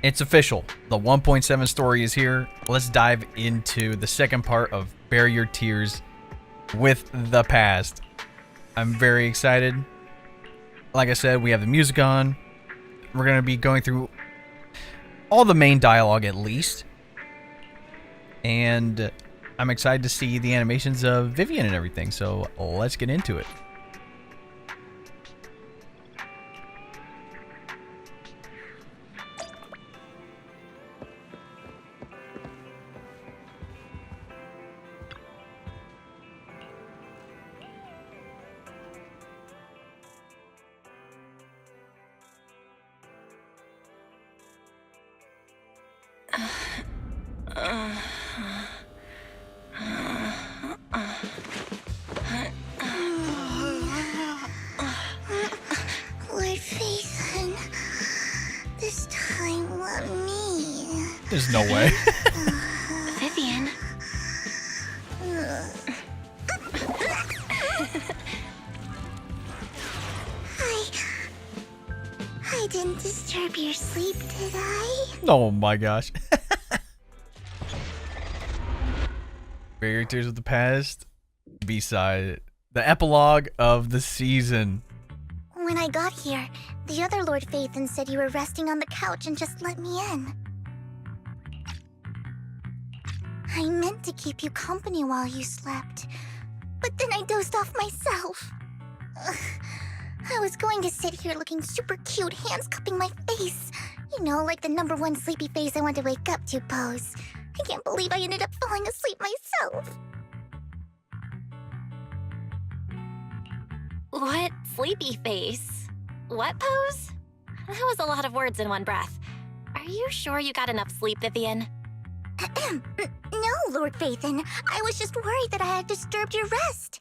It's official. The 1.7 story is here. Let's dive into the second part of Bury Your Tears with the past. I'm very excited. Like I said, we have the music on. We're going to be going through all the main dialogue at least. And I'm excited to see the animations of Vivian and everything. So let's get into it. Lord Phaethon, this time let me. There's no way. Vivian. I didn't disturb your sleep, did I? Oh my gosh. Bury Your Tears with the Past. B-side. The epilogue of the season. When I got here, the other Lord Phaethon said you were resting on the couch and just let me in. I meant to keep you company while you slept, but then I dozed off myself. Ugh. I was going to sit here looking super cute, hands cupping my face. You know, like the #1 sleepy face I want to wake up to pose. I can't believe I ended up falling asleep myself. What sleepy face? What pose? That was a lot of words in one breath. Are you sure you got enough sleep, Vivian? No, Lord Phaethon. I was just worried that I had disturbed your rest.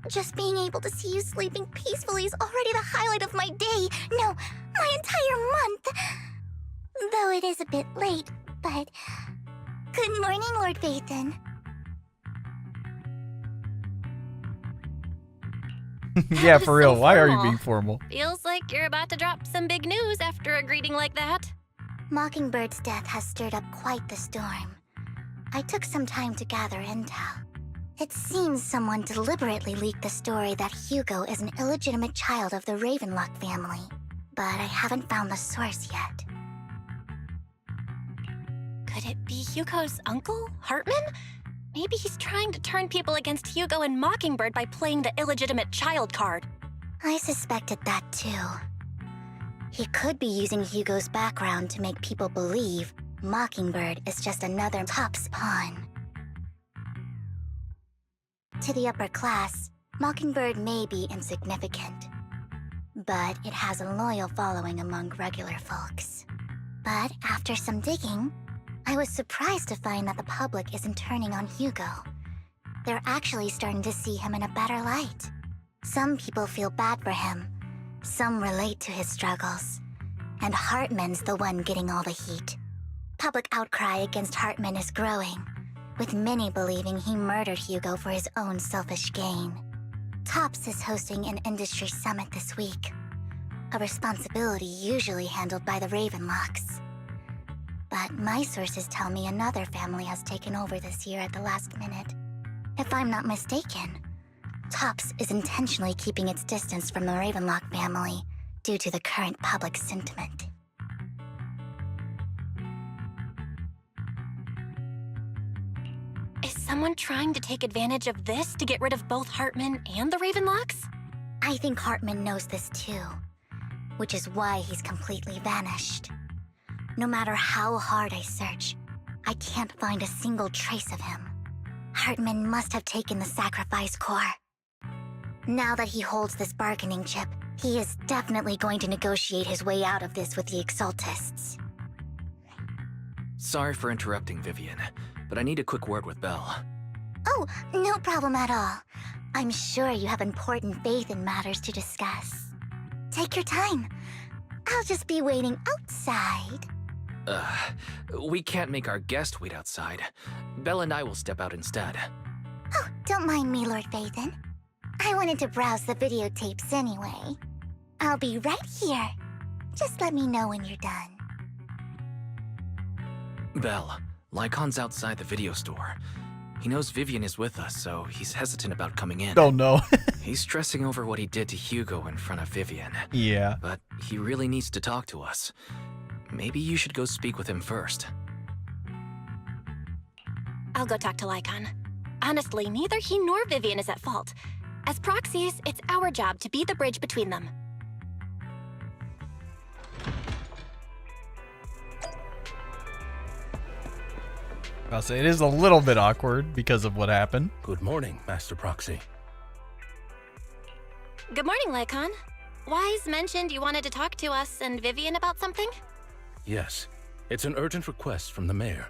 Just being able to see you sleeping peacefully is already the highlight of my day. No, my entire month. Though it is a bit late, but... Good morning, Lord Phaethon. Yeah, was for real. so Why are you formal. being formal? Feels like you're about to drop some big news after a greeting like that. Mockingbird's death has stirred up quite the storm. I took some time to gather intel. It seems someone deliberately leaked the story that Hugo is an illegitimate child of the Ravenlock family, but I haven't found the source yet. Could it be Hugo's uncle, Hartman? Maybe he's trying to turn people against Hugo and Mockingbird by playing the illegitimate child card. I suspected that too. He could be using Hugo's background to make people believe Mockingbird is just another Top's pawn. To the upper class, Mockingbird may be insignificant, but it has a loyal following among regular folks. But after some digging, I was surprised to find that the public isn't turning on Hugo. They're actually starting to see him in a better light. Some people feel bad for him, some relate to his struggles, and Hartman's the one getting all the heat. Public outcry against Hartman is growing, with many believing he murdered Hugo for his own selfish gain. Tops is hosting an industry summit this week, a responsibility usually handled by the Ravenlocks. But my sources tell me another family has taken over this year at the last minute. If I'm not mistaken, Tops is intentionally keeping its distance from the Ravenlock family due to the current public sentiment. Is someone trying to take advantage of this to get rid of both Hartman and the Ravenlocks? I think Hartman knows this too, which is why he's completely vanished. No matter how hard I search, I can't find a single trace of him. Hartman must have taken the sacrifice core. Now that he holds this bargaining chip, he is definitely going to negotiate his way out of this with the Exaltists. Sorry for interrupting, Vivian, but I need a quick word with Belle. Oh, no problem at all. I'm sure you have important faith in matters to discuss. Take your time. I'll just be waiting outside. We can't make our guest wait outside. Belle and I will step out instead. Oh, don't mind me, Lord Phaethon. I wanted to browse the videotapes anyway. I'll be right here. Just let me know when you're done. Belle, Lycon's outside the video store. He knows Vivian is with us, so he's hesitant about coming in. Oh no. He's stressing over what he did to Hugo in front of Vivian. Yeah. But he really needs to talk to us. Maybe you should go speak with him first. I'll go talk to Lycon. Honestly, neither he nor Vivian is at fault. As proxies, it's our job to be the bridge between them. I'll say it is a little bit awkward because of what happened. Good morning, Master Proxy. Good morning, Lycon. Wise mentioned you wanted to talk to us and Vivian about something? Yes, it's an urgent request from the mayor,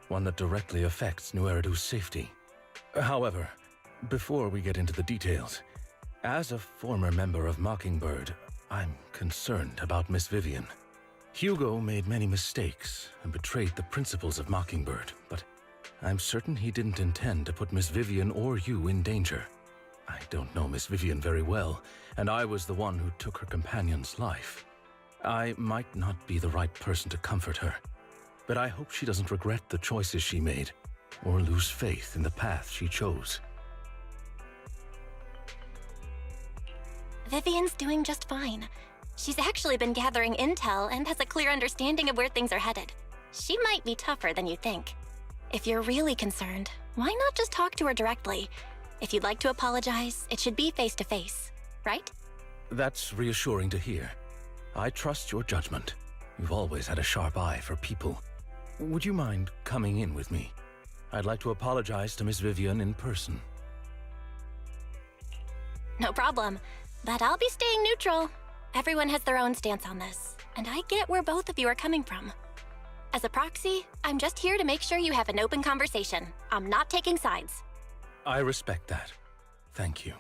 one that directly affects New Eridu's safety. However, before we get into the details, as a former member of Mockingbird, I'm concerned about Miss Vivian. Hugo made many mistakes and betrayed the principles of Mockingbird, but I'm certain he didn't intend to put Miss Vivian or you in danger. I don't know Miss Vivian very well, and I was the one who took her companion's life. I might not be the right person to comfort her, but I hope she doesn't regret the choices she made or lose faith in the path she chose. Vivian's doing just fine. She's actually been gathering intel and has a clear understanding of where things are headed. She might be tougher than you think. If you're really concerned, why not just talk to her directly? If you'd like to apologize, it should be face to face, right? That's reassuring to hear. I trust your judgment. You've always had a sharp eye for people. Would you mind coming in with me? I'd like to apologize to Miss Vivian in person. No problem, but I'll be staying neutral. Everyone has their own stance on this, and I get where both of you are coming from. As a proxy, I'm just here to make sure you have an open conversation. I'm not taking sides. I respect that. Thank you.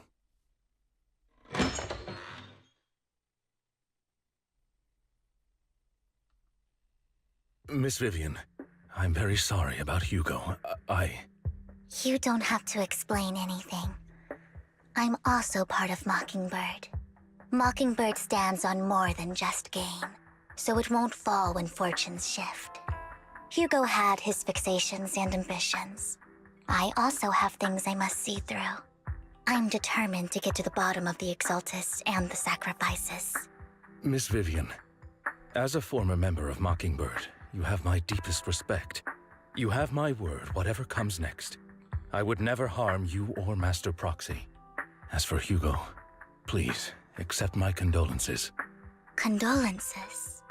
Miss Vivian, I'm very sorry about Hugo. You don't have to explain anything. I'm also part of Mockingbird. Mockingbird stands on more than just gain, so it won't fall when fortunes shift. Hugo had his fixations and ambitions. I also have things I must see through. I'm determined to get to the bottom of the Exaltus and the sacrifices. Miss Vivian, as a former member of Mockingbird, you have my deepest respect. You have my word, whatever comes next. I would never harm you or Master Proxy. As for Hugo, please accept my condolences. Condolences?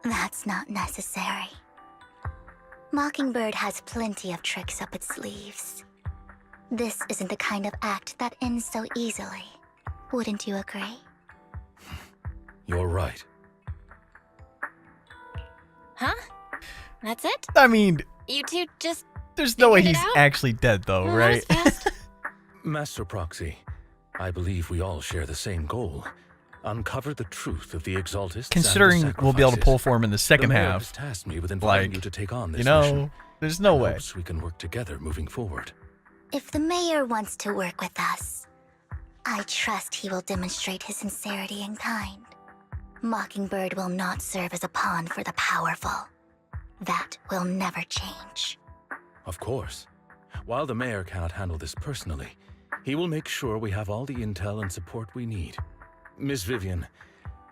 That's not necessary. Mockingbird has plenty of tricks up its sleeves. This isn't the kind of act that ends so easily. Wouldn't you agree? You're right. Huh? That's it? I mean, You two just there's no way figured he's it out? actually dead though, Well, right? that was fast. Master Proxy, I believe we all share the same goal. Uncover the truth of the Exaltists. Considering we'll be able to pull for him in the second the mayor half, has tasked me with inviting like, you to take on this you know, mission. there's no In way. hopes we can work together moving forward. If the mayor wants to work with us, I trust he will demonstrate his sincerity in kind. Mockingbird will not serve as a pawn for the powerful. That will never change. Of course. While the mayor cannot handle this personally, he will make sure we have all the intel and support we need. Miss Vivian,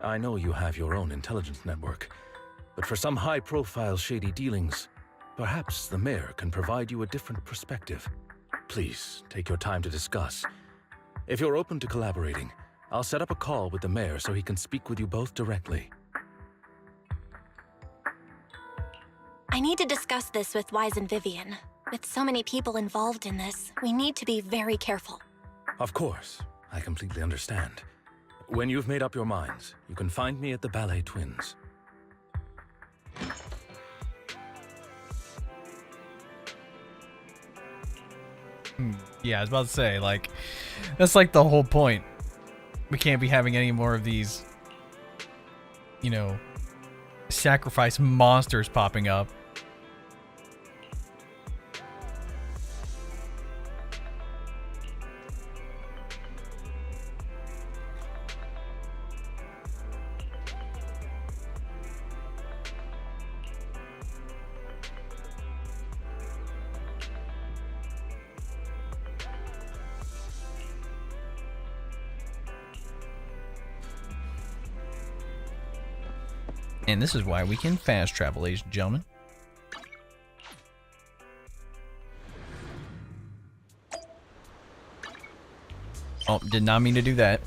I know you have your own intelligence network, but for some high-profile shady dealings, perhaps the mayor can provide you a different perspective. Please, take your time to discuss. If you're open to collaborating, I'll set up a call with the mayor so he can speak with you both directly. I need to discuss this with Wise and Vivian. With so many people involved in this, we need to be very careful. Of course, I completely understand. When you've made up your minds, you can find me at the Ballet Twins. Yeah, I was about to say, like, that's like the whole point. We can't be having any more of these, you know, sacrifice monsters popping up. And this is why we can fast travel, ladies and gentlemen. Oh, did not mean to do that.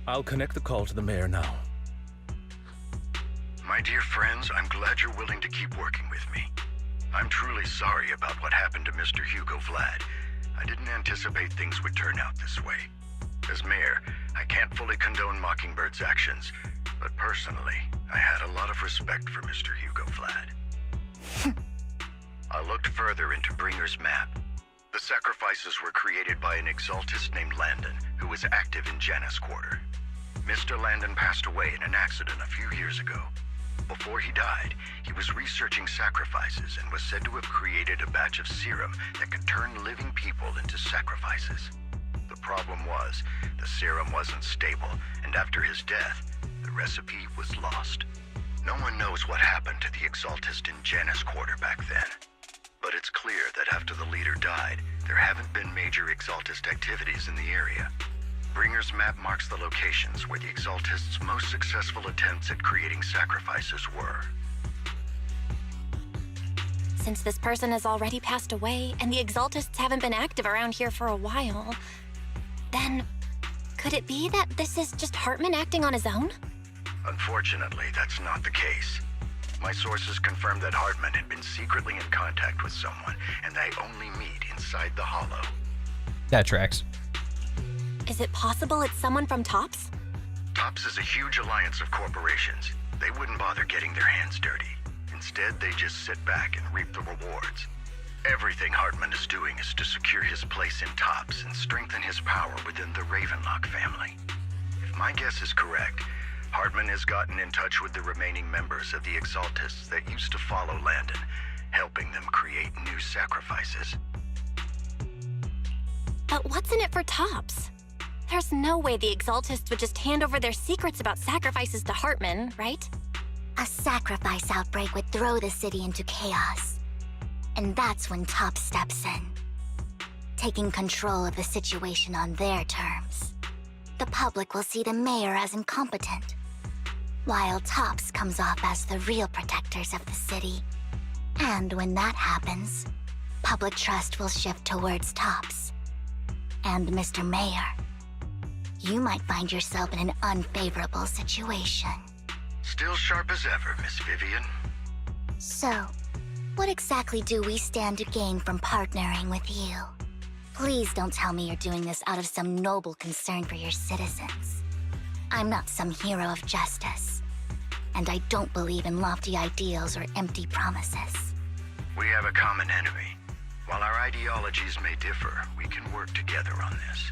I'll connect the call to the mayor now. My dear friends, I'm glad you're willing to keep working with me. I'm truly sorry about what happened to Mr. Hugo Vlad. I didn't anticipate things would turn out this way. As mayor, I can't fully condone Mockingbird's actions, but personally, I had a lot of respect for Mr. Hugo Vlad. I looked further into Bringer's map. The sacrifices were created by an exaltist named Landon, who was active in Janus Quarter. Mr. Landon passed away in an accident a few years ago. Before he died, he was researching sacrifices and was said to have created a batch of serum that could turn living people into sacrifices. The problem was, the serum wasn't stable, and after his death, the recipe was lost. No one knows what happened to the exaltist in Janus Quarter back then. But it's clear that after the leader died, there haven't been major exaltist activities in the area. Bringer's map marks the locations where the exaltists' most successful attempts at creating sacrifices were. Since this person has already passed away, and the exaltists haven't been active around here for a while, then could it be that this is just Hartman acting on his own? Unfortunately, that's not the case. My sources confirmed that Hartman had been secretly in contact with someone, and they only meet inside the Hollow. That tracks. Is it possible it's someone from TOPS? TOPS is a huge alliance of corporations. They wouldn't bother getting their hands dirty. Instead, they just sit back and reap the rewards. Everything Hartman is doing is to secure his place in TOPS and strengthen his power within the Ravenlock family. If my guess is correct, Hartman has gotten in touch with the remaining members of the Exaltists that used to follow Landon, helping them create new sacrifices. But what's in it for TOPS? There's no way the Exaltists would just hand over their secrets about sacrifices to Hartman, right? A sacrifice outbreak would throw the city into chaos. And that's when TOPS steps in, taking control of the situation on their terms. The public will see the mayor as incompetent, while TOPS comes off as the real protectors of the city. And when that happens, public trust will shift towards TOPS. And Mr. Mayor, you might find yourself in an unfavorable situation. Still sharp as ever, Miss Vivian. So, what exactly do we stand to gain from partnering with you? Please don't tell me you're doing this out of some noble concern for your citizens. I'm not some hero of justice, and I don't believe in lofty ideals or empty promises. We have a common enemy. While our ideologies may differ, we can work together on this.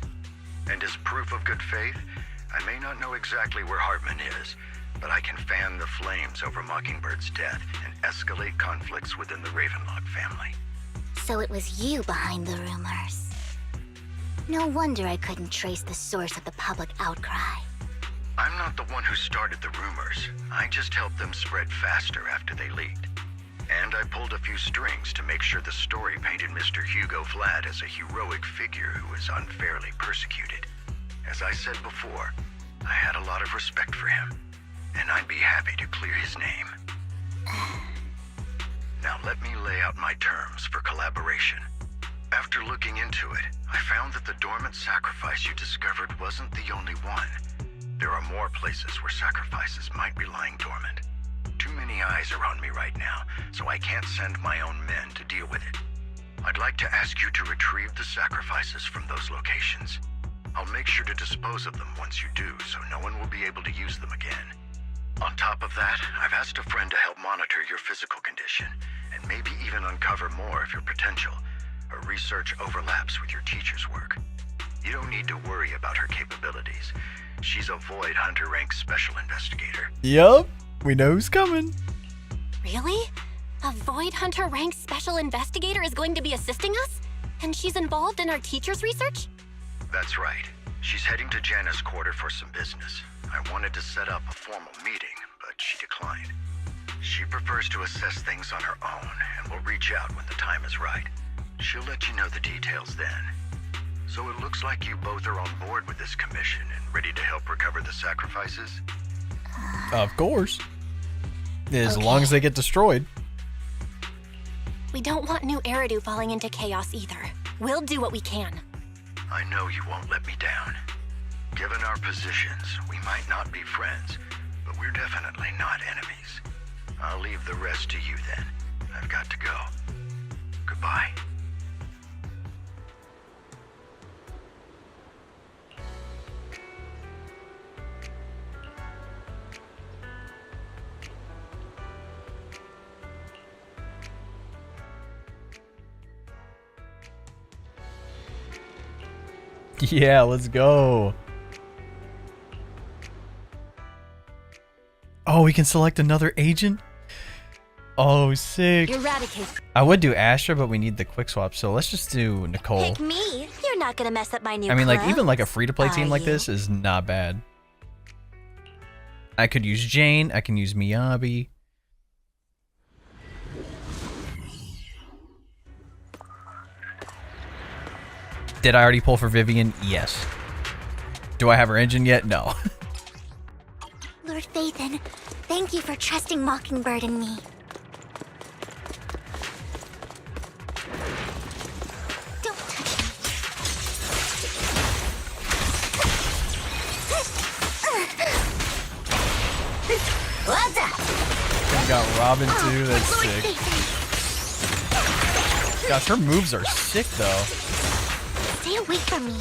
And as proof of good faith, I may not know exactly where Hartman is, but I can fan the flames over Mockingbird's death and escalate conflicts within the Ravenlock family. So it was you behind the rumors. No wonder I couldn't trace the source of the public outcry. I'm not the one who started the rumors. I just helped them spread faster after they leaked. And I pulled a few strings to make sure the story painted Mr. Hugo Vlad as a heroic figure who was unfairly persecuted. As I said before, I had a lot of respect for him, and I'd be happy to clear his name. Now let me lay out my terms for collaboration. After looking into it, I found that the dormant sacrifice you discovered wasn't the only one. There are more places where sacrifices might be lying dormant. Too many eyes are on me right now, so I can't send my own men to deal with it. I'd like to ask you to retrieve the sacrifices from those locations. I'll make sure to dispose of them once you do, so no one will be able to use them again. On top of that, I've asked a friend to help monitor your physical condition, and maybe even uncover more of your potential. Her research overlaps with your teacher's work. You don't need to worry about her capabilities. She's a Void Hunter rank special investigator. Yup, we know who's coming. Really? A Void Hunter ranked special investigator is going to be assisting us? And she's involved in our teacher's research? That's right. She's heading to Janus Quarter for some business. I wanted to set up a formal meeting, but but she declined. She prefers to assess things on her own and will reach out when the time is right. She'll let you know the details then. So it looks like you both are on board with this commission and ready to help recover the sacrifices? Of course. As Okay. long as they get destroyed. We don't want New Eridu falling into chaos either. We'll do what we can. I know you won't let me down. Given our positions, we might not be friends, but we're definitely not enemies. I'll leave the rest to you then. I've got to go. Goodbye. Yeah, let's go. Oh, we can select another agent? Oh, sick. Eradicate. I would do Astra, but we need the quick swap, so let's just do Nicole. Pick me. You're not gonna mess up my new I mean, like, clothes, even like a free-to-play team are like you? this is not bad. I could use Jane. I can use Miyabi. Did I already pull for Vivian? Yes. Do I have her engine yet? No. Lord Phaethon, thank you for trusting Mockingbird and me. Don't touch me. What's up? We got Robin too. That's Lord sick. Phaethon, Gosh, her moves are sick though. stay away from me.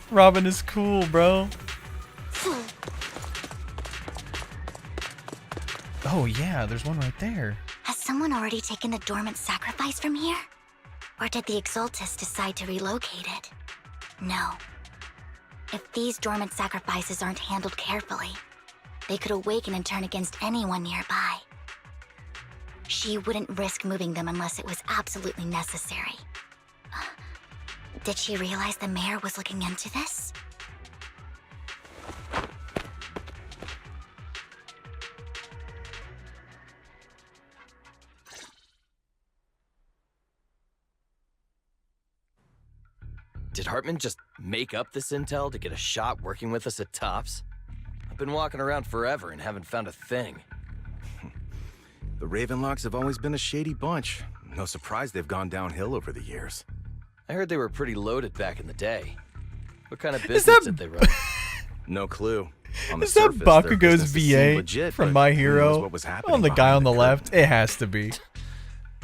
Robin is cool, bro. Oh yeah, there's one right there. Has someone already taken the dormant sacrifice from here? Or did the Exaltus decide to relocate it? No. If these dormant sacrifices aren't handled carefully, they could awaken and turn against anyone nearby. She wouldn't risk moving them unless it was absolutely necessary. Did she realize the mayor was looking into this? Did Hartman just make up this intel to get a shot working with us at Tops? I've been walking around forever and haven't found a thing. The Ravenlocks have always been a shady bunch. No surprise they've gone downhill over the years. I heard they were pretty loaded back in the day. What kind of Is business that- did they run? No clue. On the Is that surface, their Bakugo's business seemed VA legit, from but My who knows Hero? what was happening On the guy behind on the curtain. left? It has to be.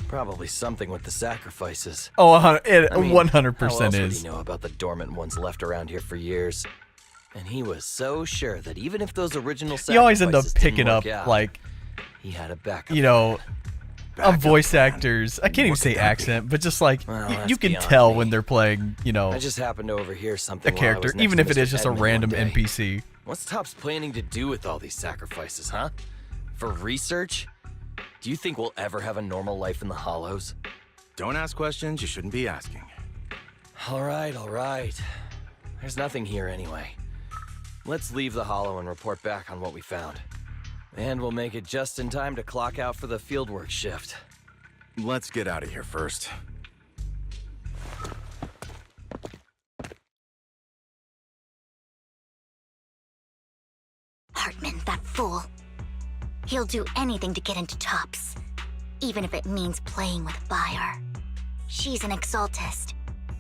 Probably something with the sacrifices. Oh, it I mean, 100% how else would is. he know about the dormant ones left around here for years? And he was so sure that even if those original sacrifices You always end up picking didn't up, work out, like, he had a backup. you know, a Backup voice plan. actors. I can't even What say could that be? accent, but just like, Well, you that's can beyond tell me. when they're playing, you know, I just happened to overhear a something while I character, was next even to if it Mr. is just a Edmund one random day. NPC. What's Topps planning to do with all these sacrifices, huh? For research? Do you think we'll ever have a normal life in the Hollows? Don't ask questions you shouldn't be asking. All right. There's nothing here anyway. Let's leave the Hollow and report back on what we found. And we'll make it just in time to clock out for the fieldwork shift. Let's get out of here first. Hartman, that fool. He'll do anything to get into Tops, even if it means playing with fire. She's an Exaltist.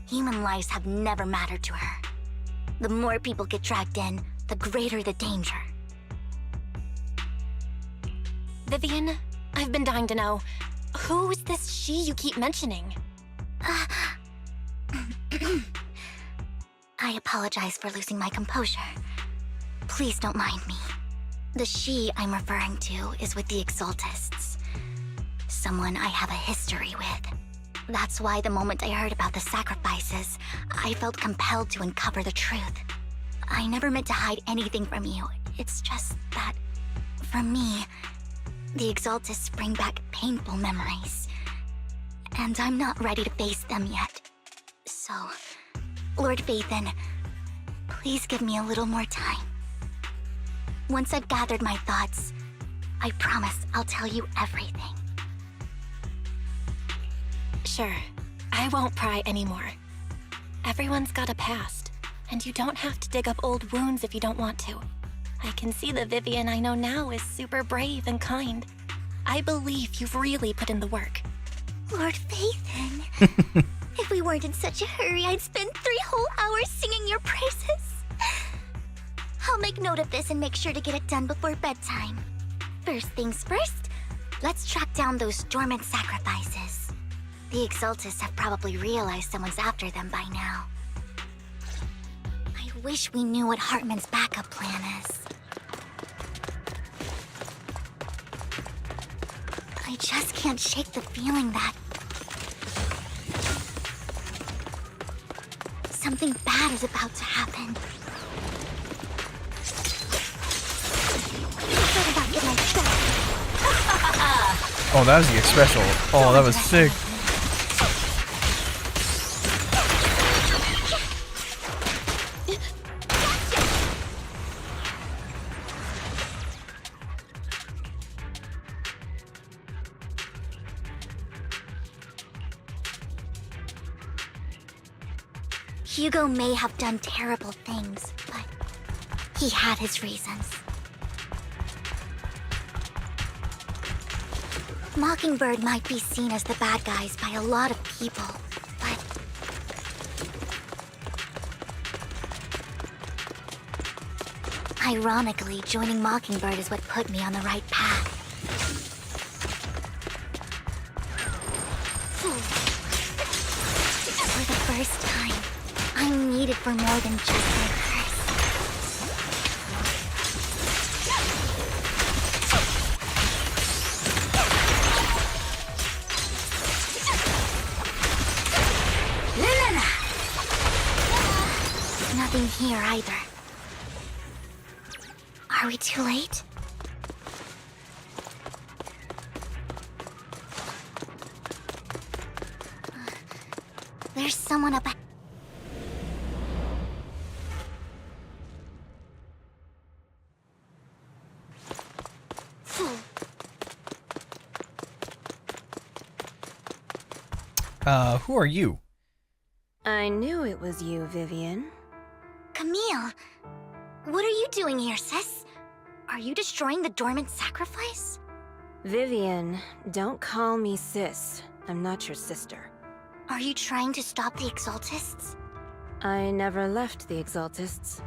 Human lives have never mattered to her. The more people get dragged in, the greater the danger. Vivian, I've been dying to know. Who is this she you keep mentioning? I apologize for losing my composure. Please don't mind me. The she I'm referring to is with the Exaltists. Someone I have a history with. That's why the moment I heard about the sacrifices, I felt compelled to uncover the truth. I never meant to hide anything from you. It's just that, for me, the Exaltists bring back painful memories. And I'm not ready to face them yet. So, Lord Vathan, please give me a little more time. Once I've gathered my thoughts, I promise I'll tell you everything. Sure, I won't pry anymore. Everyone's got a past, and you don't have to dig up old wounds if you don't want to. I can see the Vivian I know now is super brave and kind. I believe you've really put in the work. Lord Vathan, if we weren't in such a hurry, I'd spend 3 whole hours singing your praises. I'll make note of this and make sure to get it done before bedtime. First things first, let's track down those dormant sacrifices. The Exaltists have probably realized someone's after them by now. I wish we knew what Hartman's backup plan is. I just can't shake the feeling that something bad is about to happen. Oh, that was the special. Oh, that was sick. Hugo may have done terrible things, but he had his reasons. Mockingbird might be seen as the bad guys by a lot of people, but ironically, joining Mockingbird is what put me on the right path. For the first time, I'm needed for more than just my curse. Nothing here either. Are we too late? There's someone up. Who are you? I knew it was you, Vivian. Camille, what are you doing here, sis? Are you destroying the dormant sacrifice? Vivian, don't call me sis. I'm not your sister. Are you trying to stop the Exaltists? I never left the Exaltists.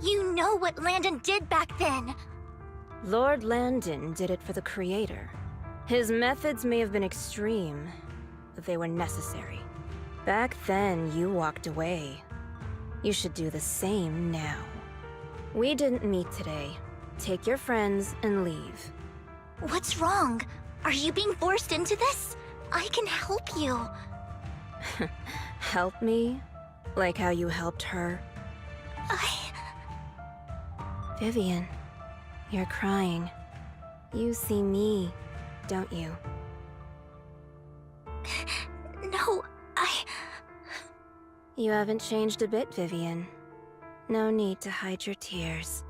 You know what Landon did back then! Lord Landon did it for the Creator. His methods may have been extreme, but they were necessary. Back then, you walked away. You should do the same now. We didn't meet today. Take your friends and leave. What's wrong? Are you being forced into this? I can help you. Help me? Like how you helped her? Vivian, you're crying. You see me, don't you? No, You haven't changed a bit, Vivian. No need to hide your tears.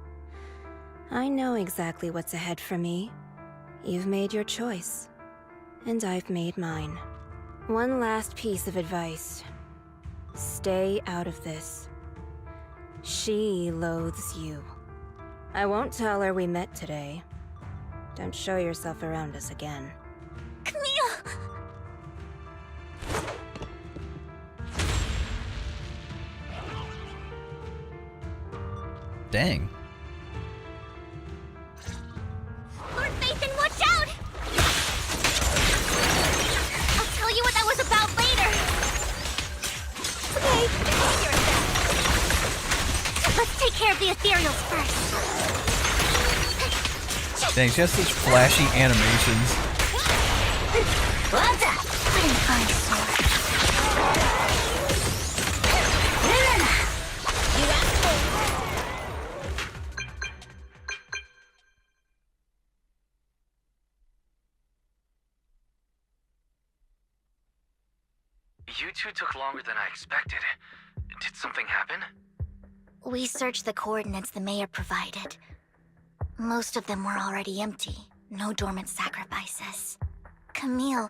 I know exactly what's ahead for me. You've made your choice, and I've made mine. One last piece of advice. Stay out of this. She loathes you. I won't tell her we met today. Don't show yourself around us again. Camille! Dang. Lord Vathan, watch out! I'll tell you what that was about later. Okay, you're let's take care of the ethereals first. Dang, she has such flashy animations. What's that? What an eyesore. You two took longer than I expected. Did something happen? We searched the coordinates the mayor provided. Most of them were already empty. No dormant sacrifices. Camille,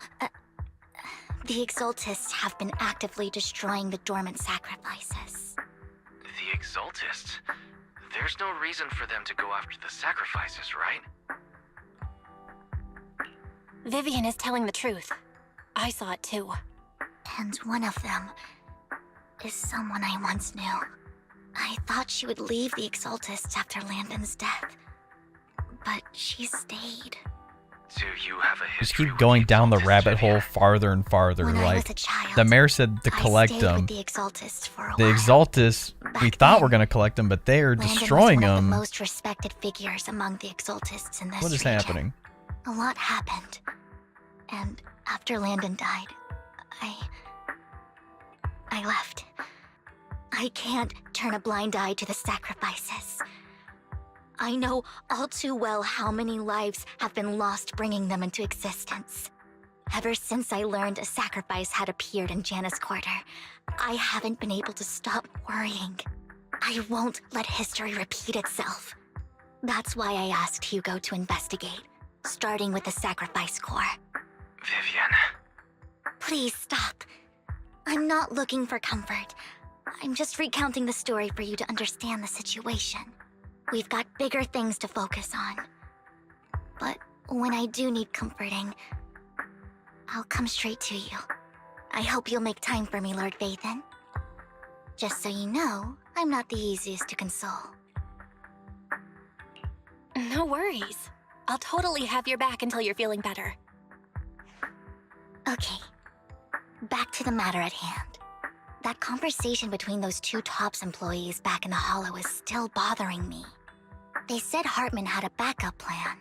the Exaltists have been actively destroying the dormant sacrifices. The Exaltists? There's no reason for them to go after the sacrifices, right? Vivian is telling the truth. I saw it too. And one of them is someone I once knew. I thought she would leave the Exaltists after Landon's death, but she stayed. Do you have a Just history keep with going the down the Exaltists, rabbit hole Vivian? farther and farther. When I was Like a child, the mayor said to collect I stayed them. with the Exaltists for a The while. Exaltists, we Back thought we're then, gonna collect them, but they are Landon destroying was one them. of the most respected figures among the Exaltists in this What is region. happening? A lot happened. And after Landon died, I left. I can't turn a blind eye to the sacrifices. I know all too well how many lives have been lost bringing them into existence. Ever since I learned a sacrifice had appeared in Janus Quarter, I haven't been able to stop worrying. I won't let history repeat itself. That's why I asked Hugo to investigate, starting with the Sacrifice Corps. Vivian. Please stop. I'm not looking for comfort. I'm just recounting the story for you to understand the situation. We've got bigger things to focus on. But when I do need comforting, I'll come straight to you. I hope you'll make time for me, Lord Vathan. Just so you know, I'm not the easiest to console. No worries. I'll totally have your back until you're feeling better. Okay, back to the matter at hand. That conversation between those two TOPS employees back in the Hollow is still bothering me. They said Hartman had a backup plan,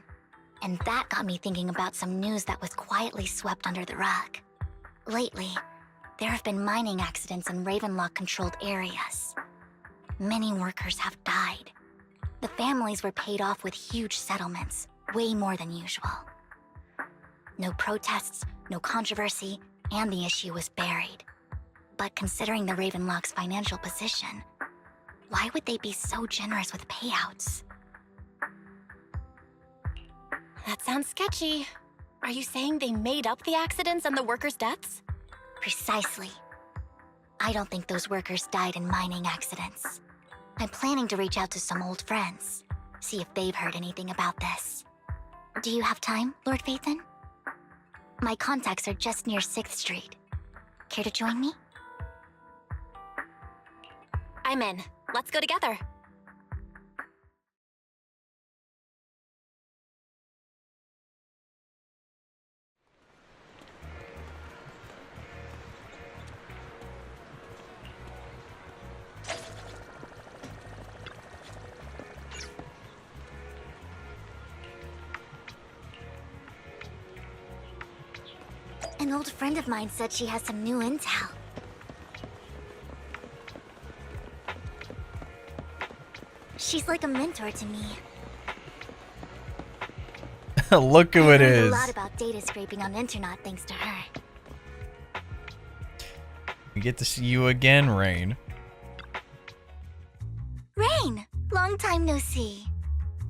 and that got me thinking about some news that was quietly swept under the rug. Lately, there have been mining accidents in Ravenlock-controlled areas. Many workers have died. The families were paid off with huge settlements, way more than usual. No protests, no controversy, and the issue was buried. But considering the Ravenlock's financial position, why would they be so generous with payouts? That sounds sketchy. Are you saying they made up the accidents and the workers' deaths? Precisely. I don't think those workers died in mining accidents. I'm planning to reach out to some old friends, see if they've heard anything about this. Do you have time, Lord Vathan? My contacts are just near 6th Street. Care to join me? I'm in. Let's go together. An old friend of mine said she has some new intel. She's like a mentor to me. Look who it I learned is. a lot about data scraping on the internet thanks to her. We get to see you again, Rain. Rain! Long time no see.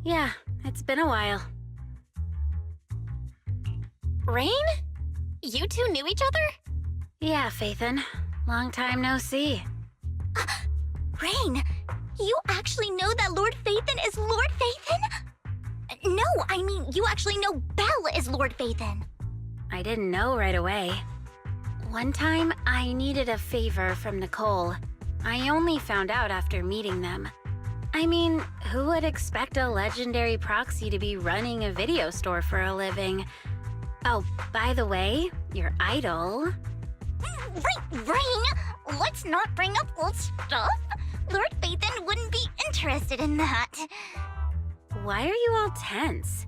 Yeah, it's been a while. Rain? You two knew each other? Yeah, Phaethon. Long time no see. Rain, you actually know that Lord Vathan is Lord Vathan? No, I mean, you actually know Belle is Lord Vathan. I didn't know right away. One time, I needed a favor from Nicole. I only found out after meeting them. I mean, who would expect a legendary proxy to be running a video store for a living? Oh, by the way, your idol... Rain, let's not bring up old stuff. Lord Vathan wouldn't be interested in that. Why are you all tense?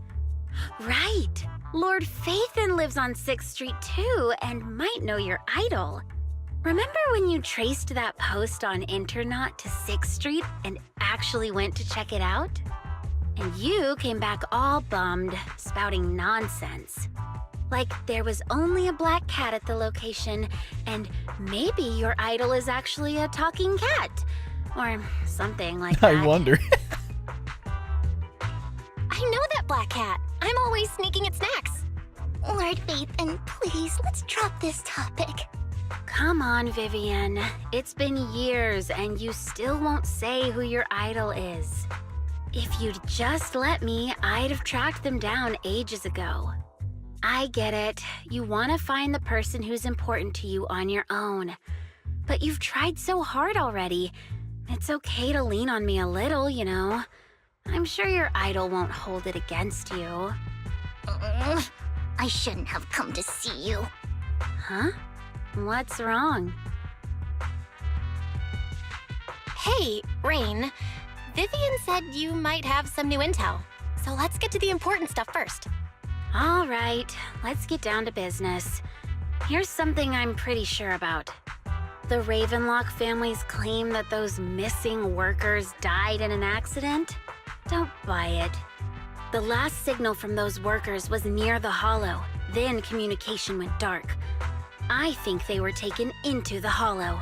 Right! Lord Phaethon lives on 6th Street too, and might know your idol. Remember when you traced that post on Internet to 6th Street and actually went to check it out? And you came back all bummed, spouting nonsense. Like there was only a black cat at the location, and maybe your idol is actually a talking cat. Or something like that. I wonder. I know that black cat. I'm always sneaking at snacks. Lord Vathan, please, let's drop this topic. Come on, Vivian. It's been years and you still won't say who your idol is. If you'd just let me, I'd have tracked them down ages ago. I get it. You want to find the person who's important to you on your own. But you've tried so hard already. It's okay to lean on me a little, you know. I'm sure your idol won't hold it against you. I shouldn't have come to see you. Huh? What's wrong? Hey, Rain. Vivian said you might have some new intel. So let's get to the important stuff first. All right, let's get down to business. Here's something I'm pretty sure about. The Ravenlock family's claim that those missing workers died in an accident? Don't buy it. The last signal from those workers was near the Hollow. Then communication went dark. I think they were taken into the Hollow.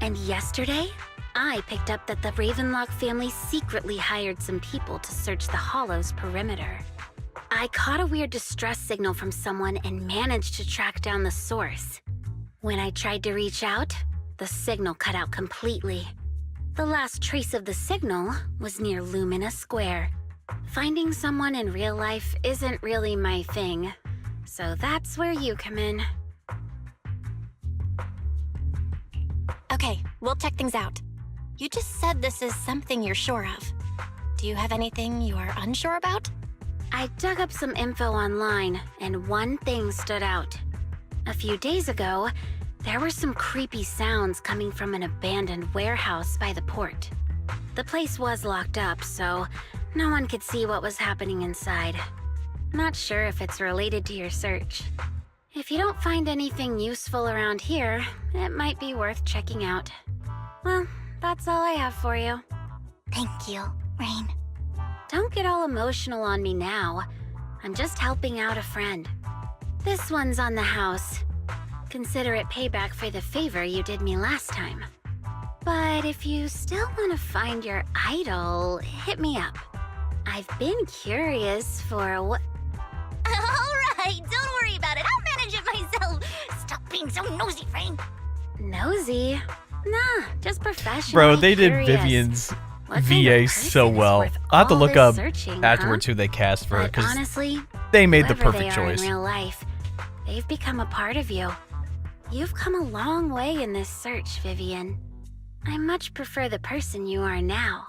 And yesterday, I picked up that the Ravenlock family secretly hired some people to search the Hollow's perimeter. I caught a weird distress signal from someone and managed to track down the source. When I tried to reach out, the signal cut out completely. The last trace of the signal was near Lumina Square. Finding someone in real life isn't really my thing, so that's where you come in. Okay, we'll check things out. You just said this is something you're sure of. Do you have anything you're unsure about? I dug up some info online, and one thing stood out. A few days ago, there were some creepy sounds coming from an abandoned warehouse by the port. The place was locked up, so no one could see what was happening inside. Not sure if it's related to your search. If you don't find anything useful around here, it might be worth checking out. Well, that's all I have for you. Thank you, Rain. Don't get all emotional on me now. I'm just helping out a friend. This one's on the house. Consider it payback for the favor you did me last time. But if you still want to find your idol, hit me up. I've been curious for what... Alright, don't worry about it. I'll manage it myself. Stop being so nosy, Rain. Nosy? Nah, just professional. Bro, they did curious. Vivian's What kind VA of so person is well. worth I'll have to all look this up searching, afterwards huh? who they cast for it, But because honestly, they made the whoever perfect they are choice. in real life, they've become a part of you. You've come a long way in this search, Vivian. I much prefer the person you are now.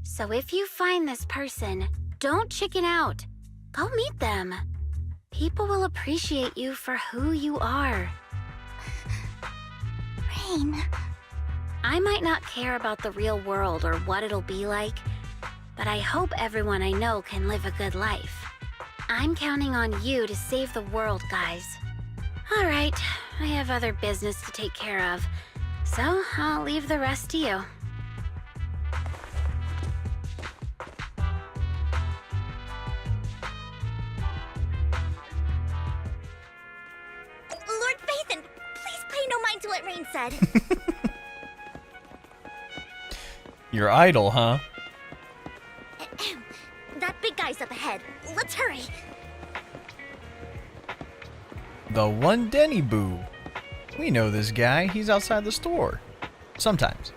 So if you find this person, don't chicken out. Go meet them. People will appreciate you for who you are. Rain. I might not care about the real world or what it'll be like, but I hope everyone I know can live a good life. I'm counting on you to save the world, guys. All right, I have other business to take care of, so I'll leave the rest to you. Lord Vathan, please pay no mind to what Rain said. Your idol, huh? That big guy's up ahead. Let's hurry. The one Denny Boo. We know this guy. He's outside the store. Sometimes.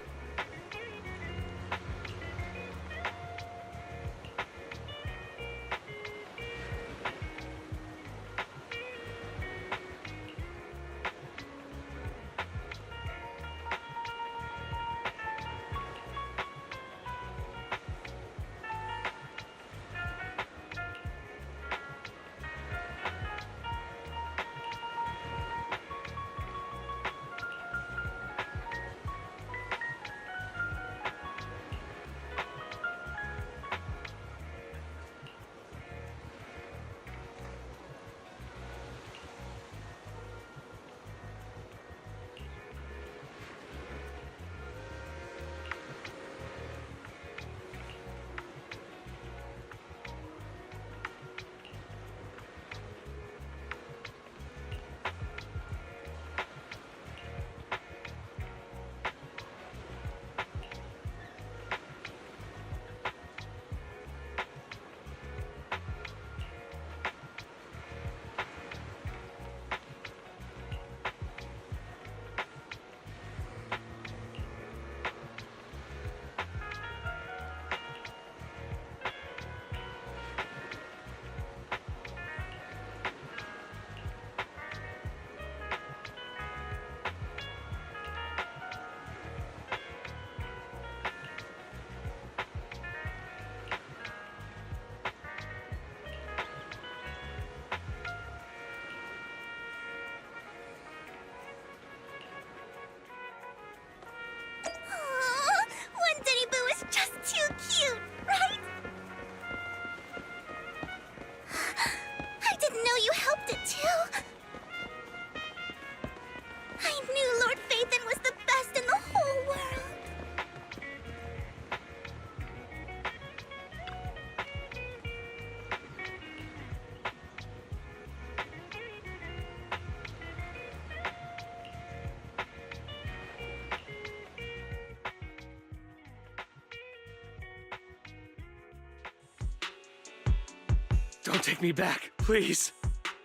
Don't take me back, please.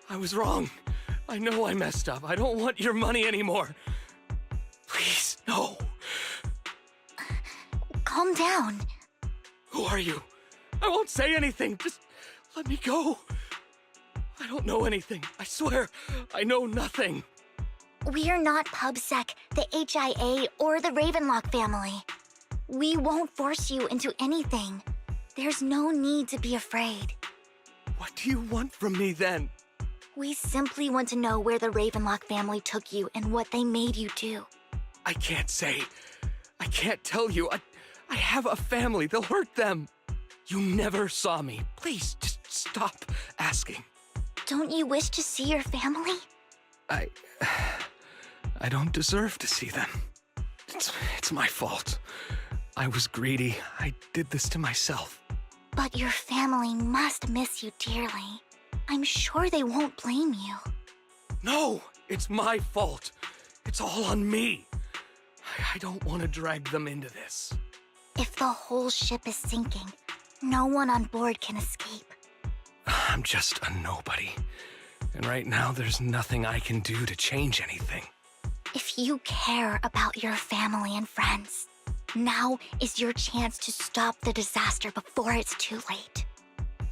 I was wrong. I know I messed up. I don't want your money anymore. Please, no. Calm down. Who are you? I won't say anything. Just let me go. I don't know anything. I swear, I know nothing. We're not PubSec, the HIA, or the Ravenlock family. We won't force you into anything. There's no need to be afraid. What do you want from me then? We simply want to know where the Ravenlock family took you and what they made you do. I can't say. I can't tell you. I have a family. They'll hurt them. You never saw me. Please, just stop asking. Don't you wish to see your family? I don't deserve to see them. It's my fault. I was greedy. I did this to myself. But your family must miss you dearly. I'm sure they won't blame you. No, it's my fault. It's all on me. I don't want to drag them into this. If the whole ship is sinking, no one on board can escape. I'm just a nobody. And right now, there's nothing I can do to change anything. If you care about your family and friends, now is your chance to stop the disaster before it's too late.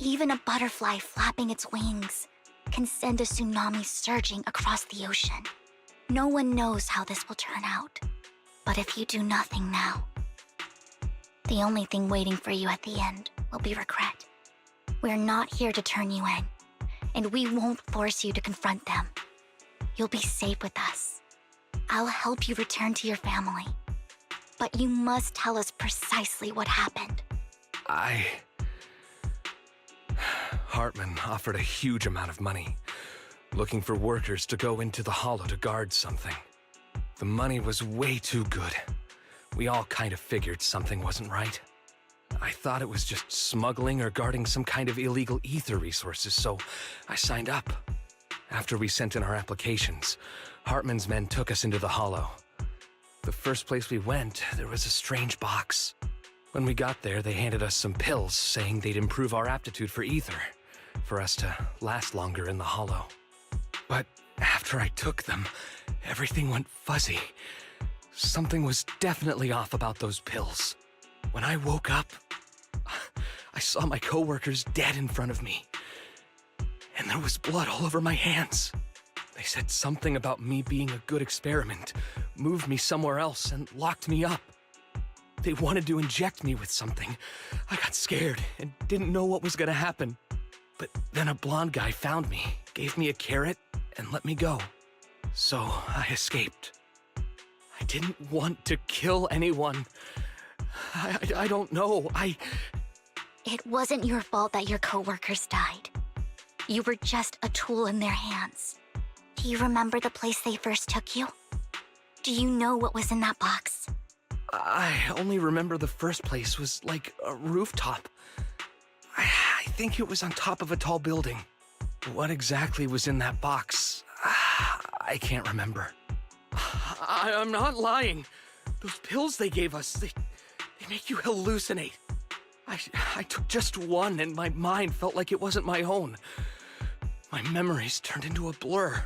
Even a butterfly flapping its wings can send a tsunami surging across the ocean. No one knows how this will turn out. But if you do nothing now, the only thing waiting for you at the end will be regret. We're not here to turn you in, and we won't force you to confront them. You'll be safe with us. I'll help you return to your family. But you must tell us precisely what happened. Hartman offered a huge amount of money, looking for workers to go into the hollow to guard something. The money was way too good. We all kind of figured something wasn't right. I thought it was just smuggling or guarding some kind of illegal ether resources, so I signed up. After we sent in our applications, Hartman's men took us into the hollow. The first place we went, there was a strange box. When we got there, they handed us some pills, saying they'd improve our aptitude for ether, for us to last longer in the hollow. But after I took them, everything went fuzzy. Something was definitely off about those pills. When I woke up, I saw my coworkers dead in front of me. And there was blood all over my hands. They said something about me being a good experiment, moved me somewhere else, and locked me up. They wanted to inject me with something. I got scared and didn't know what was gonna happen. But then a blonde guy found me, gave me a carrot, and let me go. So I escaped. I didn't want to kill anyone. I don't know. It wasn't your fault that your coworkers died. You were just a tool in their hands. Do you remember the place they first took you? Do you know what was in that box? I only remember the first place was like a rooftop. I think it was on top of a tall building. What exactly was in that box? I can't remember. I'm not lying. Those pills they gave us, they make you hallucinate. I took just one and my mind felt like it wasn't my own. My memories turned into a blur.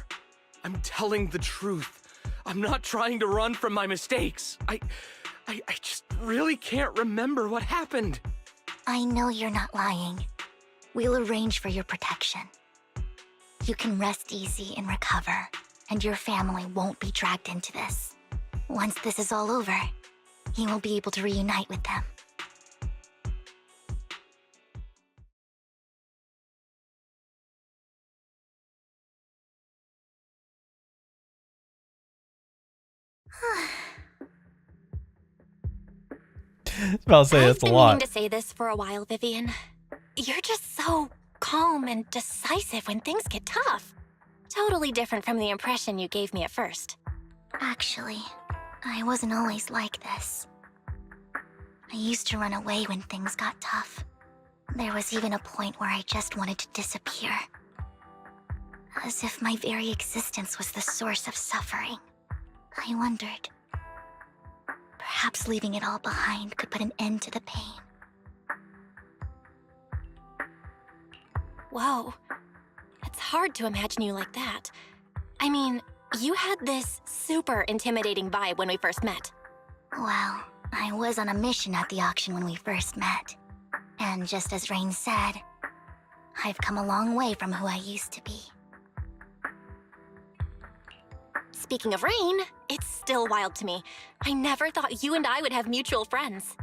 I'm telling the truth. I'm not trying to run from my mistakes. I just really can't remember what happened. I know you're not lying. We'll arrange for your protection. You can rest easy and recover, and your family won't be dragged into this. Once this is all over, you will be able to reunite with them. I'll say that's a I've been lot. meaning to say this for a while, Vivian. You're just so calm and decisive when things get tough. Totally different from the impression you gave me at first. Actually, I wasn't always like this. I used to run away when things got tough. There was even a point where I just wanted to disappear. As if my very existence was the source of suffering. I wondered. Perhaps leaving it all behind could put an end to the pain. Whoa. It's hard to imagine you like that. I mean, you had this super intimidating vibe when we first met. Well, I was on a mission at the auction when we first met. And just as Rain said, I've come a long way from who I used to be. Speaking of Rain, it's still wild to me. I never thought you and I would have mutual friends.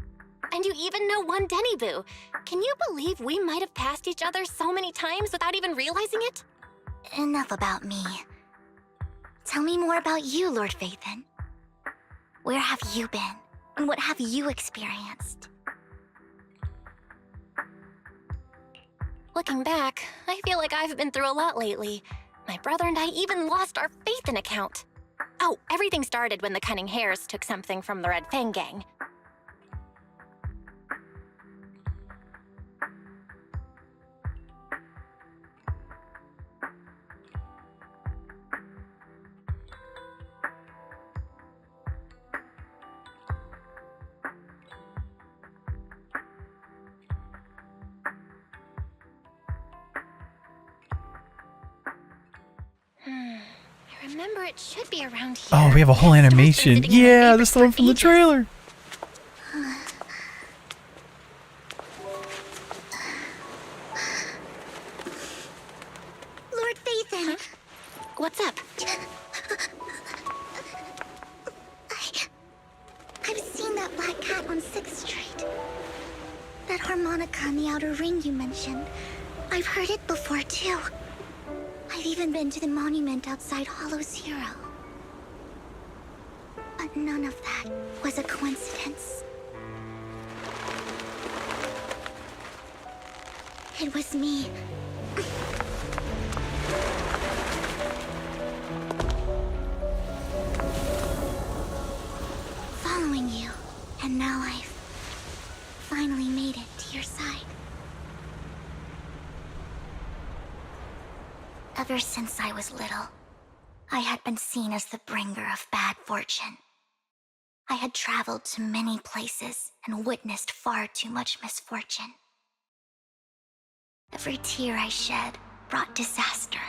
And you even know one Denny Boo. Can you believe we might have passed each other so many times without even realizing it? Enough about me. Tell me more about you, Lord Phaethon. Where have you been? And what have you experienced? Looking back, I feel like I've been through a lot lately. My brother and I even lost our Phaethon account. Oh, everything started when the Cunning Hares took something from the Red Fang gang. I remember it should be around here. Oh, we have a whole Stone's been animation. sitting in my Yeah, favorite this one spot from the ages. trailer. Lord Phaethon! What's up? I've seen that black cat on 6th Street. That harmonica in the outer ring you mentioned. I've heard it before, too. I've even been to the monument outside Hollow Zero. But none of that was a coincidence. It was me. Following you, and now I've finally made it to your side. Ever since I was little, I had been seen as the bringer of bad fortune. I had traveled to many places and witnessed far too much misfortune. Every tear I shed brought disaster.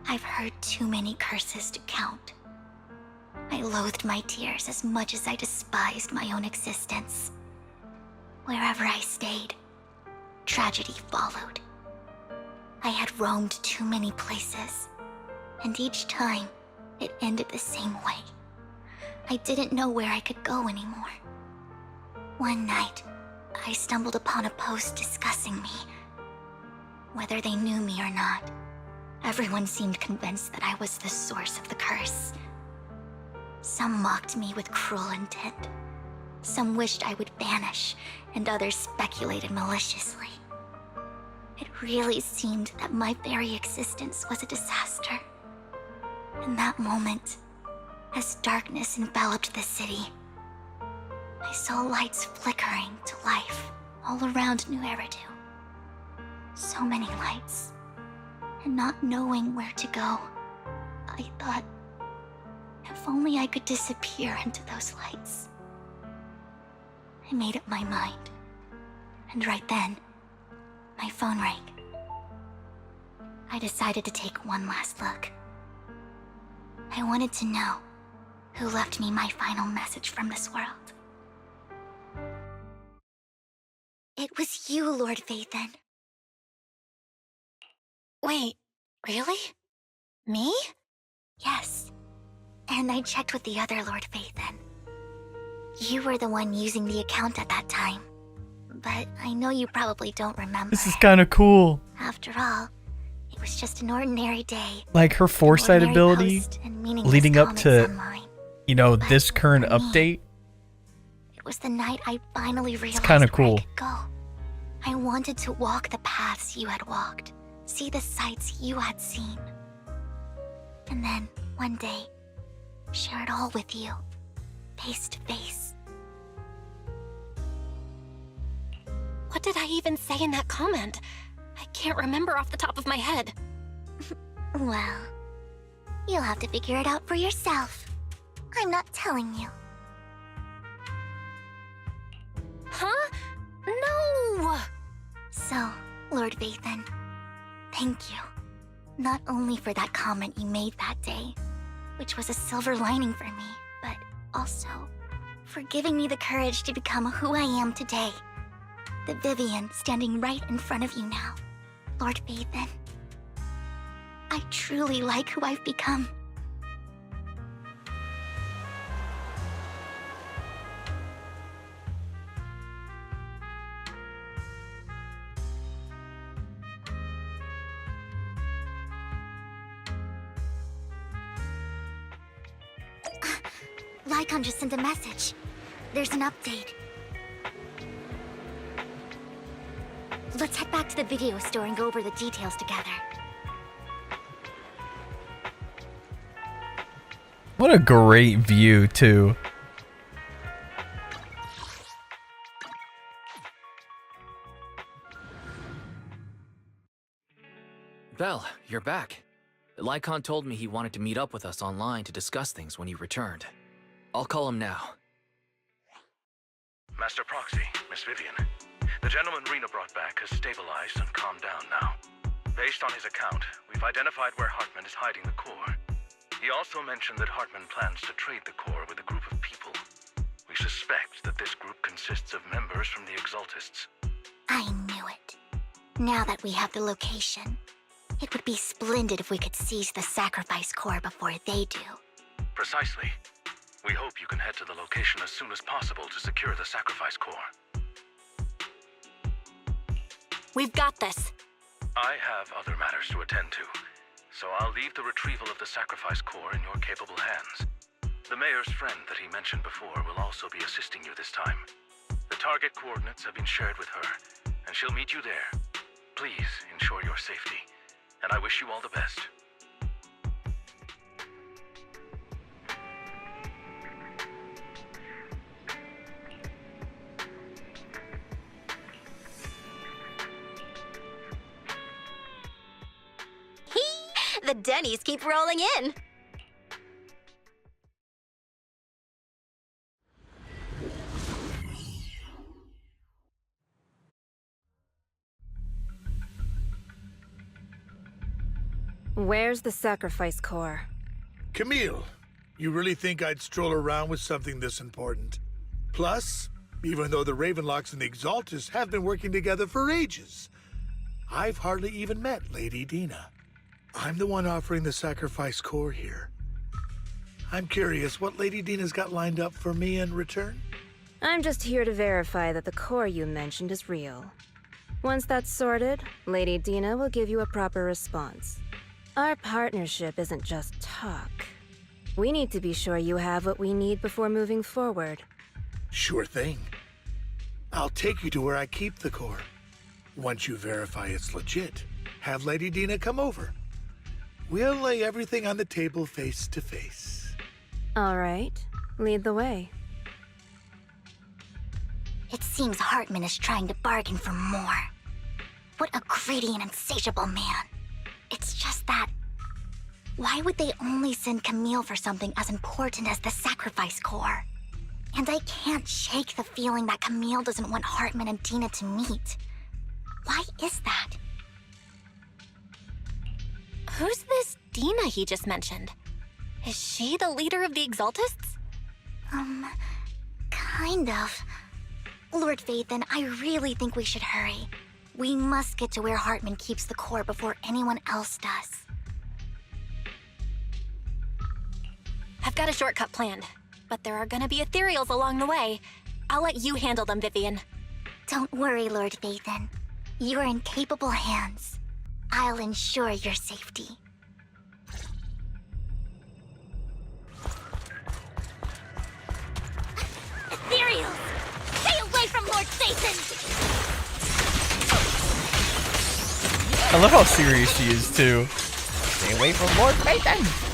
I've heard too many curses to count. I loathed my tears as much as I despised my own existence. Wherever I stayed, tragedy followed. I had roamed too many places, and each time, it ended the same way. I didn't know where I could go anymore. One night, I stumbled upon a post discussing me. Whether they knew me or not, everyone seemed convinced that I was the source of the curse. Some mocked me with cruel intent. Some wished I would vanish, and others speculated maliciously. It really seemed that my very existence was a disaster. In that moment, as darkness enveloped the city, I saw lights flickering to life all around New Eridu. So many lights, and not knowing where to go, I thought, if only I could disappear into those lights. I made up my mind, and right then, my phone rang. I decided to take one last look. I wanted to know who left me my final message from this world. It was you, Lord Phaethon. Wait, really? Me? Yes. And I checked with the other Lord Phaethon. You were the one using the account at that time. But I know you probably don't remember. This is kind of cool. After all, it was just an ordinary day. Like her foresight Ordinary ability post and meaningless leading up comments to, online. you know, But this current for me, update. It was the night I finally realized kinda where cool. I could go. I wanted to walk the paths you had walked, see the sights you had seen. And then, one day, share it all with you, face to face. What did I even say in that comment? I can't remember off the top of my head. Well, you'll have to figure it out for yourself. I'm not telling you. Huh? No! So, Lord Phaethon, thank you. Not only for that comment you made that day, which was a silver lining for me, but also for giving me the courage to become who I am today. The Vivian standing right in front of you now, Lord Vathan. I truly like who I've become. Lycon just sent a message. There's an update. Let's head back to the video store and go over the details together. What a great view, too. Belle, you're back. Lycon told me he wanted to meet up with us online to discuss things when you returned. I'll call him now. Master Proxy, Miss Vivian. The gentleman Rena brought back has stabilized and calmed down now. Based on his account, we've identified where Hartman is hiding the core. He also mentioned that Hartman plans to trade the core with a group of people. We suspect that this group consists of members from the Exaltists. I knew it. Now that we have the location, it would be splendid if we could seize the sacrifice core before they do. Precisely. We hope you can head to the location as soon as possible to secure the sacrifice core. We've got this. I have other matters to attend to, so I'll leave the retrieval of the sacrifice core in your capable hands. The mayor's friend that he mentioned before will also be assisting you this time. The target coordinates have been shared with her, and she'll meet you there. Please ensure your safety, and I wish you all the best. The Denny's keep rolling in. Where's the sacrifice core? Camille, you really think I'd stroll around with something this important? Plus, even though the Ravenlocks and the Exaltists have been working together for ages, I've hardly even met Lady Dina. I'm the one offering the sacrifice core here. I'm curious what Lady Dina's got lined up for me in return? I'm just here to verify that the core you mentioned is real. Once that's sorted, Lady Dina will give you a proper response. Our partnership isn't just talk. We need to be sure you have what we need before moving forward. Sure thing. I'll take you to where I keep the core. Once you verify it's legit, have Lady Dina come over. We'll lay everything on the table face to face. All right, lead the way. It seems Hartman is trying to bargain for more. What a greedy and insatiable man. It's just that... why would they only send Camille for something as important as the sacrifice core? And I can't shake the feeling that Camille doesn't want Hartman and Dina to meet. Why is that? Who's this Dina he just mentioned? Is she the leader of the Exaltists? Kind of. Lord Vathan, I really think we should hurry. We must get to where Hartman keeps the core before anyone else does. I've got a shortcut planned, but there are gonna be ethereals along the way. I'll let you handle them, Vivian. Don't worry, Lord Vathan. You're in capable hands. I'll ensure your safety. Ethereals! Stay away from Lord Vathan! I love how serious she is, too. Stay away from Lord Vathan!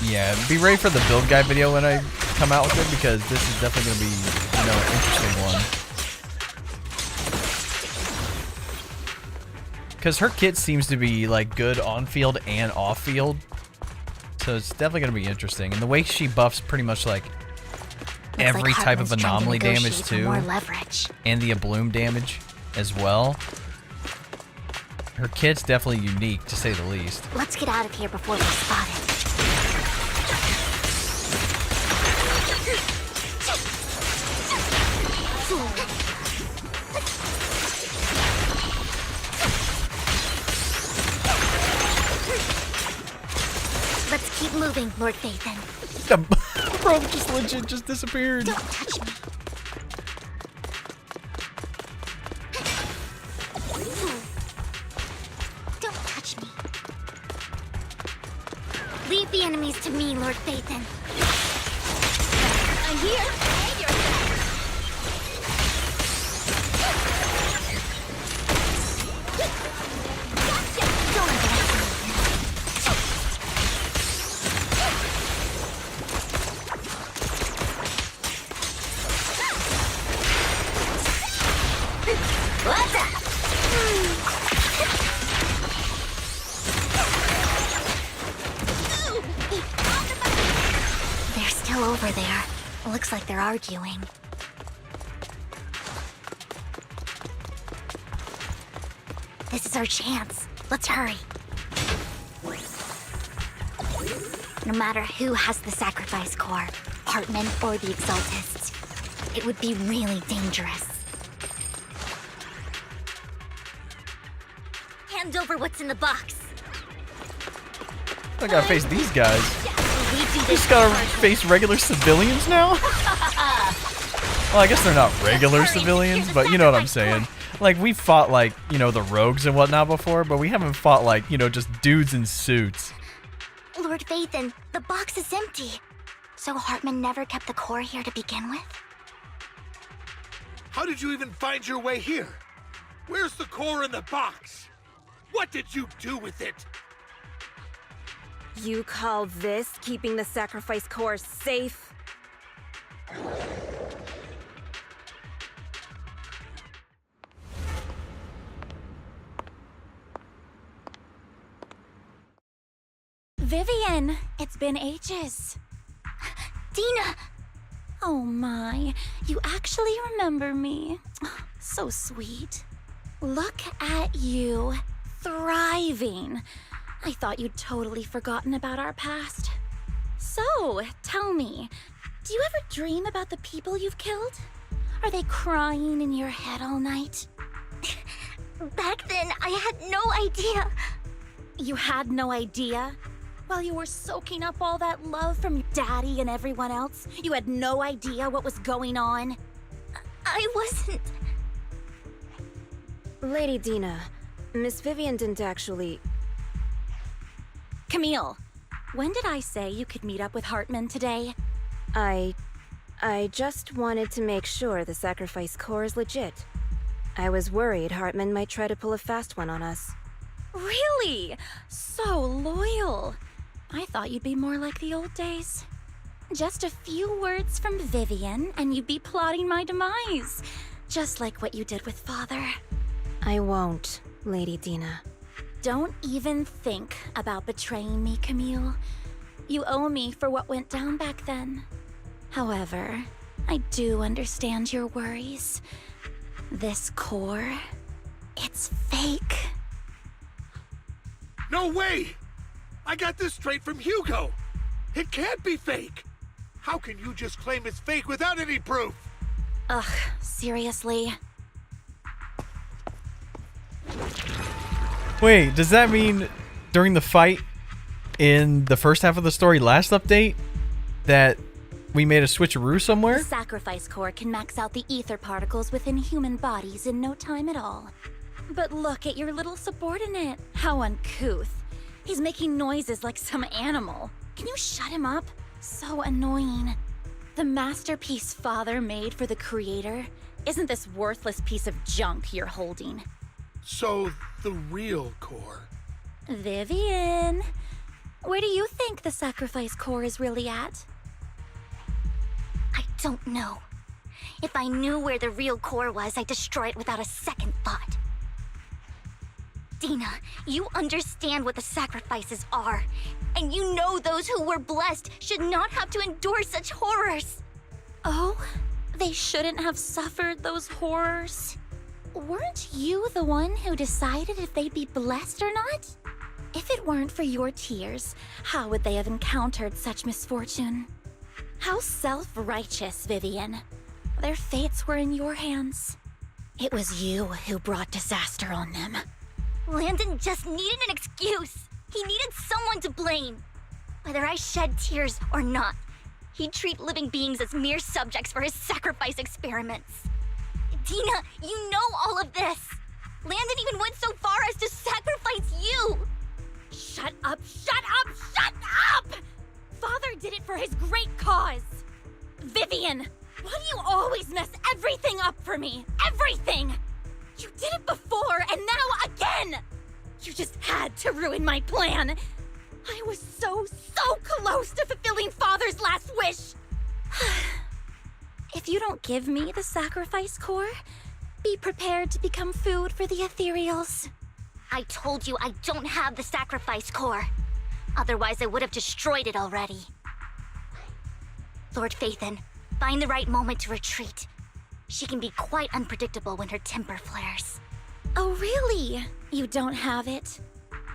Yeah, be ready for the build guide video when I come out with it, because this is definitely going to be, you know, an interesting one. Because her kit seems to be like good on field and off field. So it's definitely going to be interesting. And the way she buffs pretty much like every type of anomaly damage too. More leverage. And the bloom damage as well. Her kit's definitely unique, to say the least. Let's get out of here before we're spotted. Let's keep moving, Lord Phaethon. The rope just legit just disappeared. Don't touch me. Don't touch me. Leave the enemies to me, Lord Phaethon. I'm here. Save yourself. Gotcha. Don't underestimate me. What's up? They're still over there. Looks like they're arguing. This is our chance. Let's hurry. No matter who has the sacrifice core, Hartman or the Exaltists, it would be really dangerous. Hand over what's in the box. I gotta face these guys. We do We this just gotta hard. face regular civilians now? Well, I guess they're not regular civilians, but you know what I'm saying. Like, we fought, like, you know, the rogues and whatnot before, but we haven't fought, like, you know, just dudes in suits. Lord Phaethon, the box is empty. So Hartman never kept the core here to begin with? How did you even find your way here? Where's the core in the box? What did you do with it? You call this keeping the sacrifice core safe? Vivian, it's been ages. Dina! Oh my, you actually remember me. So sweet. Look at you, thriving. I thought you'd totally forgotten about our past. So, tell me, do you ever dream about the people you've killed? Are they crying in your head all night? Back then, I had no idea. You had no idea? While you were soaking up all that love from your daddy and everyone else, you had no idea what was going on? I wasn't. Lady Dina, Miss Vivian didn't actually... Camille, when did I say you could meet up with Hartman today? I just wanted to make sure the sacrifice core is legit. I was worried Hartman might try to pull a fast one on us. Really? So loyal. I thought you'd be more like the old days. Just a few words from Vivian and you'd be plotting my demise. Just like what you did with Father. I won't, Lady Dina. Don't even think about betraying me, Camille. You owe me for what went down back then. However, I do understand your worries. This core, it's fake. No way! I got this straight from Hugo. It can't be fake. How can you just claim it's fake without any proof? Ugh, seriously? Wait, does that mean during the fight in the first half of the story last update that we made a switcheroo somewhere? The sacrifice core can max out the ether particles within human bodies in no time at all. But look at your little subordinate. How uncouth. He's making noises like some animal. Can you shut him up? So annoying. The masterpiece Father made for the Creator isn't this worthless piece of junk you're holding. So, the real core. Vivian, where do you think the sacrifice core is really at? I don't know. If I knew where the real core was, I'd destroy it without a second thought. Dina, you understand what the sacrifices are. And you know those who were blessed should not have to endure such horrors. Oh, they shouldn't have suffered those horrors. Weren't you the one who decided if they'd be blessed or not? If it weren't for your tears, how would they have encountered such misfortune? How self-righteous, Vivian. Their fates were in your hands. It was you who brought disaster on them. Landon just needed an excuse. He needed someone to blame. Whether I shed tears or not, he'd treat living beings as mere subjects for his sacrifice experiments. Dina, you know all of this. Landon even went so far as to sacrifice you. Shut up, shut up, shut up! Father did it for his great cause. Vivian, why do you always mess everything up for me? Everything! You did it before, and now again! You just had to ruin my plan. I was so close to fulfilling Father's last wish. If you don't give me the sacrifice core, be prepared to become food for the ethereals. I told you I don't have the sacrifice core. Otherwise, I would have destroyed it already. Lord Phaethon, find the right moment to retreat. She can be quite unpredictable when her temper flares. Oh, really? You don't have it?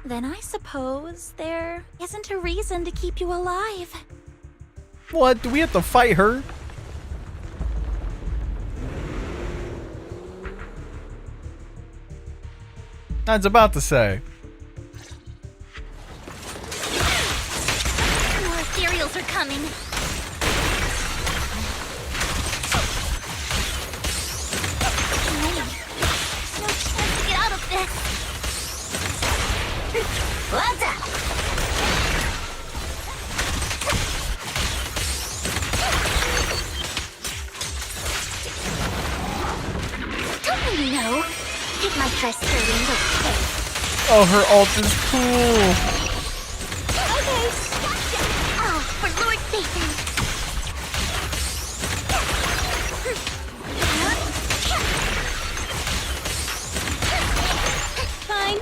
Then I suppose there isn't a reason to keep you alive. What? Do we have to fight her? I was about to say. More ethereals are coming. No chance to get out of this. What's up? Don't you know? It might try stirring the pit. Oh, her ult is cool. Okay, gotcha. Oh, for Lord Phaethon. Fine.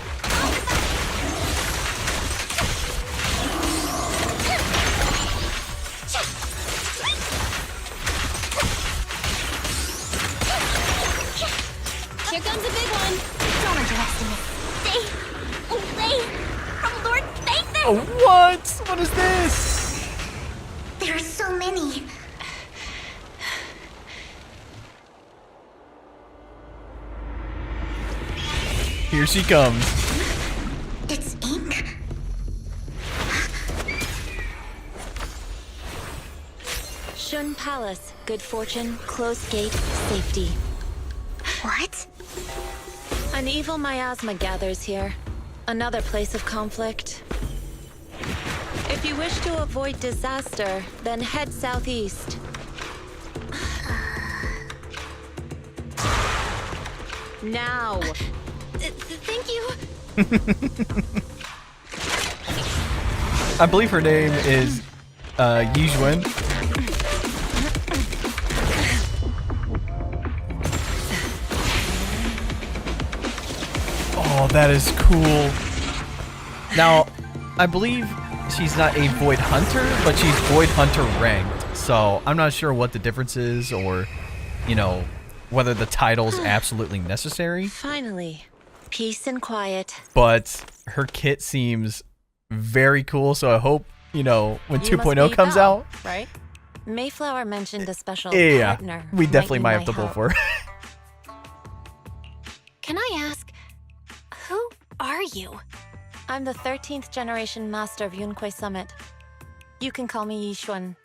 Here comes a big one. Don't underestimate. Stay away from Lord Phaethon. Oh, what? What is this? There are so many. Here she comes. It's ink. Shun Palace, good fortune, closed gate, safety. What? An evil miasma gathers here. Another place of conflict. If you wish to avoid disaster, then head southeast. Now. Thank you. I believe her name is Yijun. Oh, that is cool. Now, I believe she's not a Void Hunter, but she's Void Hunter ranked. So I'm not sure what the difference is, or, you know, whether the title's absolutely necessary. Finally. Peace and quiet. But her kit seems very cool, so I hope, you know, when You must 2.0 be comes Belle, out. right? Mayflower mentioned a special Yeah, partner. we definitely might need have to my pull help. for her. Can I ask, who are you? I'm the 13th generation master of Yunque Summit. You can call me Yishuan.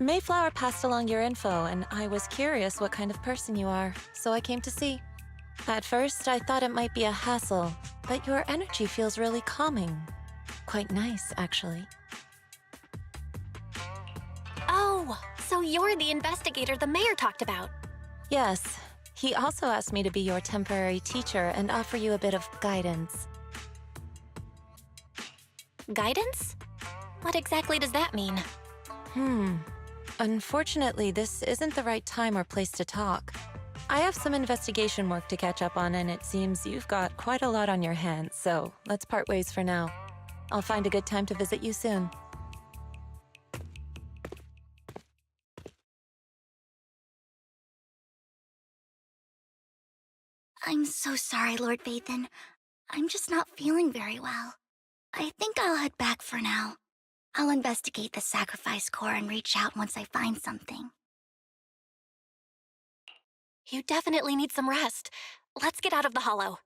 Mayflower passed along your info, and I was curious what kind of person you are, so I came to see. At first, I thought it might be a hassle, but your energy feels really calming. Quite nice, actually. Oh, so you're the investigator the mayor talked about. Yes, he also asked me to be your temporary teacher and offer you a bit of guidance. Guidance? What exactly does that mean? Unfortunately, this isn't the right time or place to talk. I have some investigation work to catch up on, and it seems you've got quite a lot on your hands, so let's part ways for now. I'll find a good time to visit you soon. I'm so sorry, Lord Vathan. I'm just not feeling very well. I think I'll head back for now. I'll investigate the sacrifice core and reach out once I find something. You definitely need some rest. Let's get out of the hollow.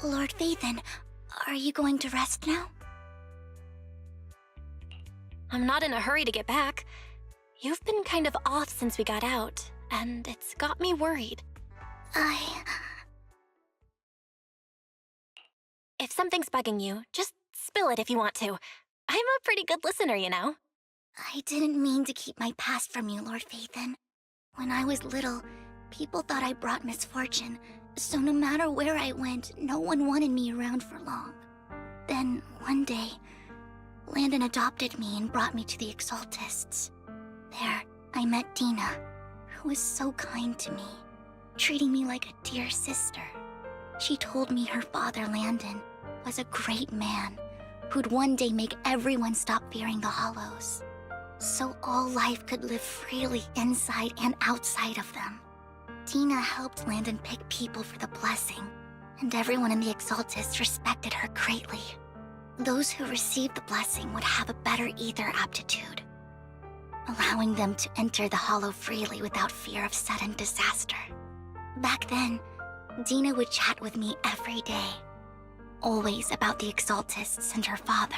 Lord Vathan, are you going to rest now? I'm not in a hurry to get back. You've been kind of off since we got out, and it's got me worried. If something's bugging you, just spill it if you want to. I'm a pretty good listener, you know. I didn't mean to keep my past from you, Lord Vathan. When I was little, people thought I brought misfortune, so no matter where I went, no one wanted me around for long. Then, one day, Landon adopted me and brought me to the Exaltists. There, I met Dina, who was so kind to me, treating me like a dear sister. She told me her father, Landon, was a great man who'd one day make everyone stop fearing the Hollows, so all life could live freely inside and outside of them. Dina helped Landon pick people for the blessing, and everyone in the Exaltists respected her greatly. Those who received the blessing would have a better ether aptitude, allowing them to enter the Hollow freely without fear of sudden disaster. Back then, Dina would chat with me every day, always about the Exaltists and her father.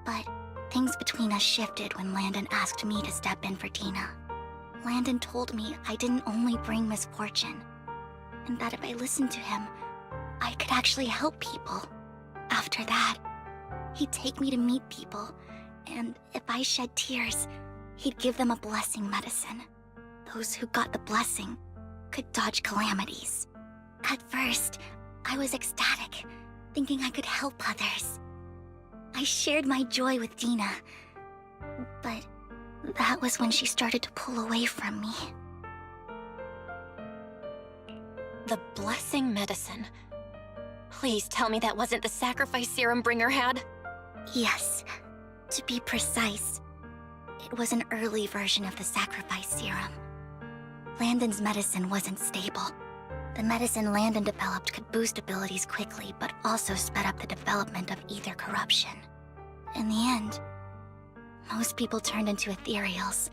But things between us shifted when Landon asked me to step in for Dina. Landon told me I didn't only bring misfortune, and that if I listened to him, I could actually help people. After that, he'd take me to meet people, and if I shed tears, he'd give them a blessing medicine. Those who got the blessing could dodge calamities. At first, I was ecstatic, thinking I could help others. I shared my joy with Dina, but that was when she started to pull away from me. The blessing medicine. Please tell me that wasn't the sacrifice serum Bringer had. Yes, to be precise, it was an early version of the sacrifice serum. Landon's medicine wasn't stable. The medicine Landon developed could boost abilities quickly, but also sped up the development of ether corruption. In the end, most people turned into ethereals,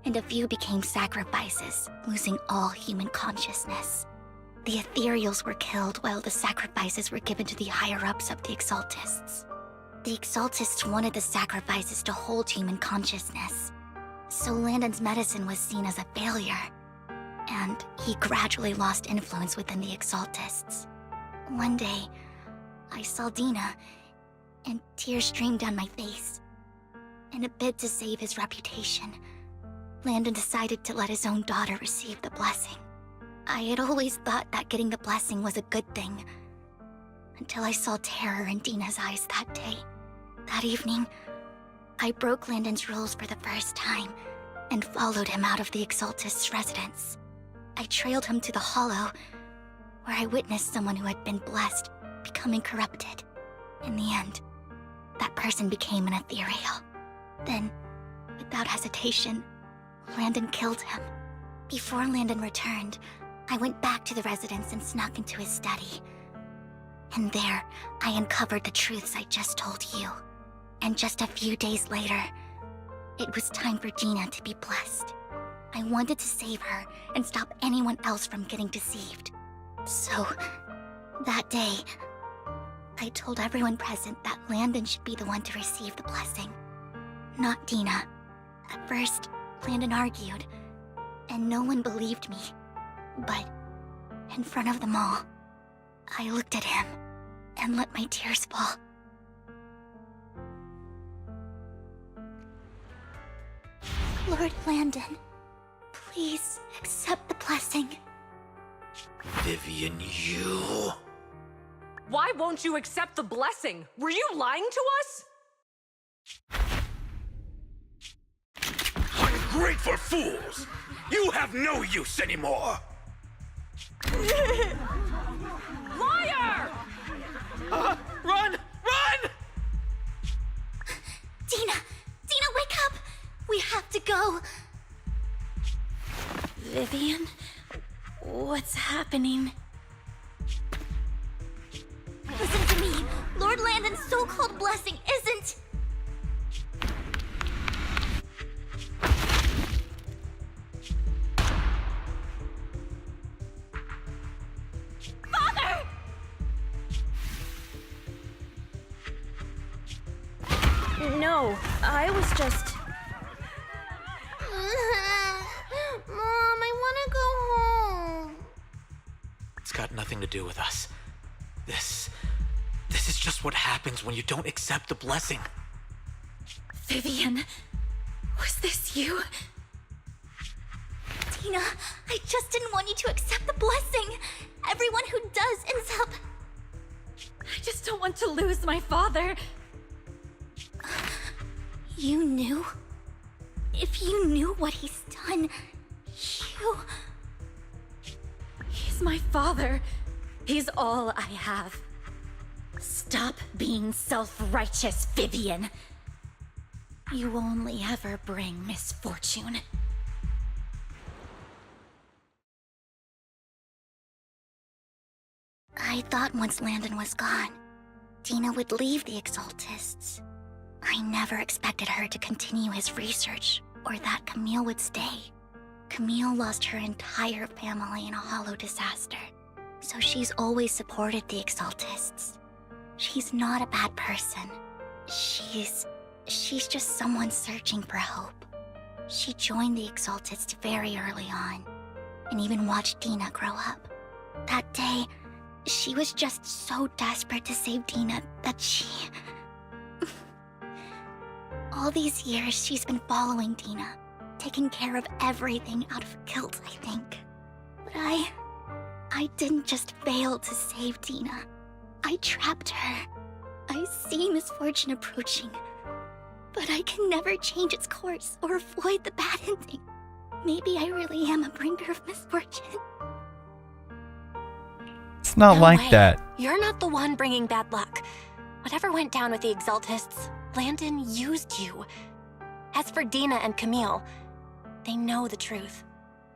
and a few became sacrifices, losing all human consciousness. The ethereals were killed while the sacrifices were given to the higher-ups of the Exaltists. The Exaltists wanted the sacrifices to hold human consciousness, so Landon's medicine was seen as a failure, and he gradually lost influence within the Exaltists. One day, I saw Dina, and tears streamed down my face. In a bid to save his reputation, Landon decided to let his own daughter receive the blessing. I had always thought that getting the blessing was a good thing, until I saw terror in Dina's eyes that day. That evening, I broke Landon's rules for the first time and followed him out of the Exaltist's residence. I trailed him to the Hollow, where I witnessed someone who had been blessed becoming corrupted. In the end, that person became an ethereal. Then, without hesitation, Landon killed him. Before Landon returned, I went back to the residence and snuck into his study. And there, I uncovered the truths I just told you. And just a few days later, it was time for Dina to be blessed. I wanted to save her and stop anyone else from getting deceived. So, that day, I told everyone present that Landon should be the one to receive the blessing, not Dina. At first, Landon argued, and no one believed me. But, in front of them all, I looked at him and let my tears fall. Lord Landon, please accept the blessing. Vivian, you... Why won't you accept the blessing? Were you lying to us? Ungrateful fools! You have no use anymore! Liar! Run! Run! Dina! Dina, wake up! We have to go! Vivian, what's happening? Listen to me. Lord Landon's so-called blessing isn't... Father! No, I was just... Mom, I want to go home. It's got nothing to do with us. This is just what happens when you don't accept the blessing. Vivian, was this you? Dina, I just didn't want you to accept the blessing. Everyone who does ends up... I just don't want to lose my father. You knew? If you knew what he's done, you... He's my father. He's all I have. Stop being self-righteous, Vivian. You only ever bring misfortune. I thought once Landon was gone, Dina would leave the Exaltists. I never expected her to continue his research, or that Camille would stay. Camille lost her entire family in a hollow disaster, so she's always supported the Exaltists. She's not a bad person. She's just someone searching for hope. She joined the Exaltists very early on, and even watched Dina grow up. That day, she was just so desperate to save Dina that she... All these years, she's been following Dina, taking care of everything out of guilt, I think. But I didn't just fail to save Dina. I trapped her. I see misfortune approaching, but I can never change its course or avoid the bad ending. Maybe I really am a bringer of misfortune. It's not No like way. that. You're not the one bringing bad luck. Whatever went down with the Exaltists, Landon used you. As for Dina and Camille, they know the truth,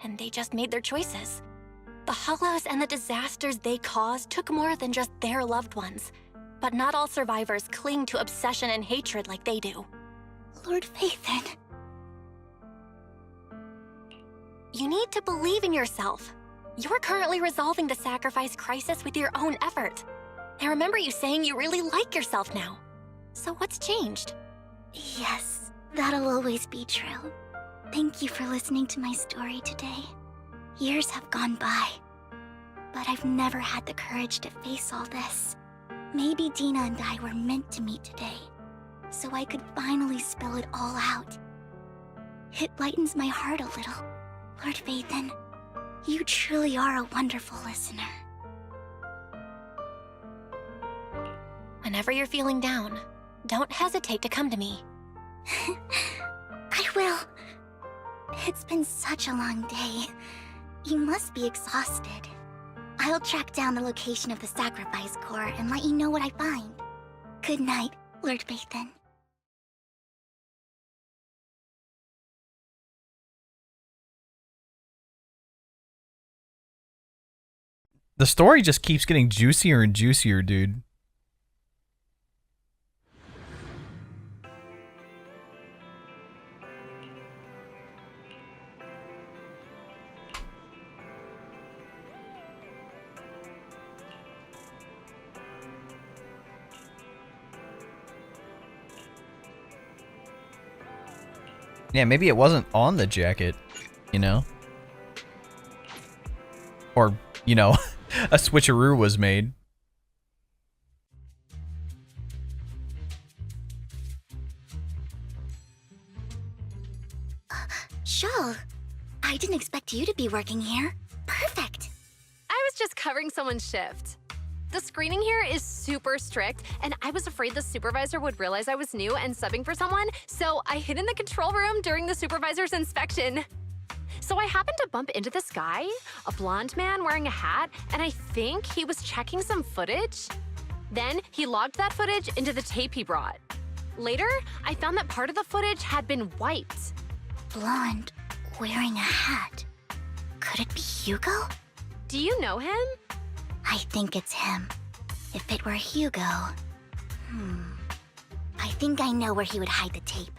and they just made their choices. The hollows and the disasters they caused took more than just their loved ones. But not all survivors cling to obsession and hatred like they do. Lord Phaethon. You need to believe in yourself. You're currently resolving the sacrifice crisis with your own effort. I remember you saying you really like yourself now. So what's changed? Yes, that'll always be true. Thank you for listening to my story today. Years have gone by, but I've never had the courage to face all this. Maybe Dina and I were meant to meet today, so I could finally spill it all out. It lightens my heart a little. Lord Phaethon, you truly are a wonderful listener. Whenever you're feeling down, don't hesitate to come to me. I will. It's been such a long day. You must be exhausted. I'll track down the location of the sacrifice core and let you know what I find. Good night, Lord Phaethon. The story just keeps getting juicier and juicier, dude. Yeah, maybe it wasn't on the jacket, you know? Or, you know, a switcheroo was made. Shul, I didn't expect you to be working here. Perfect. I was just covering someone's shift. The screening here is super strict, and I was afraid the supervisor would realize I was new and subbing for someone, so I hid in the control room during the supervisor's inspection. So I happened to bump into this guy, a blonde man wearing a hat, and I think he was checking some footage. Then he logged that footage into the tape he brought. Later, I found that part of the footage had been wiped. Blonde, wearing a hat. Could it be Hugo? Do you know him? I think it's him. If it were Hugo... I think I know where he would hide the tape.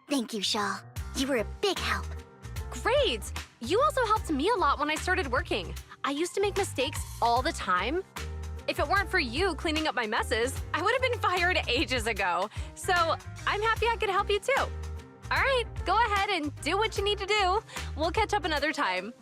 Thank you, Shaw. You were a big help. Great! You also helped me a lot when I started working. I used to make mistakes all the time. If it weren't for you cleaning up my messes, I would have been fired ages ago. So I'm happy I could help you too. All right, go ahead and do what you need to do. We'll catch up another time.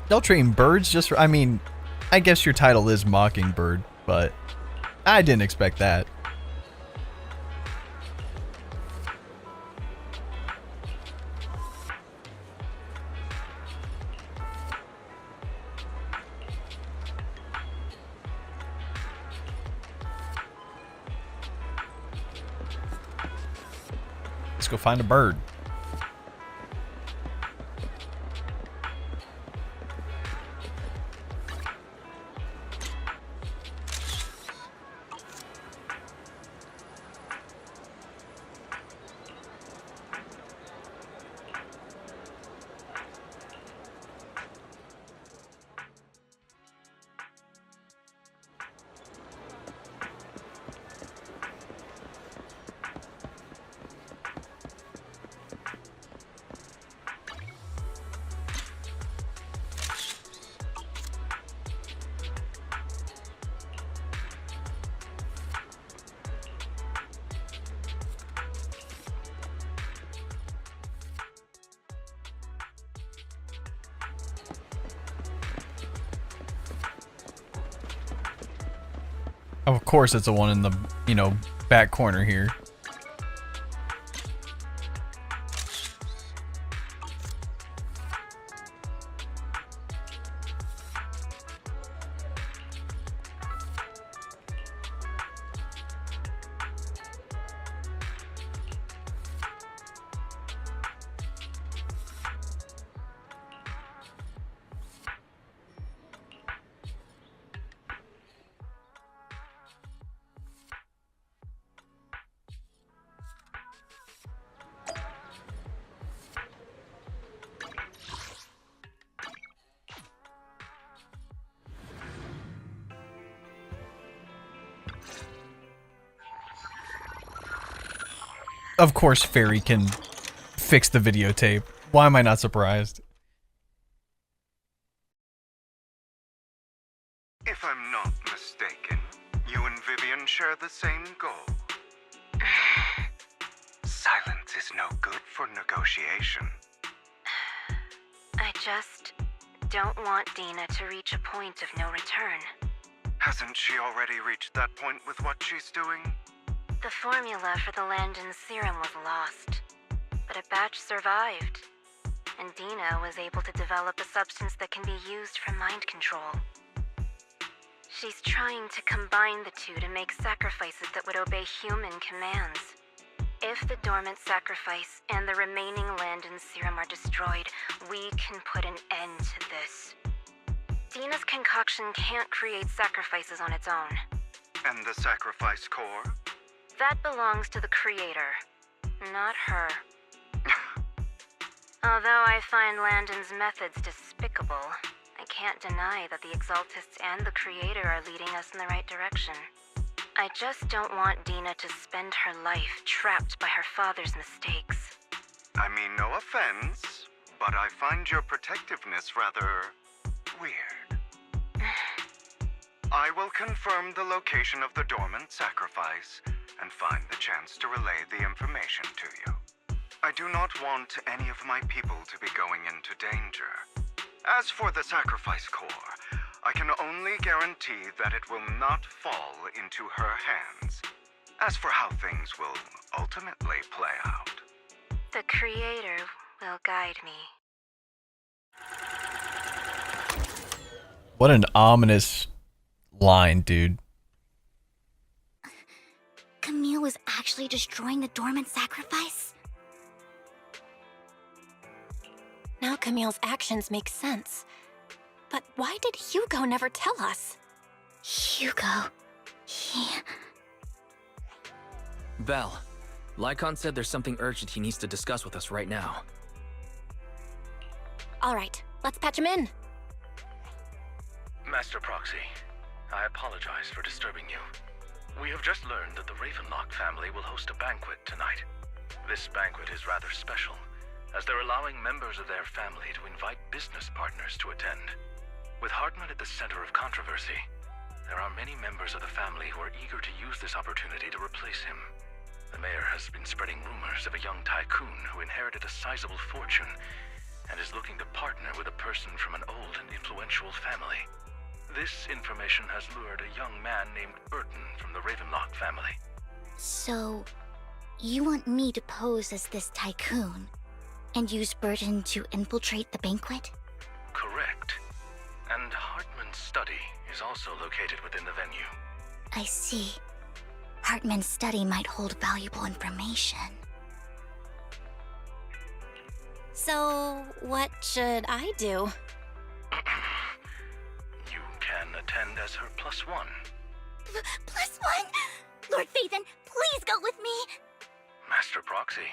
They'll train birds just for, I mean, I guess your title is Mockingbird, but I didn't expect that. Let's go find a bird. Of course it's the one in the, you know, back corner here. Of course Fairy can fix the videotape. Why am I not surprised? If I'm not mistaken, you and Vivian share the same goal. Silence is no good for negotiation. I just don't want Dina to reach a point of no return. Hasn't she already reached that point with what she's doing? The formula for the Landon serum was lost, but a batch survived, and Dina was able to develop a substance that can be used for mind control. She's trying to combine the two to make sacrifices that would obey human commands. If the dormant sacrifice and the remaining Landon serum are destroyed, we can put an end to this. Dina's concoction can't create sacrifices on its own. And the sacrifice core? That belongs to the creator, not her. Although I find Landon's methods despicable, I can't deny that the Exaltists and the creator are leading us in the right direction. I just don't want Dina to spend her life trapped by her father's mistakes. I mean, no offense, but I find your protectiveness rather weird. I will confirm the location of the dormant sacrifice and find the chance to relay the information to you. I do not want any of my people to be going into danger. As for the sacrifice core, I can only guarantee that it will not fall into her hands. As for how things will ultimately play out, The Creator will guide me. What an ominous line, dude. Camille was actually destroying the dormant sacrifice? Now Camille's actions make sense. But why did Hugo never tell us? Hugo... he... Belle, Lycon said there's something urgent he needs to discuss with us right now. All right, let's patch him in. Master Proxy, I apologize for disturbing you. We have just learned that the Ravenlock family will host a banquet tonight. This banquet is rather special, as they're allowing members of their family to invite business partners to attend. With Hartman at the center of controversy, there are many members of the family who are eager to use this opportunity to replace him. The mayor has been spreading rumors of a young tycoon who inherited a sizable fortune and is looking to partner with a person from an old and influential family. This information has lured a young man named Burton from the Ravenlock family. So, you want me to pose as this tycoon and use Burton to infiltrate the banquet? Correct. And Hartman's study is also located within the venue. I see. Hartman's study might hold valuable information. So, what should I do? You can attend as her +1. +1? Lord Phaethon, please go with me! Master Proxy,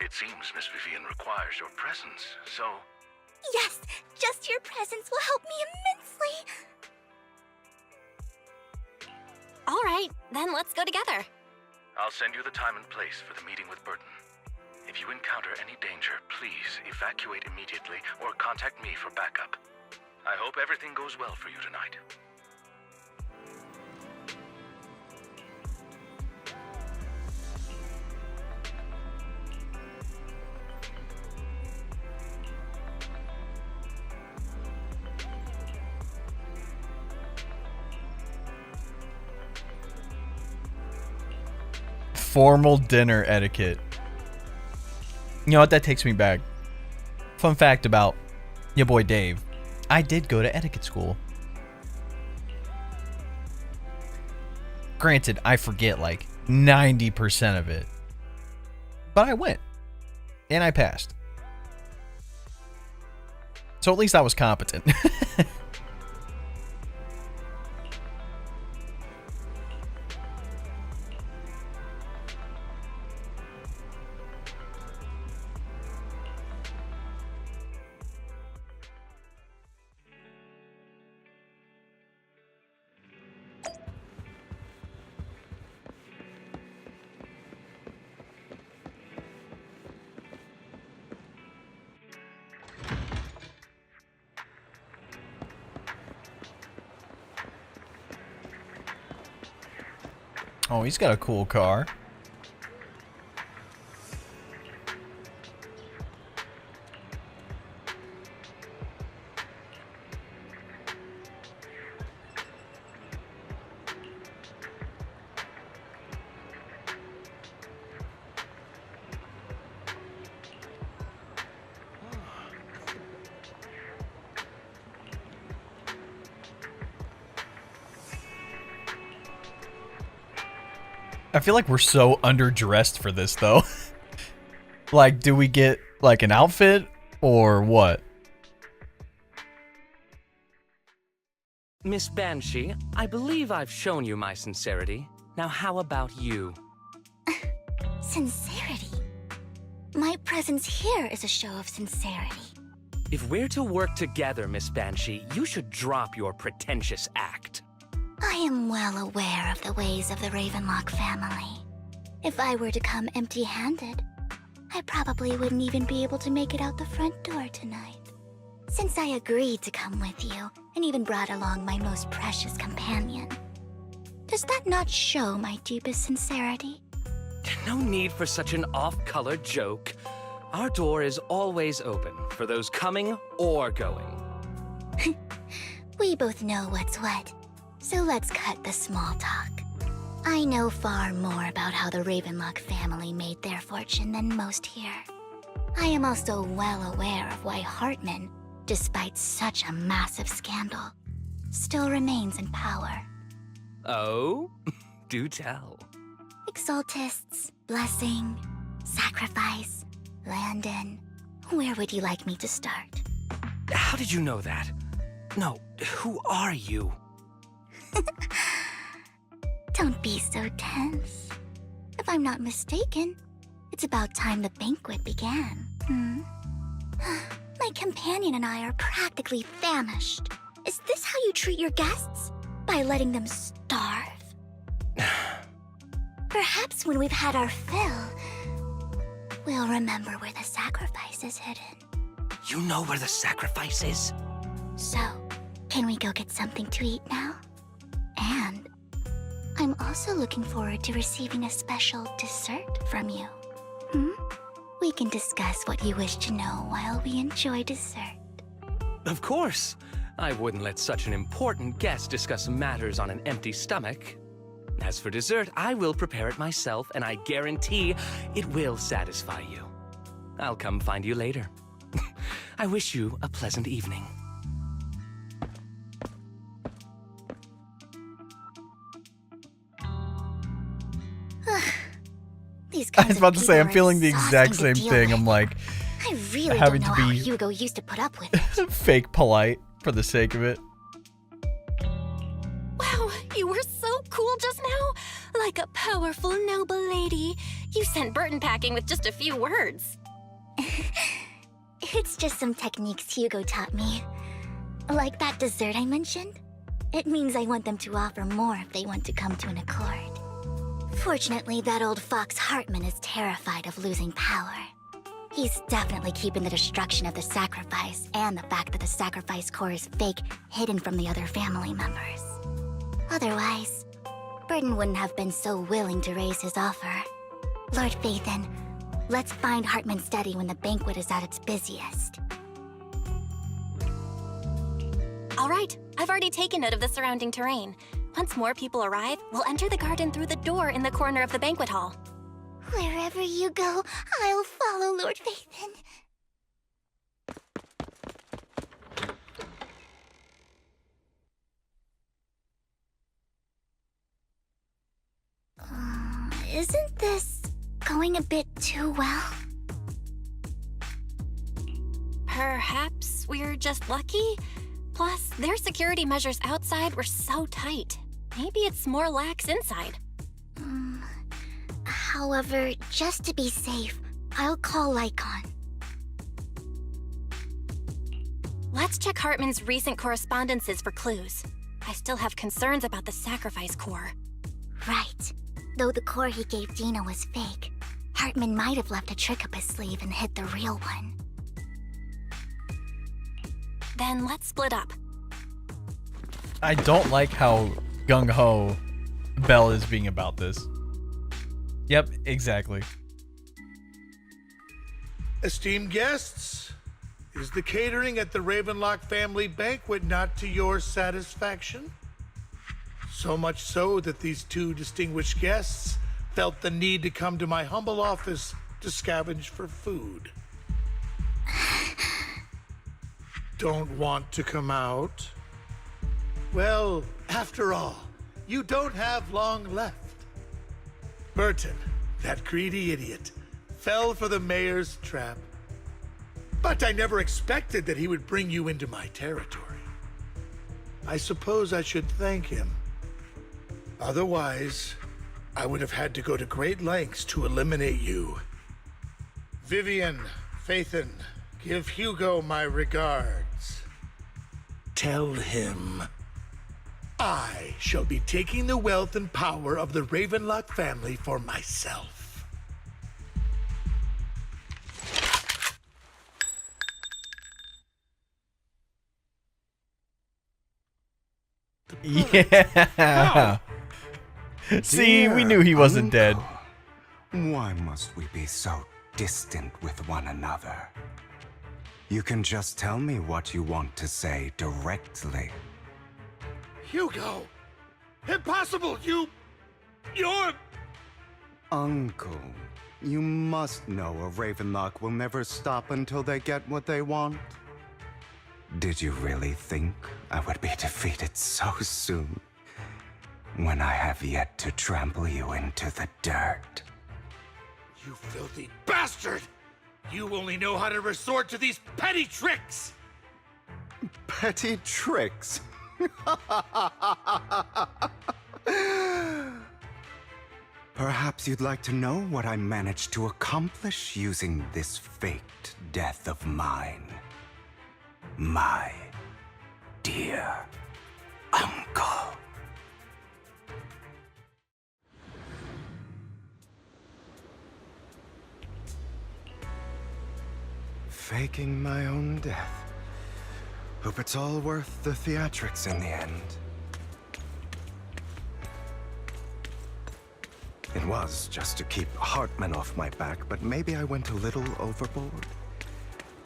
it seems Miss Vivian requires your presence, so... Yes, just your presence will help me immensely! All right, then let's go together. I'll send you the time and place for the meeting with Burton. If you encounter any danger, please evacuate immediately or contact me for backup. I hope everything goes well for you tonight. Formal dinner etiquette. You know what? That takes me back. Fun fact about your boy Dave. I did go to etiquette school. Granted, I forget like 90% of it. But I went. And I passed. So at least I was competent. Oh, he's got a cool car. I feel like we're so underdressed for this, though. Like, do we get, like, an outfit, or what? Miss Banshee, I believe I've shown you my sincerity. Now how about you? Sincerity? My presence here is a show of sincerity. If we're to work together, Miss Banshee, you should drop your pretentious act. I am well aware of the ways of the Ravenlock family. If I were to come empty-handed, I probably wouldn't even be able to make it out the front door tonight. Since I agreed to come with you, and even brought along my most precious companion. Does that not show my deepest sincerity? No need for such an off-color joke. Our door is always open for those coming or going. We both know what's what, so let's cut the small talk. I know far more about how the Ravenlock family made their fortune than most here. I am also well aware of why Hartman, despite such a massive scandal, still remains in power. Oh? Do tell. Exaltists, blessing, sacrifice, Landon. Where would you like me to start? How did you know that? No, who are you? Don't be so tense. If I'm not mistaken, it's about time the banquet began. My companion and I are practically famished. Is this how you treat your guests? By letting them starve? Perhaps when we've had our fill, we'll remember where the sacrifice is hidden. You know where the sacrifice is? So, can we go get something to eat now? And I'm also looking forward to receiving a special dessert from you. We can discuss what you wish to know while we enjoy dessert. Of course. I wouldn't let such an important guest discuss matters on an empty stomach. As for dessert, I will prepare it myself, and I guarantee it will satisfy you. I'll come find you later. I wish you a pleasant evening. These I kinds was about of to say, I'm people are feeling the exact exhausting same to deal thing. with. I'm like, I really having don't know to how be Hugo used to put up with it. fake polite for the sake of it. Wow, you were so cool just now. Like a powerful, noble lady. You sent Burton packing with just a few words. It's just some techniques Hugo taught me. Like that dessert I mentioned. It means I want them to offer more if they want to come to an accord. Fortunately, that old fox Hartman is terrified of losing power. He's definitely keeping the destruction of the sacrifice and the fact that the sacrifice core is fake hidden from the other family members. Otherwise, Burton wouldn't have been so willing to raise his offer. Lord Phaethon, let's find Hartman's study when the banquet is at its busiest. All right, I've already taken note of the surrounding terrain. Once more people arrive, we'll enter the garden through the door in the corner of the banquet hall. Wherever you go, I'll follow, Lord Phaethon. Isn't this going a bit too well? Perhaps we're just lucky? Plus, their security measures outside were so tight. Maybe it's more lax inside. However, just to be safe, I'll call Lycon. Let's check Hartman's recent correspondences for clues. I still have concerns about the sacrifice core. Right. Though the core he gave Dina was fake, Hartman might have left a trick up his sleeve and hid the real one. Then let's split up. I don't like how gung-ho Belle is being about this. Yep, exactly. Esteemed guests, is the catering at the Ravenlock family banquet not to your satisfaction? So much so that these two distinguished guests felt the need to come to my humble office to scavenge for food. Don't want to come out? Well, after all, you don't have long left. Burton, that greedy idiot, fell for the mayor's trap. But I never expected that he would bring you into my territory. I suppose I should thank him. Otherwise, I would have had to go to great lengths to eliminate you. Vivian, Phaethon, give Hugo my regards. Tell him I shall be taking the wealth and power of the Ravenlock family for myself. Yeah. See, we knew he wasn't dead. Why must we be so distant with one another? You can just tell me what you want to say directly. Hugo! Impossible! You're... Uncle, you must know a Ravenlock will never stop until they get what they want. Did you really think I would be defeated so soon? When I have yet to trample you into the dirt. You filthy bastard! You only know how to resort to these petty tricks! Petty tricks? Perhaps you'd like to know what I managed to accomplish using this faked death of mine. My dear uncle. Faking my own death. Hope it's all worth the theatrics in the end. It was just to keep Hartman off my back, but maybe I went a little overboard.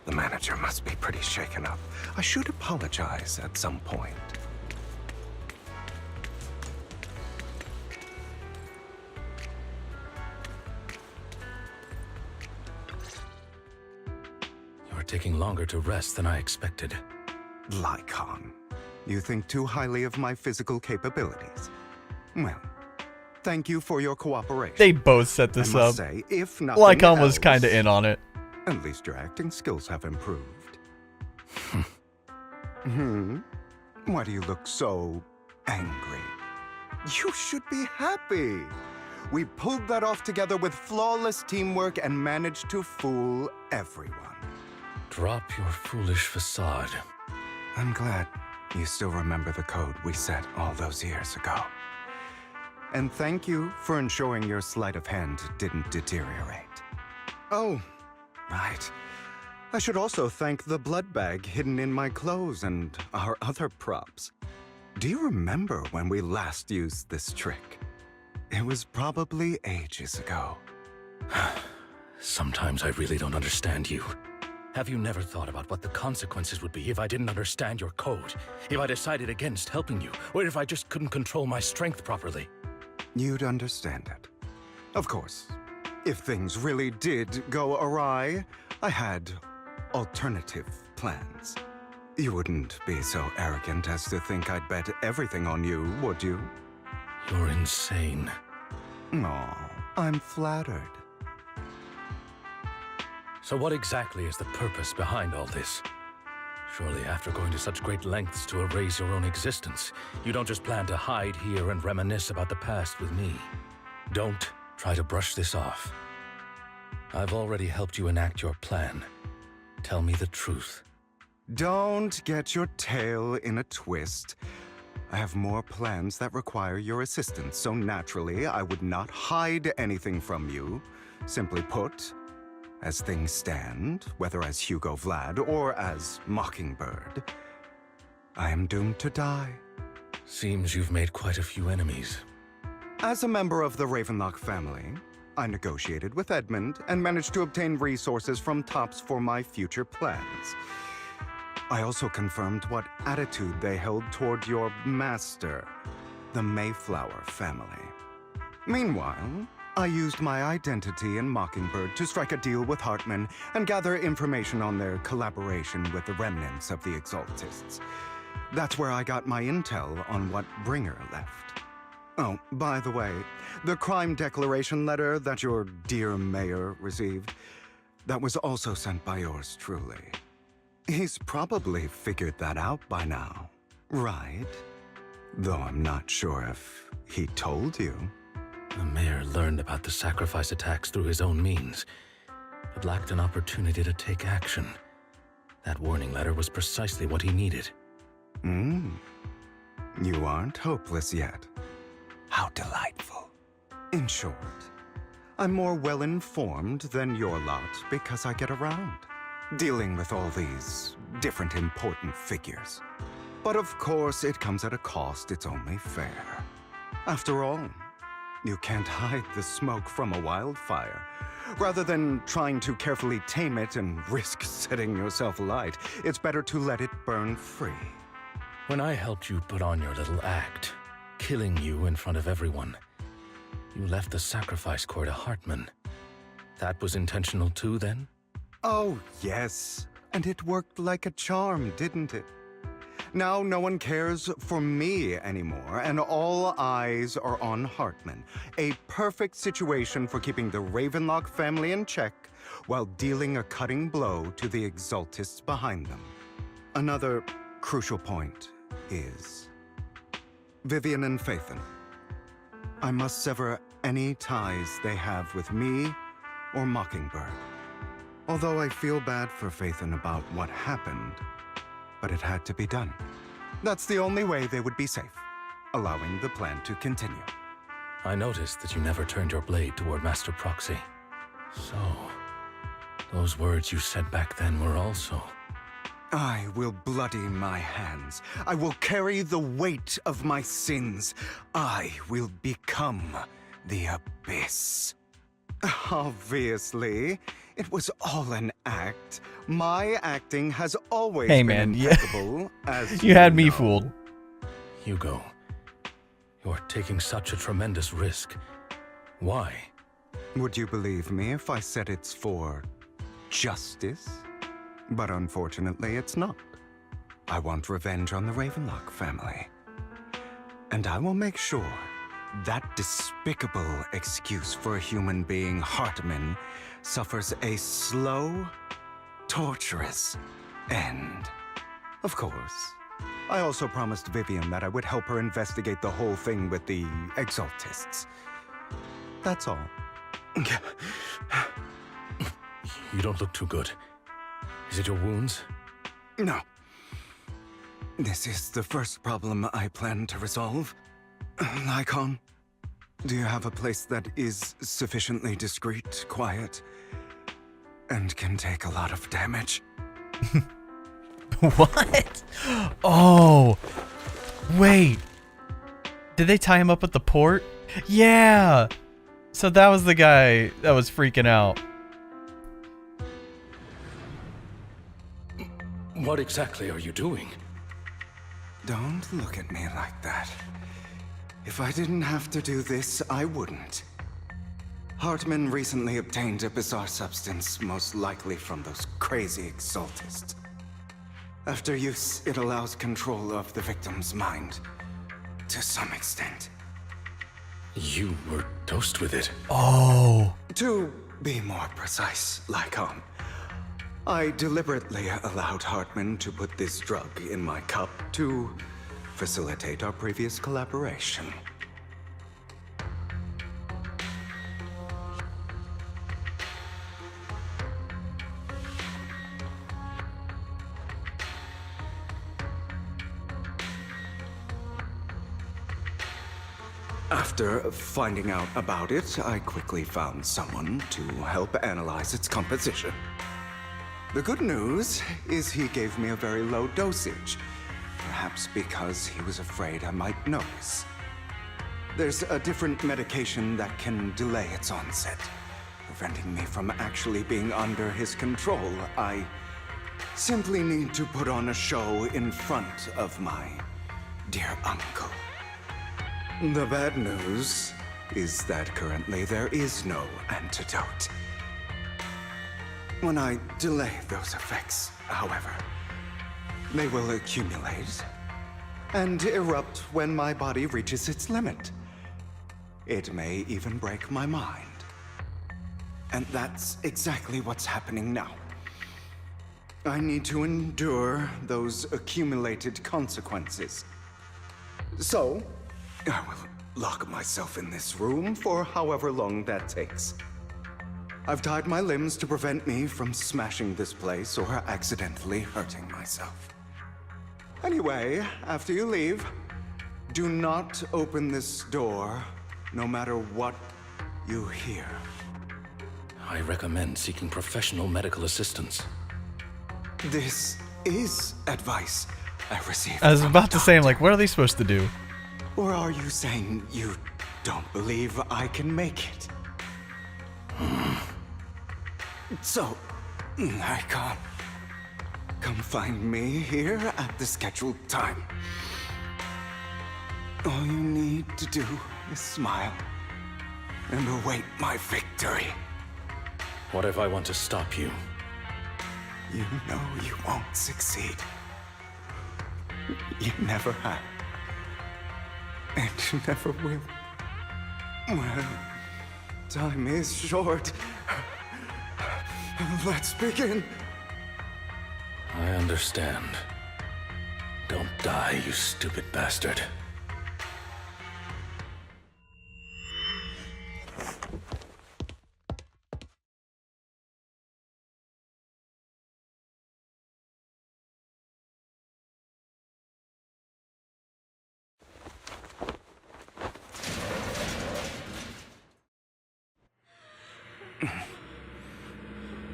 The manager must be pretty shaken up. I should apologize at some point. You're taking longer to rest than I expected. Lycon, you think too highly of my physical capabilities. Well, thank you for your cooperation. They both set this I must up. say, if nothing Lycon was else, kind of in on it. At least your acting skills have improved. Why do you look so angry? You should be happy. We pulled that off together with flawless teamwork and managed to fool everyone. Drop your foolish facade. I'm glad you still remember the code we set all those years ago. And thank you for ensuring your sleight of hand didn't deteriorate. Oh, right. I should also thank the blood bag hidden in my clothes and our other props. Do you remember when we last used this trick? It was probably ages ago. Sometimes I really don't understand you. Have you never thought about what the consequences would be if I didn't understand your code? If I decided against helping you? Or if I just couldn't control my strength properly? You'd understand it. Of course, if things really did go awry, I had alternative plans. You wouldn't be so arrogant as to think I'd bet everything on you, would you? You're insane. Aw, I'm flattered. So what exactly is the purpose behind all this? Surely after going to such great lengths to erase your own existence, you don't just plan to hide here and reminisce about the past with me. Don't try to brush this off. I've already helped you enact your plan. Tell me the truth. Don't get your tail in a twist. I have more plans that require your assistance, so naturally I would not hide anything from you. Simply put, as things stand, whether as Hugo Vlad or as Mockingbird, I am doomed to die. Seems you've made quite a few enemies. As a member of the Ravenlock family, I negotiated with Edmund and managed to obtain resources from Tops for my future plans. I also confirmed what attitude they held toward your master, the Mayflower family. Meanwhile, I used my identity in Mockingbird to strike a deal with Hartman and gather information on their collaboration with the remnants of the Exaltists. That's where I got my intel on what Bringer left. Oh, by the way, the crime declaration letter that your dear mayor received, that was also sent by yours truly. He's probably figured that out by now, right? Though I'm not sure if he told you. The mayor learned about the sacrifice attacks through his own means, but lacked an opportunity to take action. That warning letter was precisely what he needed. You aren't hopeless yet. How delightful. In short, I'm more well-informed than your lot because I get around, dealing with all these different important figures. But of course, it comes at a cost. It's only fair. After all, you can't hide the smoke from a wildfire. Rather than trying to carefully tame it and risk setting yourself alight, it's better to let it burn free. When I helped you put on your little act, killing you in front of everyone, you left the sacrifice core to Hartman. That was intentional too, then? Oh, yes. And it worked like a charm, didn't it? Now no one cares for me anymore, and all eyes are on Hartman. A perfect situation for keeping the Ravenlock family in check while dealing a cutting blow to the Exaltists behind them. Another crucial point is Vivian and Phaethon. I must sever any ties they have with me or Mockingbird. Although I feel bad for Phaethon about what happened, but it had to be done. That's the only way they would be safe, allowing the plan to continue. I noticed that you never turned your blade toward Master Proxy. So, those words you said back then were also... I will bloody my hands. I will carry the weight of my sins. I will become the Abyss. Obviously, it was all an act. My acting has always been impeccable, as you had me fooled. Hugo, you're taking such a tremendous risk. Why? Would you believe me if I said it's for justice? But unfortunately, it's not. I want revenge on the Ravenlock family. And I will make sure that despicable excuse for a human being, Hartman, suffers a slow, torturous end. Of course, I also promised Vivian that I would help her investigate the whole thing with the Exaltists. That's all. You don't look too good. Is it your wounds? No. This is the first problem I plan to resolve. Lycon, do you have a place that is sufficiently discreet, quiet, and can take a lot of damage? What? Oh, wait. Did they tie him up at the port? Yeah. So that was the guy that was freaking out. What exactly are you doing? Don't look at me like that. If I didn't have to do this, I wouldn't. Hartman recently obtained a bizarre substance, most likely from those crazy Exaltists. After use, it allows control of the victim's mind, to some extent. You were dosed with it. Oh. To be more precise, Lycon, I deliberately allowed Hartman to put this drug in my cup to facilitate our previous collaboration. After finding out about it, I quickly found someone to help analyze its composition. The good news is he gave me a very low dosage, perhaps because he was afraid I might notice. There's a different medication that can delay its onset, preventing me from actually being under his control. I simply need to put on a show in front of my dear uncle. The bad news is that currently there is no antidote. When I delay those effects, however, they will accumulate and erupt when my body reaches its limit. It may even break my mind. And that's exactly what's happening now. I need to endure those accumulated consequences. So, I will lock myself in this room for however long that takes. I've tied my limbs to prevent me from smashing this place or accidentally hurting myself. Anyway, after you leave, do not open this door, no matter what you hear. I recommend seeking professional medical assistance. This is advice. I received. I was from about a to say, I'm doctor? like, what are they supposed to do? Or are you saying you don't believe I can make it? So, Icon, come find me here at the scheduled time. All you need to do is smile and await my victory. What if I want to stop you? You know you won't succeed. You never have. And you never will. Well, time is short. Let's begin. I understand. Don't die, you stupid bastard.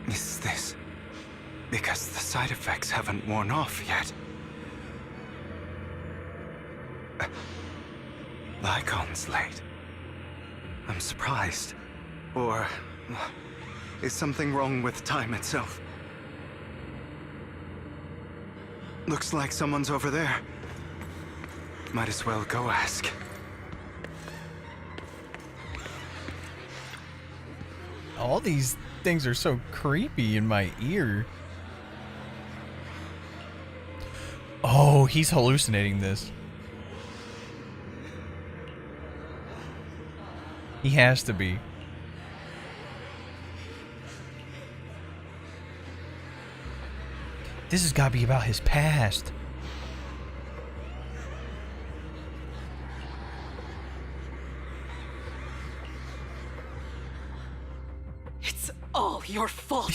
Is this because the side effects haven't worn off yet? The icon's late. I'm surprised. Or is something wrong with time itself? Looks like someone's over there. Might as well go ask. All these things are so creepy in my ear. Oh, he's hallucinating this. He has to be. This has got to be about his past. It's all your fault.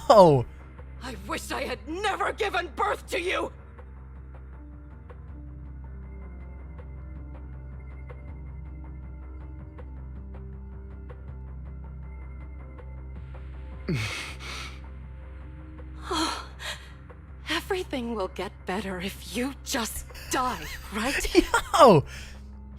Oh. I wish I had never given birth to you. Everything will get better if you just die, right? Oh.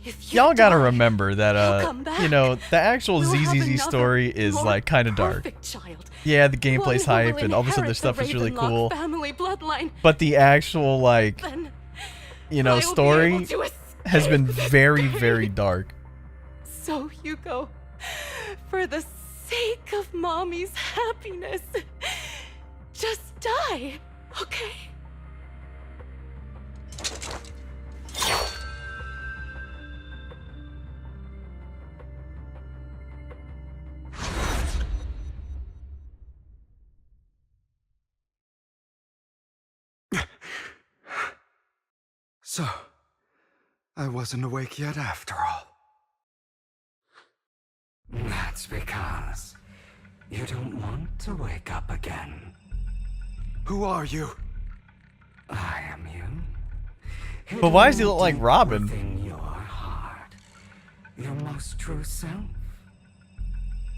If Y'all gotta remember that, come back. you know, the actual We'll have ZZZ another, story is more like kind of dark. perfect child. Yeah, the gameplay's One who hype will and all this other inherit stuff the is really Ravenlock cool. family bloodline. But the actual, like, Then you know, I will be story able to has been escape very, this very pain. dark. So, Hugo, for the sake of Mommy's happiness, just die, okay? So, I wasn't awake yet after all. That's because you don't want to wake up again. Who are you? I am you. But why does he look like Robin? Within your heart, your most true self.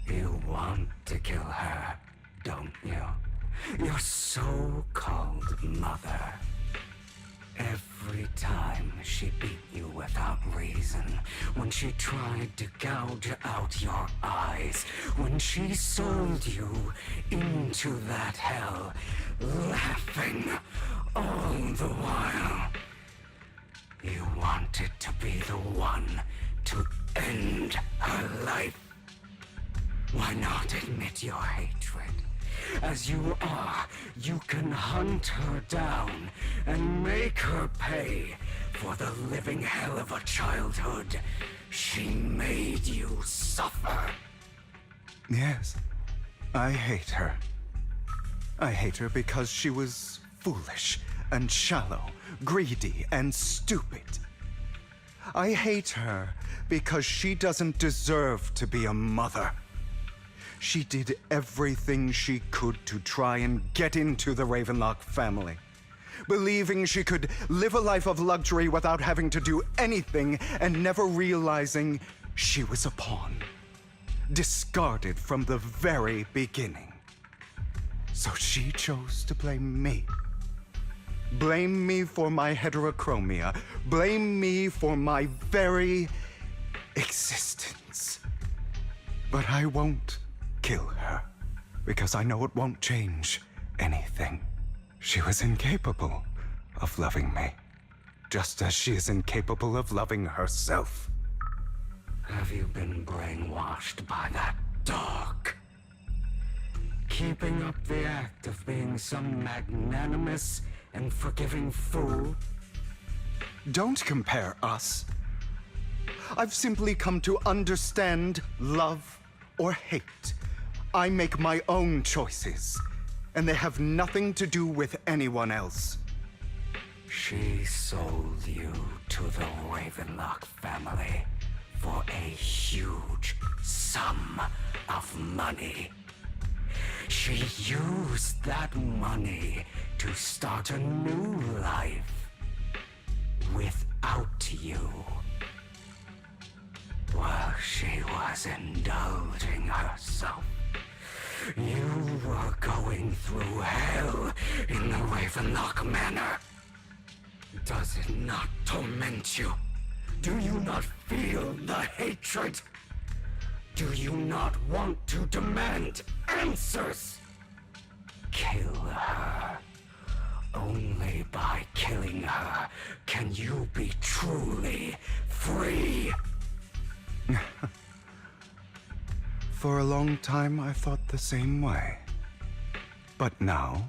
You want to kill her, don't you? Your so-called mother. Every time she beat you without reason, when she tried to gouge out your eyes, when she sold you into that hell, laughing all the while. You wanted to be the one to end her life. Why not admit your hatred? As you are, you can hunt her down and make her pay for the living hell of a childhood she made you suffer. Yes, I hate her. I hate her because she was foolish and shallow, greedy and stupid. I hate her because she doesn't deserve to be a mother. She did everything she could to try and get into the Ravenlock family, believing she could live a life of luxury without having to do anything and never realizing she was a pawn, discarded from the very beginning. So she chose to blame me. Blame me for my heterochromia. Blame me for my very existence. But I won't kill her, because I know it won't change anything. She was incapable of loving me, just as she is incapable of loving herself. Have you been brainwashed by that dog? Keeping up the act of being some magnanimous and forgiving fool? Don't compare us. I've simply come to understand love or hate. I make my own choices, and they have nothing to do with anyone else. She sold you to the Ravenlock family for a huge sum of money. She used that money to start a new life without you. While she was indulging herself, you were going through hell in the Ravenlock Manor. Does it not torment you? Do you not feel the hatred? Do you not want to demand answers? Kill her. Only by killing her can you be truly free. For a long time, I thought the same way. But now,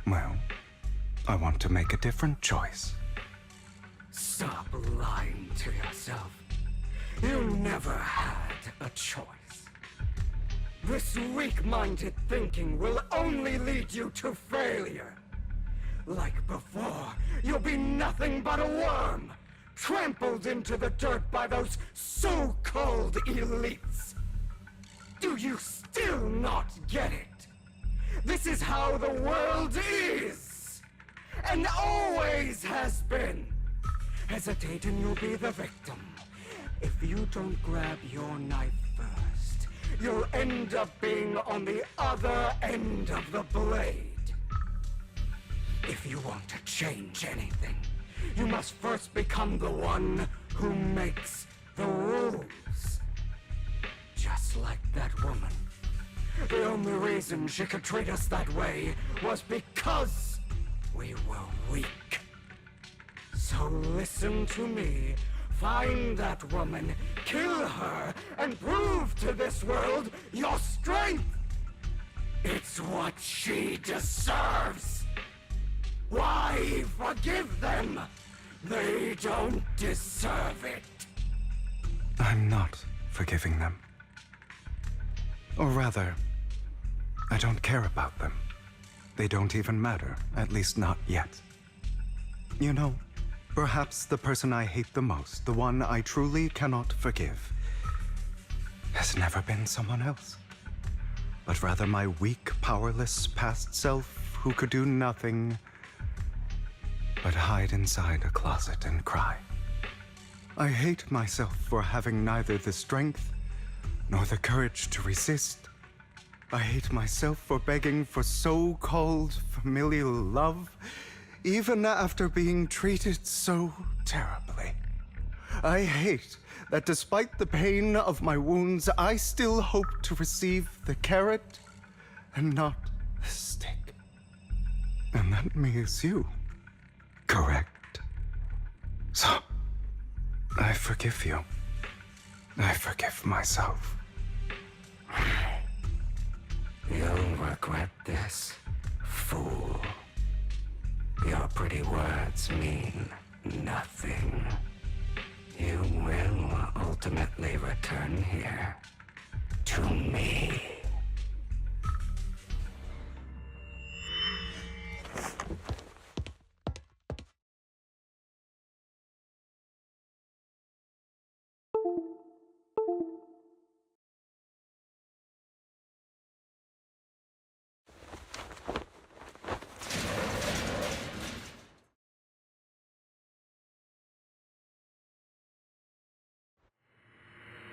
well, I want to make a different choice. Stop lying to yourself. You never had a choice. This weak-minded thinking will only lead you to failure. Like before, you'll be nothing but a worm, trampled into the dirt by those so-called elites. Do you still not get it? This is how the world is, and always has been. Hesitate and you'll be the victim. If you don't grab your knife first, you'll end up being on the other end of the blade. If you want to change anything, you must first become the one who makes the rules. Just like that woman. The only reason she could treat us that way was because we were weak. So listen to me. Find that woman, kill her, and prove to this world your strength! It's what she deserves! Why forgive them? They don't deserve it. I'm not forgiving them. Or rather, I don't care about them. They don't even matter, at least not yet. You know, perhaps the person I hate the most, the one I truly cannot forgive, has never been someone else, but rather my weak, powerless past self who could do nothing but hide inside a closet and cry. I hate myself for having neither the strength nor the courage to resist. I hate myself for begging for so-called familial love, even after being treated so terribly. I hate that despite the pain of my wounds, I still hope to receive the carrot and not the stick. And that me is you, correct? So, I forgive you. I forgive myself. You'll regret this, fool. Your pretty words mean nothing. You will ultimately return here to me.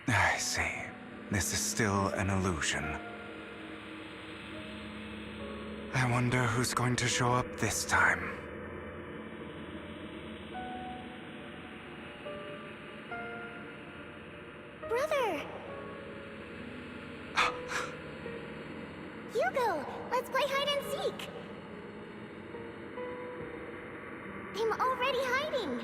I see. This is still an illusion. I wonder who's going to show up this time. brother! Hugo, let's play hide and seek! I'm already hiding!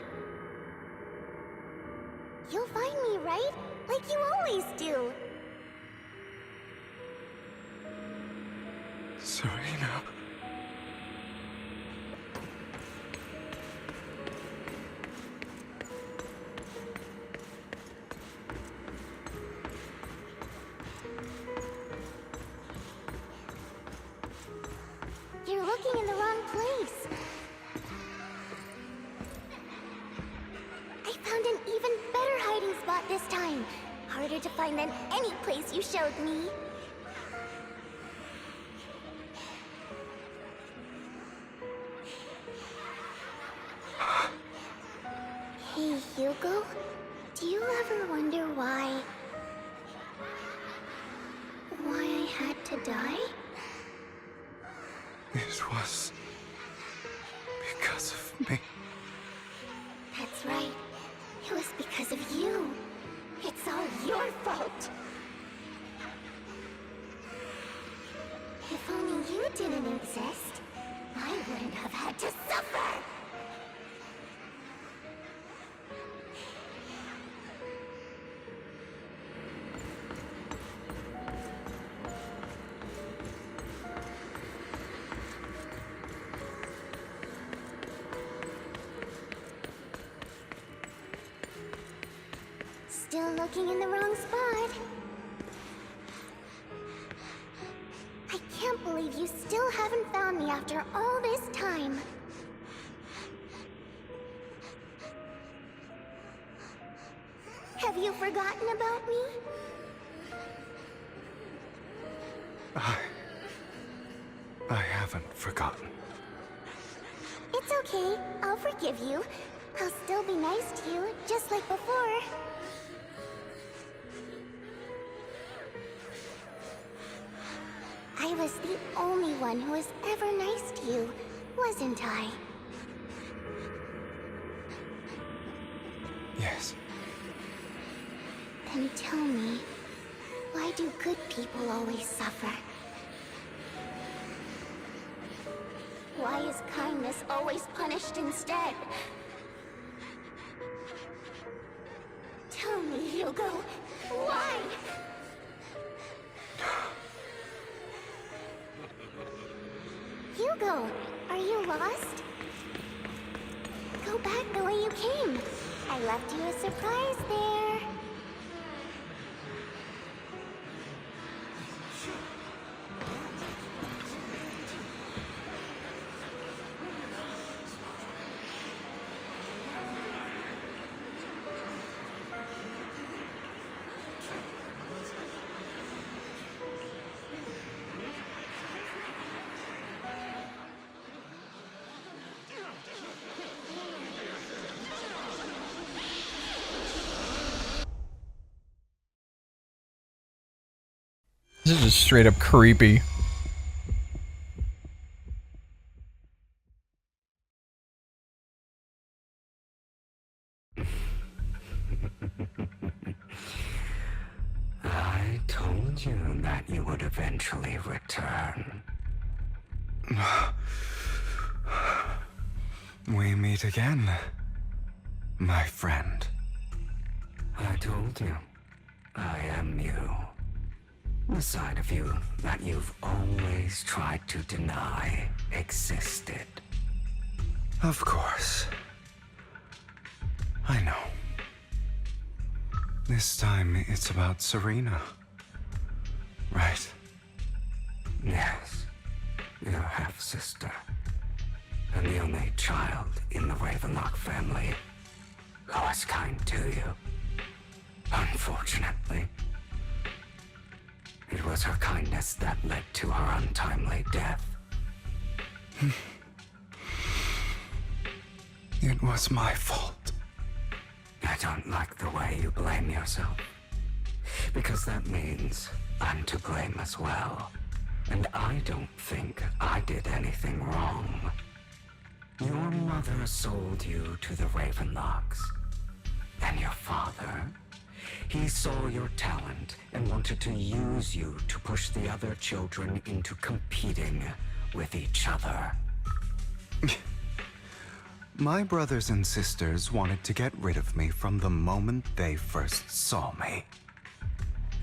You'll find me, right? Like you always do! Serena. You're looking in the wrong place. I found an even better hiding spot this time. Harder to find than any place you showed me. Hey, Hugo. Do you ever wonder why I had to die? It was because of me. That's right. It was because of you. It's all your fault. If only you didn't exist, I wouldn't have had to suffer. Still looking in the wrong spot. I can't believe you still haven't found me after all this time. Have you forgotten about me? I haven't forgotten. It's okay. I'll forgive you. I'll still be nice to you, just like before. I was the only one who was ever nice to you, wasn't I? Yes. Then tell me, why do good people always suffer? Why is kindness always punished instead? Tell me, Hugo, why? Hugo, are you lost? Go back the way you came. I left you a surprise there. This is just straight up creepy. I told you that you would eventually return. We meet again, my friend. I told you, I am you. The side of you that you've always tried to deny existed. Of course. I know. This time it's about Serena. Right? Yes. Your half-sister. And the only child in the Ravenlock family who was kind to you. Unfortunately, it was her kindness that led to her untimely death. It was my fault. I don't like the way you blame yourself. Because that means I'm to blame as well. And I don't think I did anything wrong. Your mother sold you to the Ravenlocks. And your father, He saw your talent and wanted to use you to push the other children into competing with each other. My brothers and sisters wanted to get rid of me from the moment they first saw me.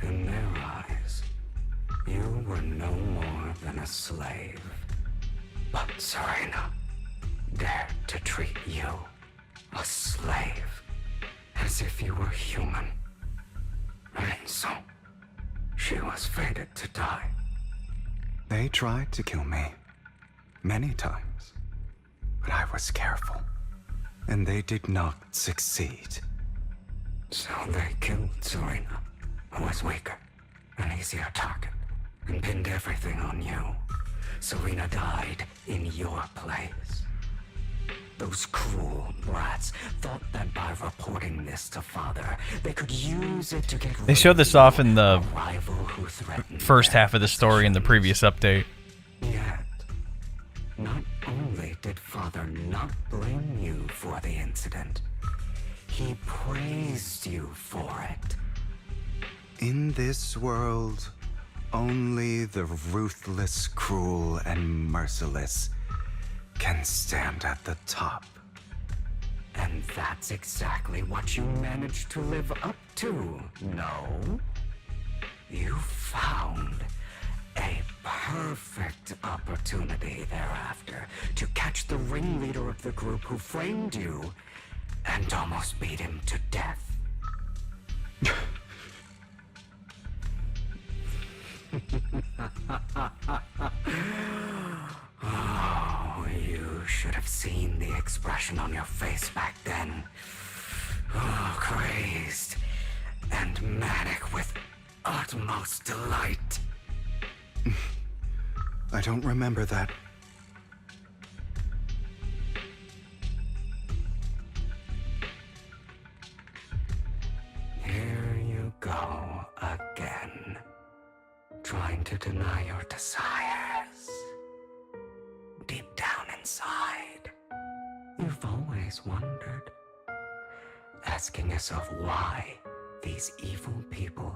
In their eyes, you were no more than a slave. But Serena dared to treat you, a slave, as if you were human. And so, she was fated to die. They tried to kill me many times, but I was careful, and they did not succeed. So they killed Serena, who was weaker, an easier target, and pinned everything on you. Serena died in your place. Those cruel brats thought that by reporting this to Father, they could use it to get They showed this off in the rival who threatened first half of the story in the previous update. Yet, not only did Father not blame you for the incident, he praised you for it. In this world, only the ruthless, cruel, and merciless can stand at the top. And that's exactly what you managed to live up to, no? You found a perfect opportunity thereafter to catch the ringleader of the group who framed you and almost beat him to death. Oh, you should have seen the expression on your face back then. Oh, crazed and manic with utmost delight. I don't remember that. Here you go again, trying to deny your desires. Deep down inside, you've always wondered, asking yourself why these evil people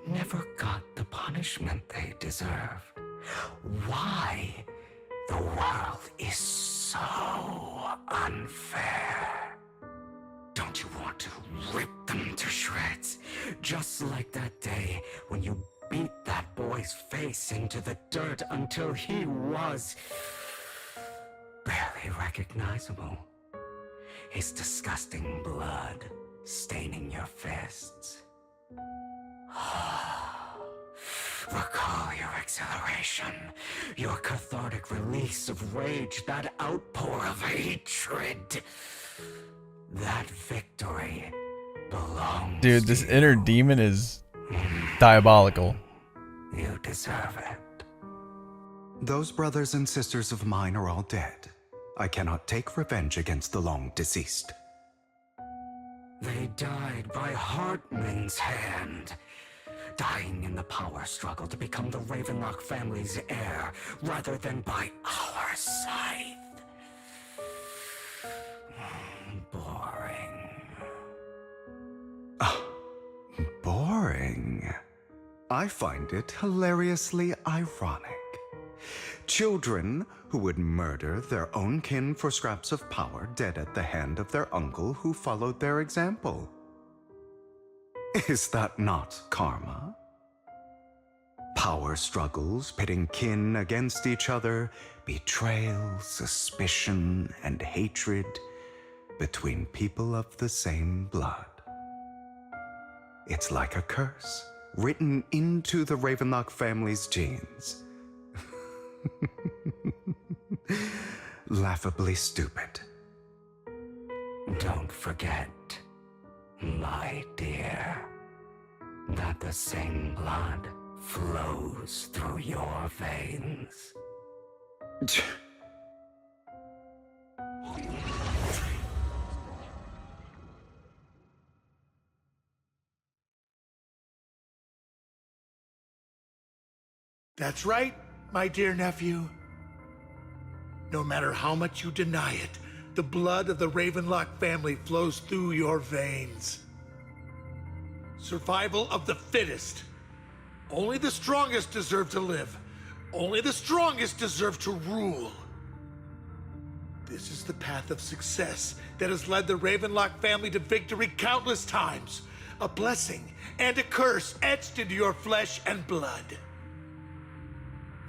never got the punishment they deserved. Why the world is so unfair. Don't you want to rip them to shreds? Just like that day when you beat that boy's face into the dirt until he was barely recognizable. His disgusting blood staining your fists. Recall your exhilaration, your cathartic release of rage, that outpour of hatred. That victory belongs Dude, this to inner demon is diabolical. You deserve it. Those brothers and sisters of mine are all dead. I cannot take revenge against the long deceased. They died by Hartman's hand, dying in the power struggle to become the Ravenlock family's heir, rather than by our scythe. Boring. Boring. I find it hilariously ironic. Children who would murder their own kin for scraps of power dead at the hand of their uncle who followed their example. Is that not karma? Power struggles pitting kin against each other, betrayal, suspicion, and hatred between people of the same blood. It's like a curse written into the Ravenlock family's genes. Laughably stupid. Don't forget, my dear, that the same blood flows through your veins. That's right, my dear nephew. No matter how much you deny it, the blood of the Ravenlock family flows through your veins. Survival of the fittest. Only the strongest deserve to live. Only the strongest deserve to rule. This is the path of success that has led the Ravenlock family to victory countless times. A blessing and a curse etched into your flesh and blood.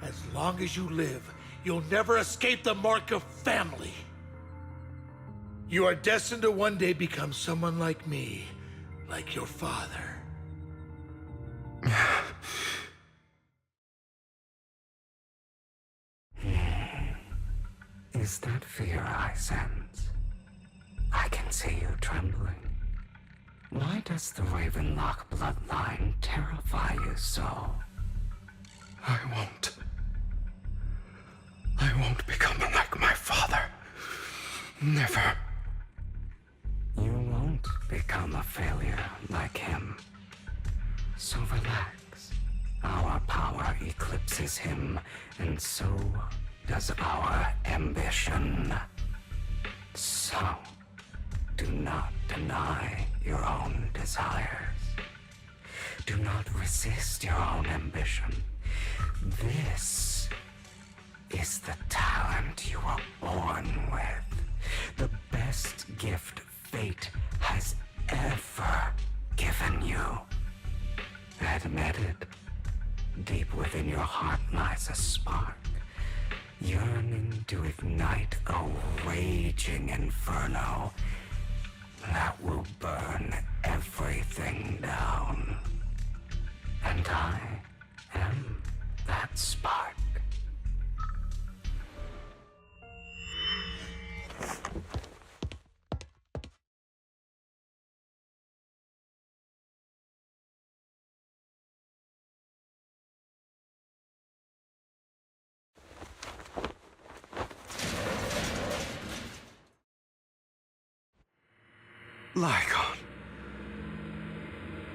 As long as you live, you'll never escape the mark of family. You are destined to one day become someone like me, like your father. Is that fear I sense? I can see you trembling. Why does the Ravenlock bloodline terrify you so? I won't become like my father. Never. You won't become a failure like him. So relax. Our power eclipses him, and so does our ambition. So, do not deny your own desires. Do not resist your own ambition. This is the talent you were born with. The best gift fate has ever given you. Admit it. Deep within your heart lies a spark, yearning to ignite a raging inferno that will burn everything down. And I am that spark. Lygon.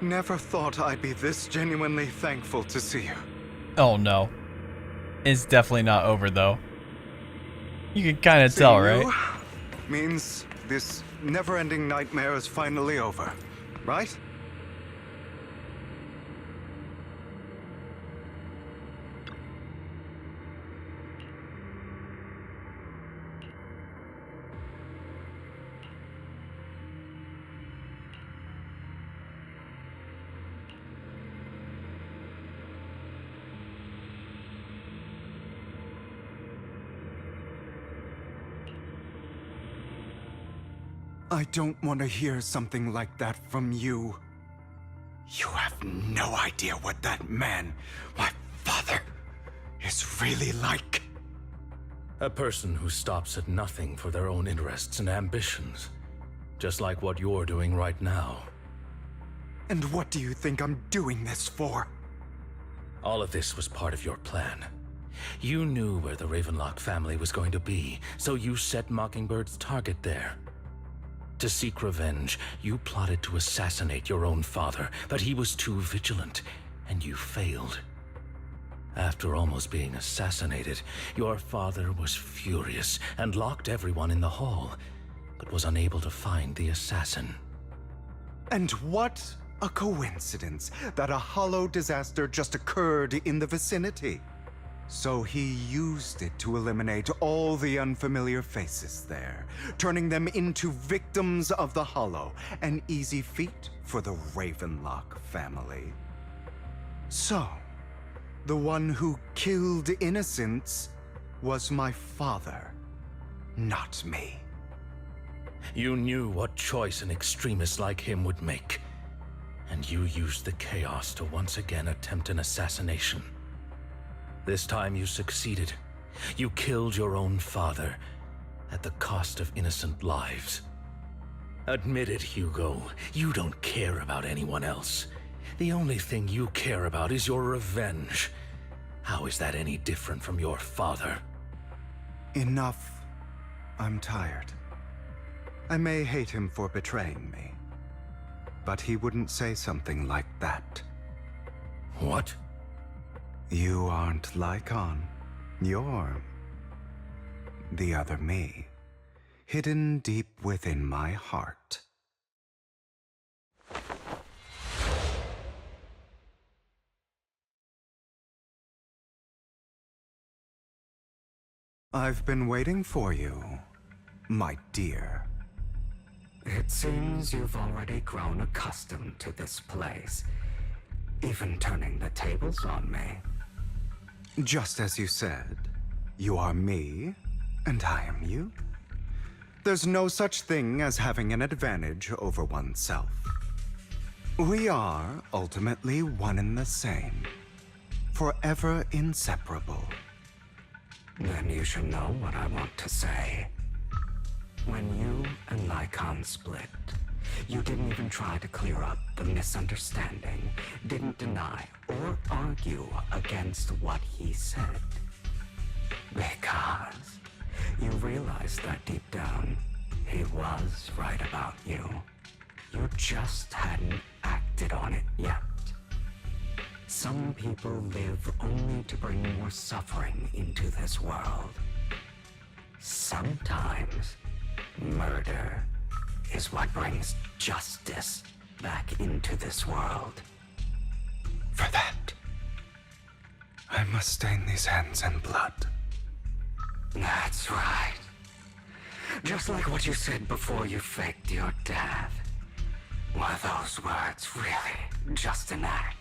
Never thought I'd be this genuinely thankful to see you. Oh no. It's definitely not over though. You can kind of tell, right? Means this never-ending nightmare is finally over, right? I don't want to hear something like that from you. You have no idea what that man, my father, is really like. A person who stops at nothing for their own interests and ambitions. Just like what you're doing right now. And what do you think I'm doing this for? All of this was part of your plan. You knew where the Ravenlock family was going to be, so you set Mockingbird's target there. To seek revenge, you plotted to assassinate your own father, but he was too vigilant, and you failed. After almost being assassinated, your father was furious and locked everyone in the hall, but was unable to find the assassin. And what a coincidence that a hollow disaster just occurred in the vicinity. So he used it to eliminate all the unfamiliar faces there, turning them into victims of the hollow, an easy feat for the Ravenlock family. So, the one who killed innocents was my father, not me. You knew what choice an extremist like him would make, and you used the chaos to once again attempt an assassination. This time you succeeded. You killed your own father at the cost of innocent lives. Admit it, Hugo. You don't care about anyone else. The only thing you care about is your revenge. How is that any different from your father? Enough. I'm tired. I may hate him for betraying me, but he wouldn't say something like that. What? You aren't Lygon. You're the other me, hidden deep within my heart. I've been waiting for you, my dear. It seems you've already grown accustomed to this place, even turning the tables on me. Just as you said, you are me, and I am you. There's no such thing as having an advantage over oneself. We are ultimately one and the same, forever inseparable. Then you should know what I want to say. When you and Lycon split, you didn't even try to clear up the misunderstanding, didn't deny or argue against what he said. Because you realized that deep down, he was right about you. You just hadn't acted on it yet. Some people live only to bring more suffering into this world. Sometimes, murder is what brings justice back into this world. For that, I must stain these hands in blood. That's right. Just like what you said before you faked your death. Were those words really just an act?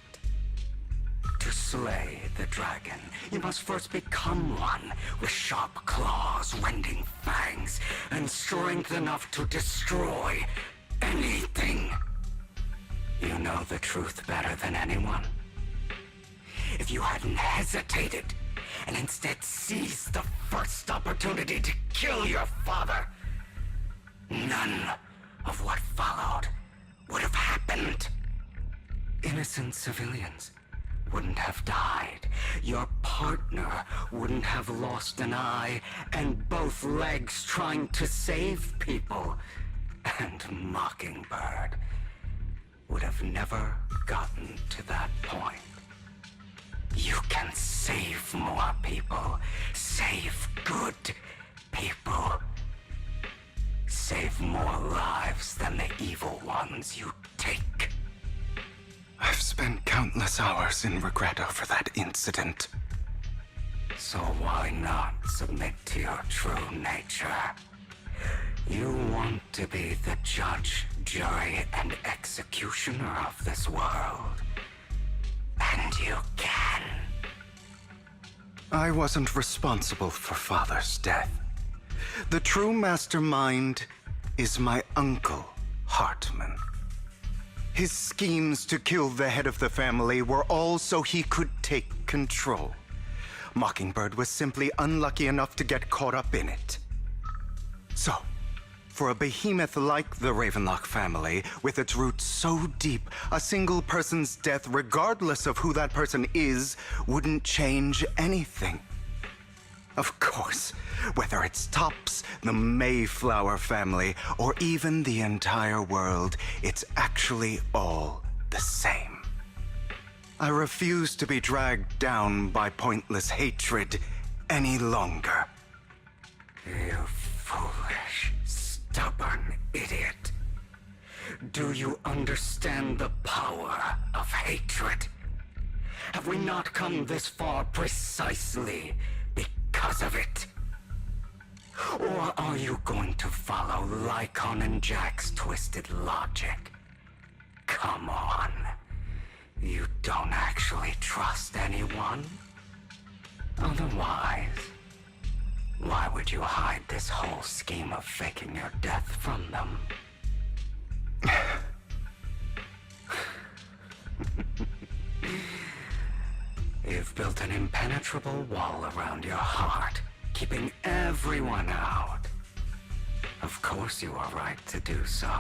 To slay the dragon, you must first become one with sharp claws, rending fangs, and strength enough to destroy anything. You know the truth better than anyone. If you hadn't hesitated and instead seized the first opportunity to kill your father, none of what followed would have happened. Innocent civilians wouldn't have died. Your partner wouldn't have lost an eye and both legs trying to save people. And Mockingbird would have never gotten to that point. You can save more people. Save good people. Save more lives than the evil ones you take. I've spent countless hours in regret over that incident. So why not submit to your true nature? You want to be the judge, jury, and executioner of this world. And you can. I wasn't responsible for Father's death. The true mastermind is my uncle, Hartman. His schemes to kill the head of the family were all so he could take control. Mockingbird was simply unlucky enough to get caught up in it. So, for a behemoth like the Ravenlock family, with its roots so deep, a single person's death, regardless of who that person is, wouldn't change anything. Of course, whether it's Tops, the Mayflower family, or even the entire world, it's actually all the same. I refuse to be dragged down by pointless hatred any longer. You foolish, stubborn idiot. Do you understand the power of hatred? Have we not come this far precisely because of it? Or are you going to follow Lycon and Jack's twisted logic? Come on. You don't actually trust anyone? Otherwise, why would you hide this whole scheme of faking your death from them? You've built an impenetrable wall around your heart, keeping everyone out. Of course you are right to do so.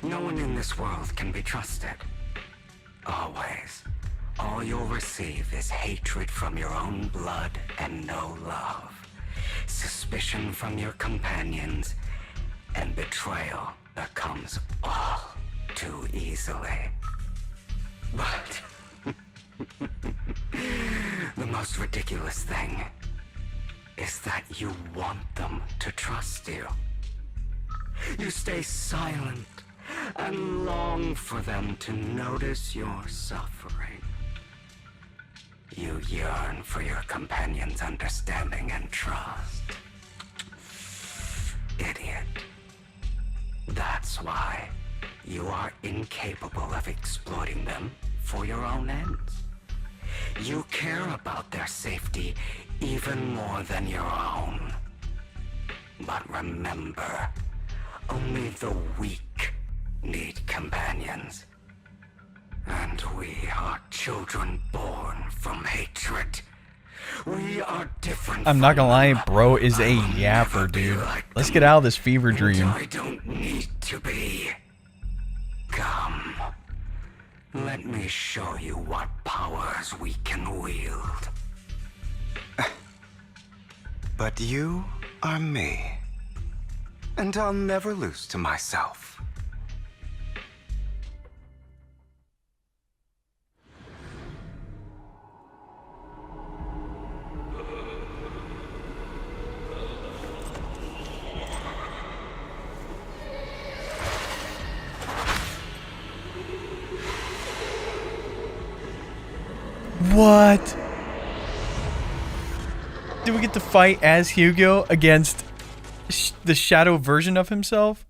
No one in this world can be trusted. Always. All you'll receive is hatred from your own blood and no love. Suspicion from your companions, and betrayal that comes all too easily. But the most ridiculous thing is that you want them to trust you. You stay silent and long for them to notice your suffering. You yearn for your companion's understanding and trust. Idiot. That's why you are incapable of exploiting them for your own ends. You care about their safety even more than your own. But remember, only the weak need companions. And we are children born from hatred. We are different. I'm not gonna lie, bro is a yapper, dude. Let's get out of this fever dream. I don't need to be. Come. Let me show you what powers we can wield. But you are me. And I'll never lose to myself. What? Do we get to fight as Hugo against the shadow version of himself?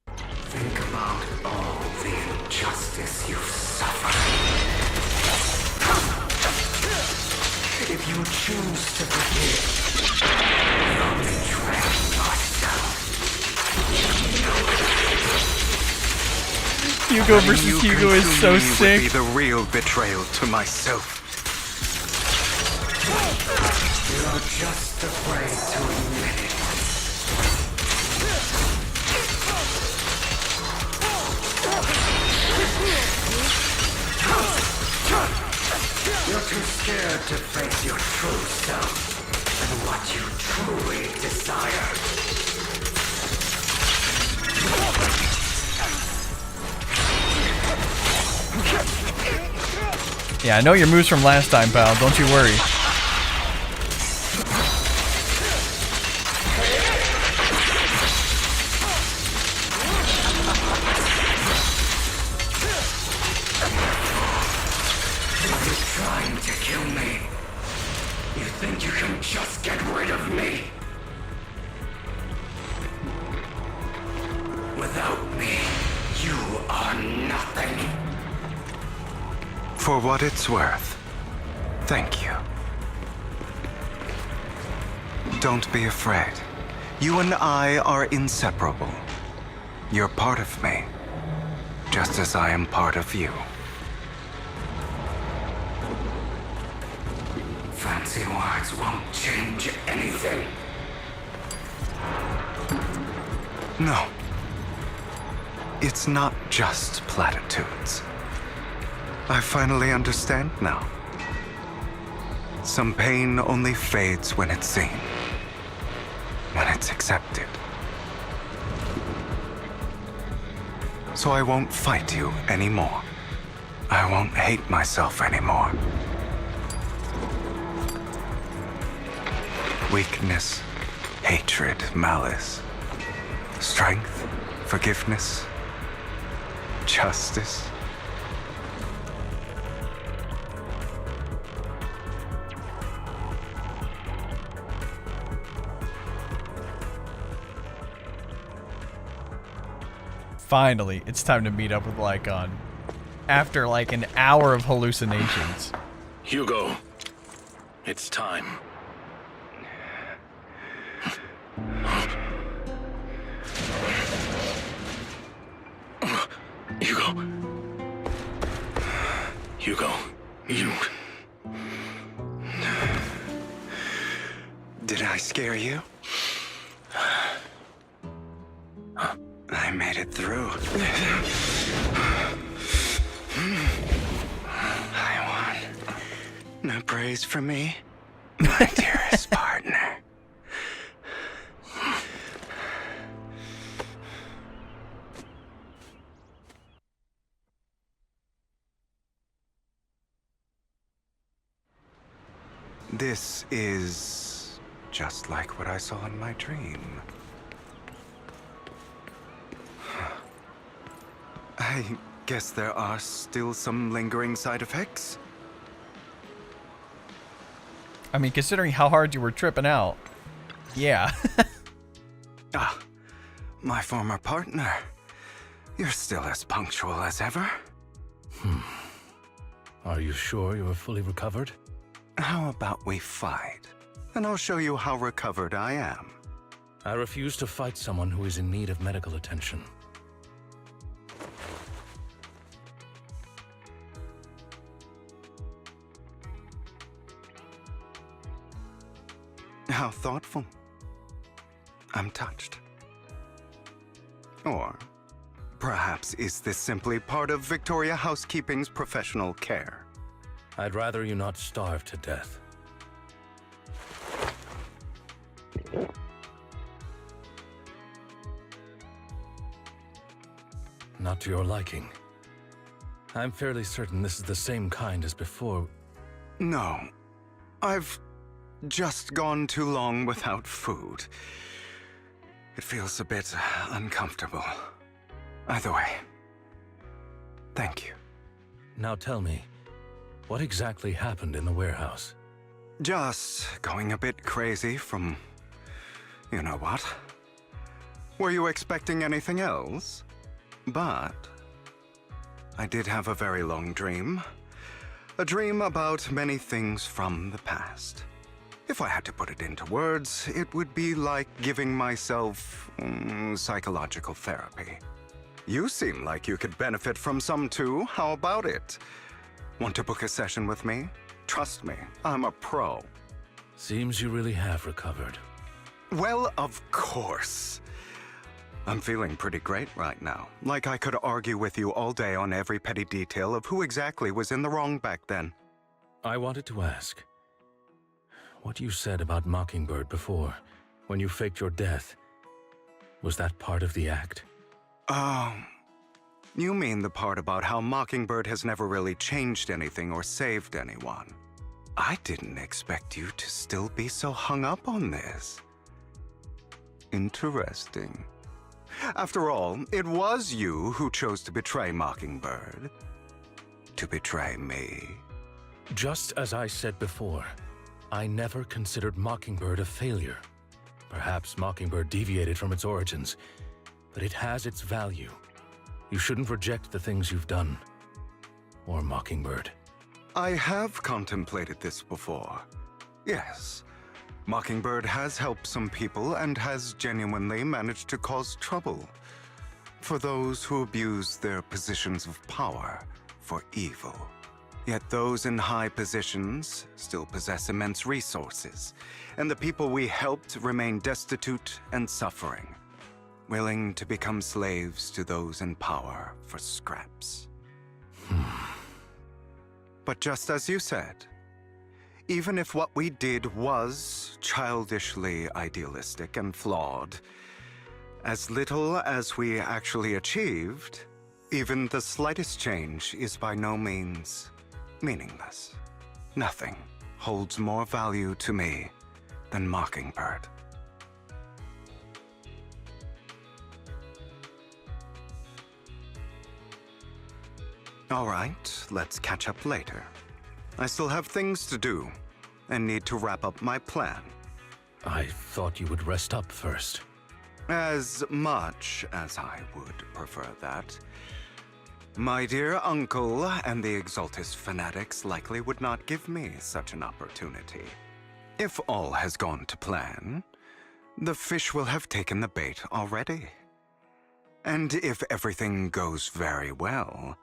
Think about all the injustice you've suffered. If you choose to forgive, you'll betray yourself. Hugo versus Hugo is so sick. Would be the real betrayal to myself. You're just afraid to admit it. You're too scared to face your true self and what you truly desire. Yeah, I know your moves from last time, pal. Don't you worry. Trying to kill me. You think you can just get rid of me? Without me, you are nothing. For what it's worth, thank you. Don't be afraid. You and I are inseparable. You're part of me, just as I am part of you. Fancy words won't change anything. No. It's not just platitudes. I finally understand now. Some pain only fades when it's seen, when it's accepted. So I won't fight you anymore. I won't hate myself anymore. Weakness, hatred, malice, strength, forgiveness, justice. Finally, it's time to meet up with Lycon. After like an hour of hallucinations. Hugo, it's time. Hugo. Hugo, you... Did I scare you? I made it through. I won. No praise for me, my dearest partner. This is just like what I saw in my dream. I guess there are still some lingering side effects. I mean, considering how hard you were tripping out. Yeah. Ah, my former partner. You're still as punctual as ever. Are you sure you are fully recovered? How about we fight, and I'll show you how recovered I am. I refuse to fight someone who is in need of medical attention. How thoughtful. I'm touched. Or perhaps is this simply part of Victoria Housekeeping's professional care? I'd rather you not starve to death. Not to your liking. I'm fairly certain this is the same kind as before. No. I've just gone too long without food. It feels a bit uncomfortable. Either way, thank you. Now tell me, what exactly happened in the warehouse? Just going a bit crazy from... you know what? Were you expecting anything else? But I did have a very long dream. A dream about many things from the past. If I had to put it into words, it would be like giving myself psychological therapy. You seem like you could benefit from some too. How about it? Want to book a session with me? Trust me, I'm a pro. Seems you really have recovered. Well, of course. I'm feeling pretty great right now. Like I could argue with you all day on every petty detail of who exactly was in the wrong back then. I wanted to ask, what you said about Mockingbird before, when you faked your death, was that part of the act? Oh, you mean the part about how Mockingbird has never really changed anything or saved anyone. I didn't expect you to still be so hung up on this. Interesting. After all, it was you who chose to betray Mockingbird. To betray me. Just as I said before, I never considered Mockingbird a failure. Perhaps Mockingbird deviated from its origins, but it has its value. You shouldn't reject the things you've done. Or Mockingbird. I have contemplated this before. Yes. Mockingbird has helped some people and has genuinely managed to cause trouble for those who abuse their positions of power for evil. Yet those in high positions still possess immense resources, and the people we helped remain destitute and suffering, willing to become slaves to those in power for scraps. But just as you said, even if what we did was childishly idealistic and flawed, as little as we actually achieved, even the slightest change is by no means meaningless. Nothing holds more value to me than Mockingbird. All right, let's catch up later. I still have things to do and need to wrap up my plan. I thought you would rest up first. As much as I would prefer that. My dear uncle and the Exaltus fanatics likely would not give me such an opportunity. If all has gone to plan, the fish will have taken the bait already. And if everything goes very well,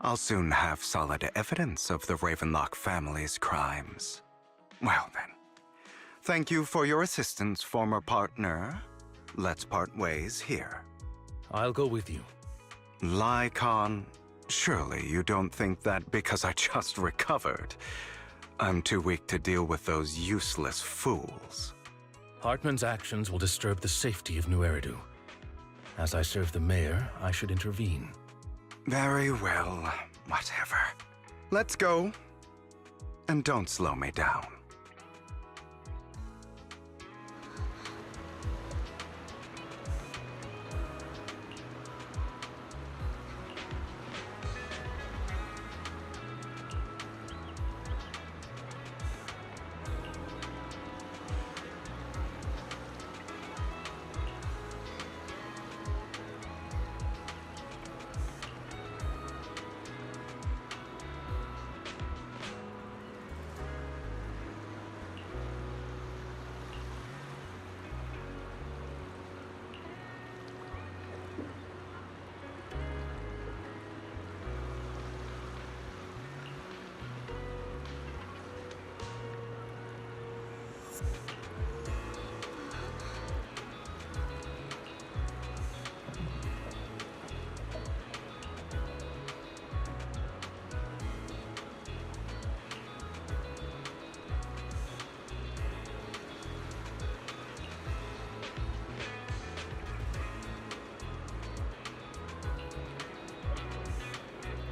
I'll soon have solid evidence of the Ravenlock family's crimes. Well then, thank you for your assistance, former partner. Let's part ways here. I'll go with you. Lycon, surely you don't think that because I just recovered, I'm too weak to deal with those useless fools. Hartman's actions will disturb the safety of New Eridu. As I serve the mayor, I should intervene. Very well, whatever. Let's go. And don't slow me down.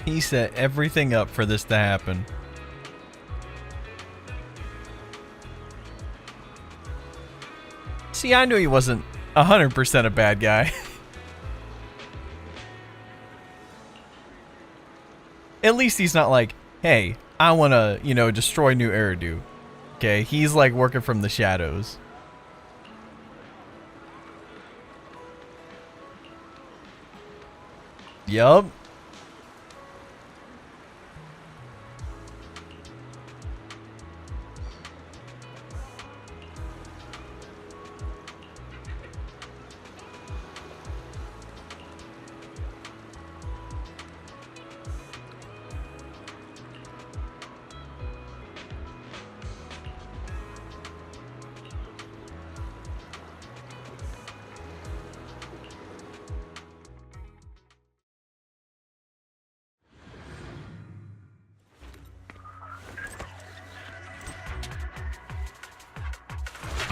He set everything up for this to happen. See, I knew he wasn't 100% a bad guy. At least he's not like, hey, I want to, you know, destroy New Eridu. Okay, he's like working from the shadows. Yup.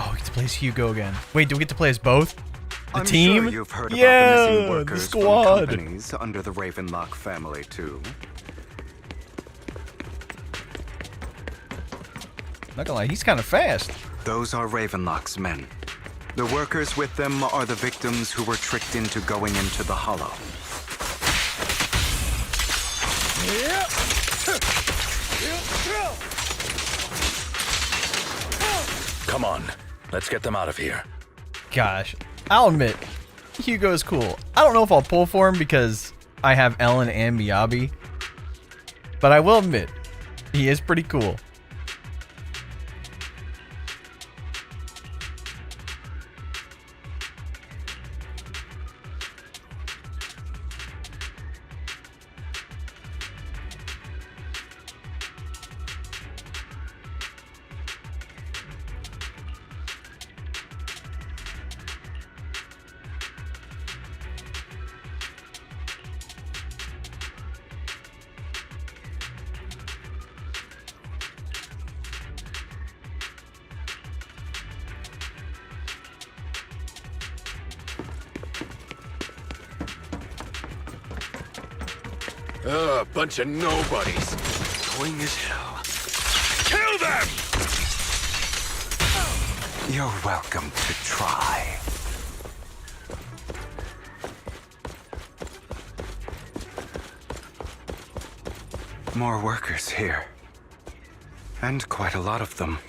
Oh, we get to play as Hugo again. Wait, do we get to play as both? The I'm team? Sure you've heard Yeah, about the missing the workers squad. from companies under the Ravenlock family too. Not gonna lie, he's kind of fast. Those are Ravenlock's men. The workers with them are the victims who were tricked into going into the Hollow. Come on, let's get them out of here. Gosh, I'll admit, Hugo is cool. I don't know if I'll pull for him because I have Ellen and Miyabi, but I will admit, he is pretty cool. Bunch of nobodies. Annoying as hell. Kill them! You're welcome to try. More workers here. And quite a lot of them.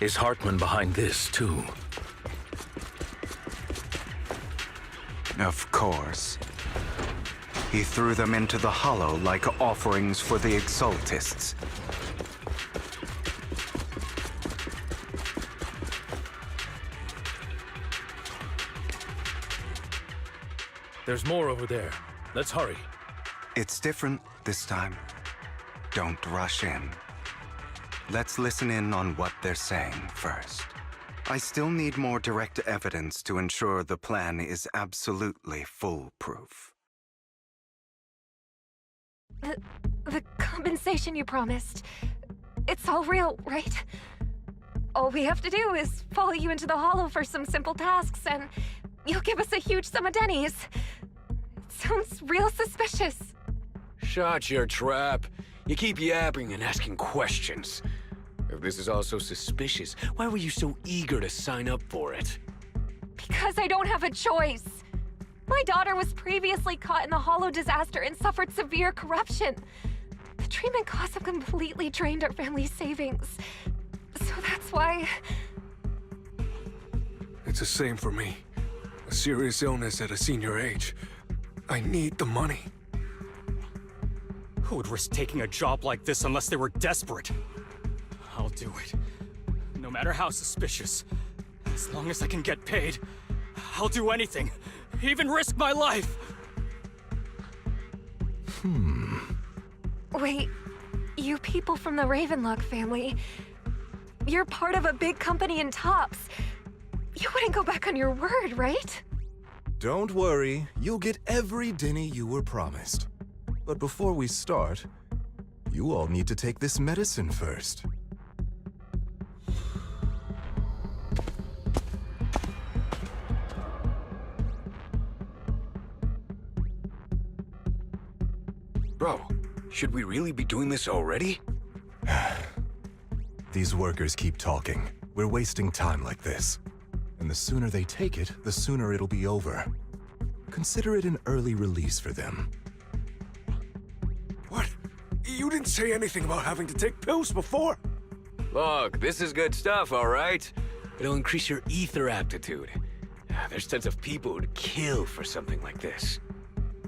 Is Hartman behind this, too? Of course. He threw them into the Hollow like offerings for the Exaltists. There's more over there. Let's hurry. It's different this time. Don't rush in. Let's listen in on what they're saying first. I still need more direct evidence to ensure the plan is absolutely foolproof. The compensation you promised. It's all real, right? All we have to do is follow you into the Hollow for some simple tasks, and you'll give us a huge sum of dennies. It sounds real suspicious. Shut your trap. You keep yapping and asking questions. If this is all so suspicious, why were you so eager to sign up for it? Because I don't have a choice. My daughter was previously caught in the Hollow disaster and suffered severe corruption. The treatment costs have completely drained our family's savings. So that's why... It's the same for me. A serious illness at a senior age. I need the money. Who would risk taking a job like this unless they were desperate? I'll do it. No matter how suspicious. As long as I can get paid, I'll do anything. Even risk my life. Wait, you people from the Ravenlock family, you're part of a big company in Tops. You wouldn't go back on your word, right? Don't worry, you'll get every dinny you were promised. But before we start, you all need to take this medicine first. Bro, should we really be doing this already? These workers keep talking. We're wasting time like this. And the sooner they take it, the sooner it'll be over. Consider it an early release for them. What? You didn't say anything about having to take pills before. Look, this is good stuff, all right? It'll increase your ether aptitude. There's tons of people who'd kill for something like this.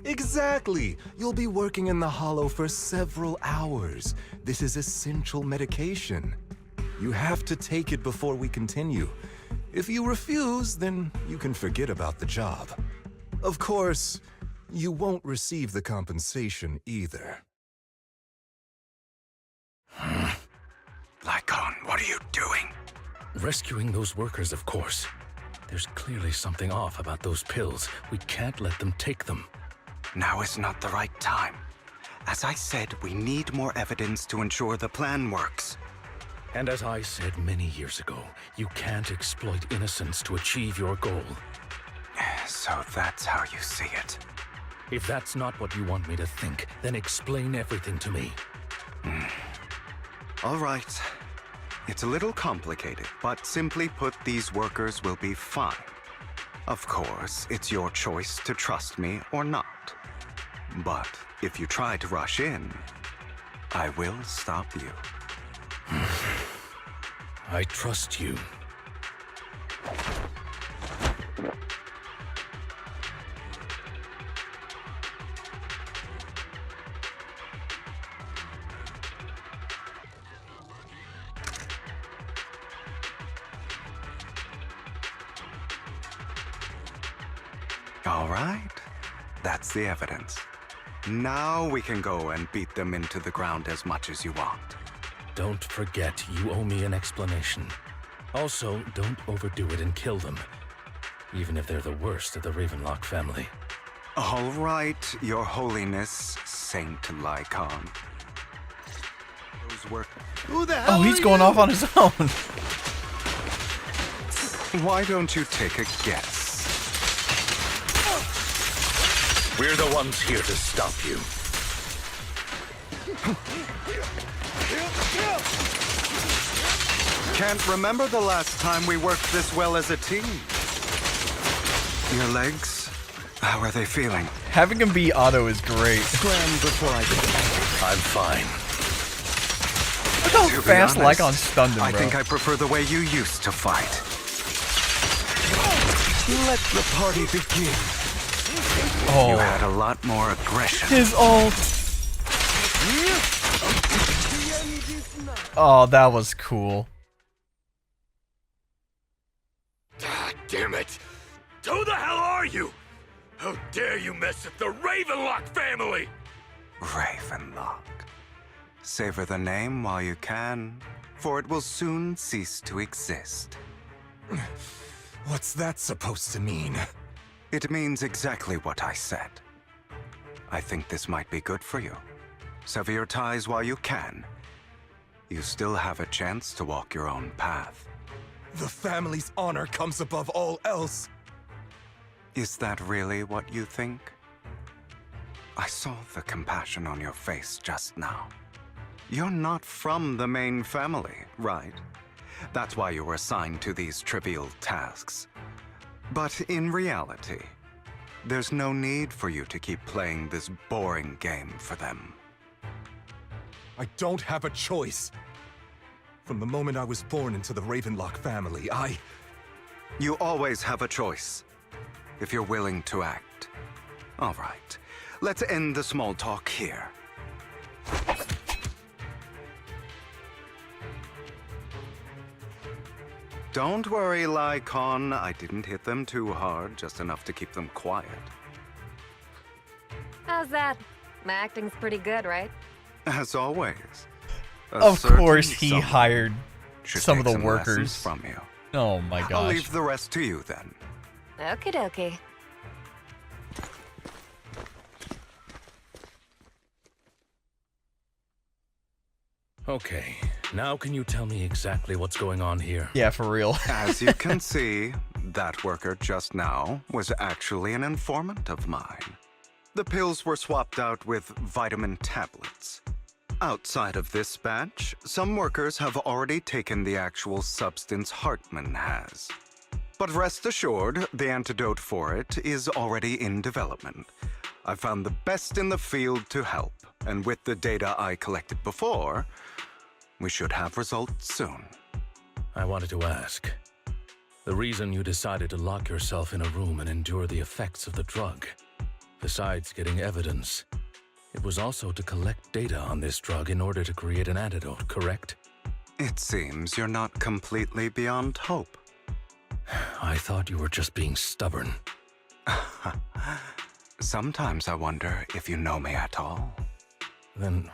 Exactly! You'll be working in the Hollow for several hours. This is essential medication. You have to take it before we continue. If you refuse, then you can forget about the job. Of course, you won't receive the compensation either. Lycon, what are you doing? Rescuing those workers, of course. There's clearly something off about those pills. We can't let them take them. Now is not the right time. As I said, we need more evidence to ensure the plan works. And as I said many years ago, you can't exploit innocence to achieve your goal. So that's how you see it. If that's not what you want me to think, then explain everything to me. All right. It's a little complicated, but simply put, these workers will be fine. Of course, it's your choice to trust me or not. But if you try to rush in, I will stop you. I trust you. All right. That's the evidence. Now we can go and beat them into the ground as much as you want. Don't forget, you owe me an explanation. Also, don't overdo it and kill them. Even if they're the worst of the Ravenlock family. All right, Your Holiness, Saint Lycon. Those were... Who the hell Oh, he's are going you? off on his own. Why don't you take a guess? We're the ones here to stop you. Can't remember the last time we worked this well as a team. Your legs, how are they feeling? Having him be Otto is great. Before I get I'm fine. Look how To be fast honest, Lycon stunned him, bro. I think I prefer the way you used to fight. Let the party begin. Oh. You had a lot more aggression. His ult. Oh, that was cool. God damn it! Who the hell are you? How dare you mess with the Ravenlock family? Ravenlock. Savor the name while you can, for it will soon cease to exist. What's that supposed to mean? It means exactly what I said. I think this might be good for you. Sever your ties while you can. You still have a chance to walk your own path. The family's honor comes above all else. Is that really what you think? I saw the compassion on your face just now. You're not from the main family, right? That's why you were assigned to these trivial tasks. But in reality, there's no need for you to keep playing this boring game for them. I don't have a choice. From the moment I was born into the Ravenlock family, You always have a choice, if you're willing to act. All right, let's end the small talk here. Don't worry, Lycon. I didn't hit them too hard, just enough to keep them quiet. How's that? My acting's pretty good, right? As always. A Of certain course, he someone hired should some of take the lessons workers. from you. Oh my I'll gosh. leave the rest to you then. Okie dokie. Okay, now can you tell me exactly what's going on here? Yeah, for real. As you can see, that worker just now was actually an informant of mine. The pills were swapped out with vitamin tablets. Outside of this batch, some workers have already taken the actual substance Hartman has. But rest assured, the antidote for it is already in development. I found the best in the field to help, and with the data I collected before, we should have results soon. I wanted to ask. The reason you decided to lock yourself in a room and endure the effects of the drug, besides getting evidence, it was also to collect data on this drug in order to create an antidote, correct? It seems you're not completely beyond hope. I thought you were just being stubborn. Sometimes I wonder if you know me at all. Then,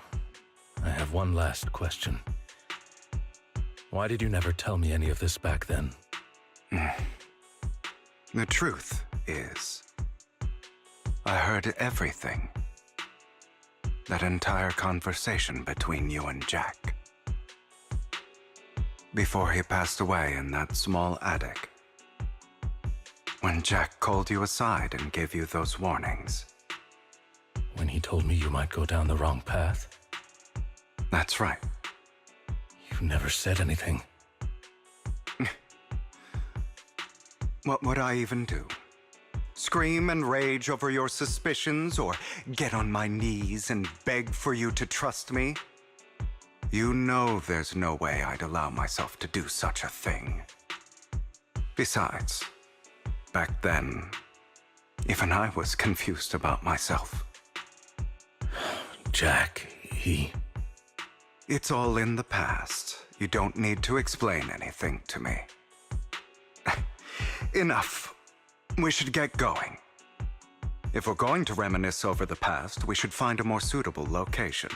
I have one last question. Why did you never tell me any of this back then? The truth is, I heard everything. That entire conversation between you and Jack. Before he passed away in that small attic. When Jack called you aside and gave you those warnings. When he told me you might go down the wrong path? That's right. You never said anything. What would I even do? Scream and rage over your suspicions, or get on my knees and beg for you to trust me? You know there's no way I'd allow myself to do such a thing. Besides, back then, even I was confused about myself. Jack, he... It's all in the past. You don't need to explain anything to me. Enough. We should get going. If we're going to reminisce over the past, we should find a more suitable location.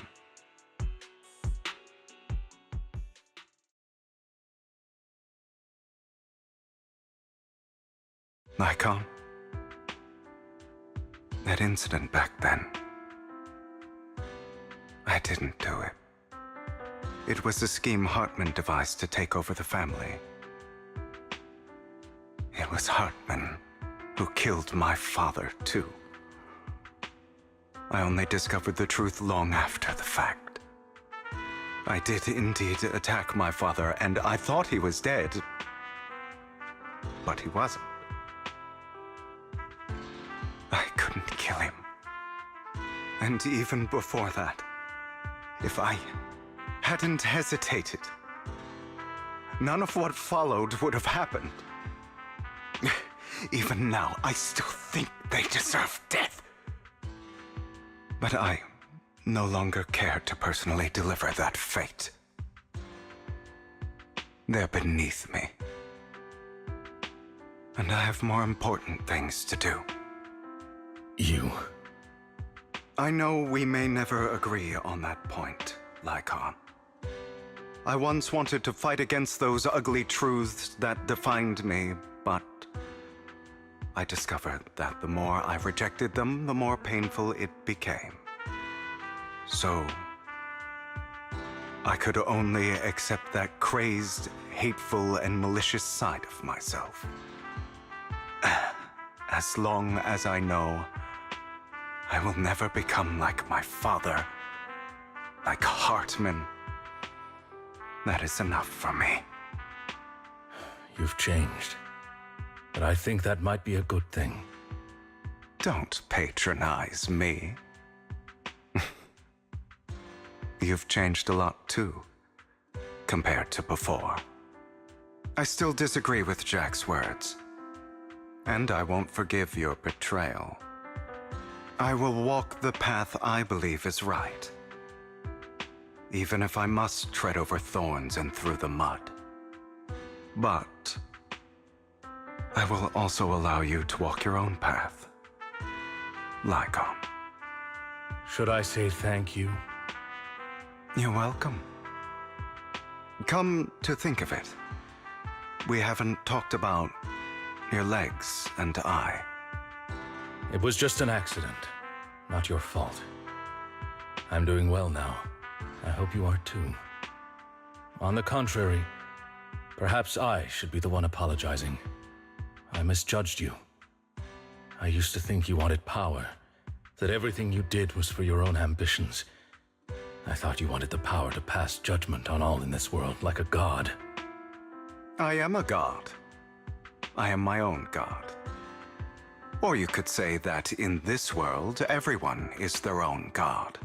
Lycon? That incident back then. I didn't do it. It was a scheme Hartman devised to take over the family. It was Hartman who killed my father, too. I only discovered the truth long after the fact. I did indeed attack my father, and I thought he was dead. But he wasn't. I couldn't kill him. And even before that, if I hadn't hesitated, none of what followed would have happened. Even now, I still think they deserve death. But I no longer care to personally deliver that fate. They're beneath me. And I have more important things to do. You... I know we may never agree on that point, Lycon. I once wanted to fight against those ugly truths that defined me, but I discovered that the more I rejected them, the more painful it became. So, I could only accept that crazed, hateful, and malicious side of myself. As long as I know I will never become like my father, like Hartman, that is enough for me. You've changed. But I think that might be a good thing. Don't patronize me. You've changed a lot too, compared to before. I still disagree with Jack's words. And I won't forgive your betrayal. I will walk the path I believe is right. Even if I must tread over thorns and through the mud. But I will also allow you to walk your own path. Lycon. Should I say thank you? You're welcome. Come to think of it, we haven't talked about your legs and eye. It was just an accident, not your fault. I'm doing well now. I hope you are too. On the contrary, perhaps I should be the one apologizing. I misjudged you. I used to think you wanted power, that everything you did was for your own ambitions. I thought you wanted the power to pass judgment on all in this world like a god. I am a god. I am my own god. Or you could say that in this world, everyone is their own god.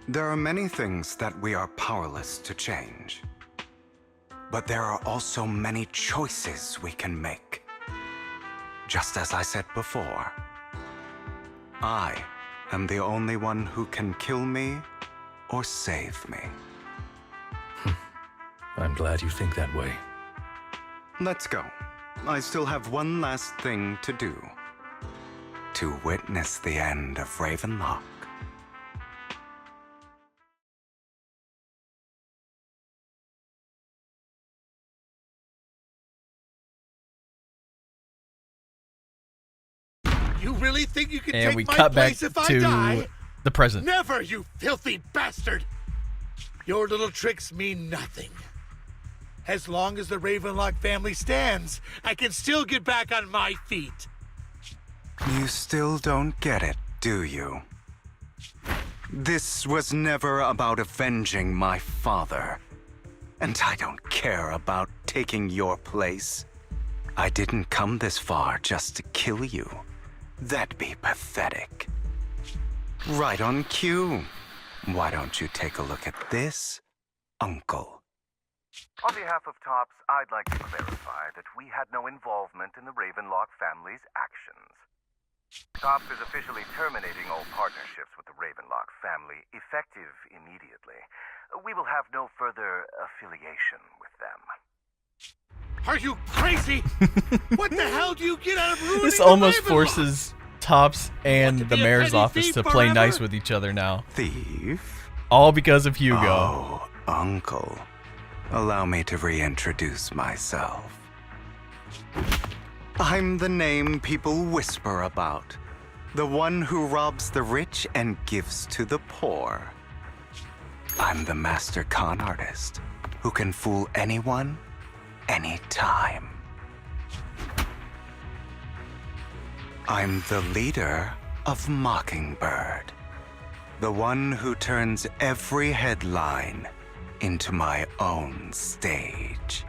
There are many things that we are powerless to change. But there are also many choices we can make. Just as I said before, I am the only one who can kill me or save me. I'm glad you think that way. Let's go. I still have one last thing to do. To witness the end of Ravenlock. You really think you can And take we my cut back place if I to die? the present. Never, you filthy bastard! Your little tricks mean nothing. As long as the Ravenlock family stands, I can still get back on my feet. You still don't get it, do you? This was never about avenging my father. And I don't care about taking your place. I didn't come this far just to kill you. That'd be pathetic. Right on cue. Why don't you take a look at this, Uncle? On behalf of TOPS, I'd like to clarify that we had no involvement in the Ravenlock family's actions. TOPS is officially terminating all partnerships with the Ravenlock family, effective immediately. We will have no further affiliation with them. Are you crazy? What the hell do you get out of ruining This the almost Ravenlock? forces Tops and the be a mayor's petty office thief to play forever? nice with each other now. Thief? All because of Hugo. Oh, Uncle. Allow me to reintroduce myself. I'm the name people whisper about. The one who robs the rich and gives to the poor. I'm the master con artist who can fool anyone, anytime. I'm the leader of Mockingbird. The one who turns every headline into my own stage.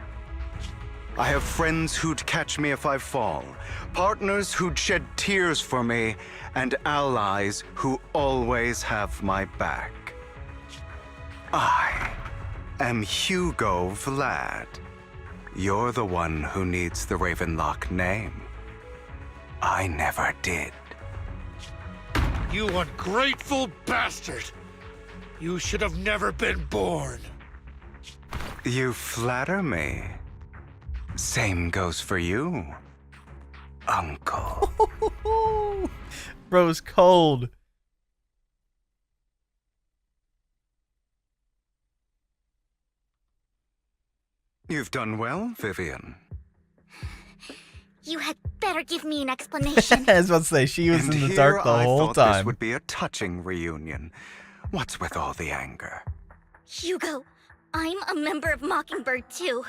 I have friends who'd catch me if I fall, partners who'd shed tears for me, and allies who always have my back. I am Hugo Vlad. You're the one who needs the Ravenlock name. I never did. You ungrateful bastard! You should have never been born. You flatter me. Same goes for you, Uncle. Bro's cold. You've done well, Vivian. You had better give me an explanation. I was about to say, she was And in the here dark the I whole thought This time. would be a touching reunion. What's with all the anger? Hugo, I'm a member of Mockingbird too.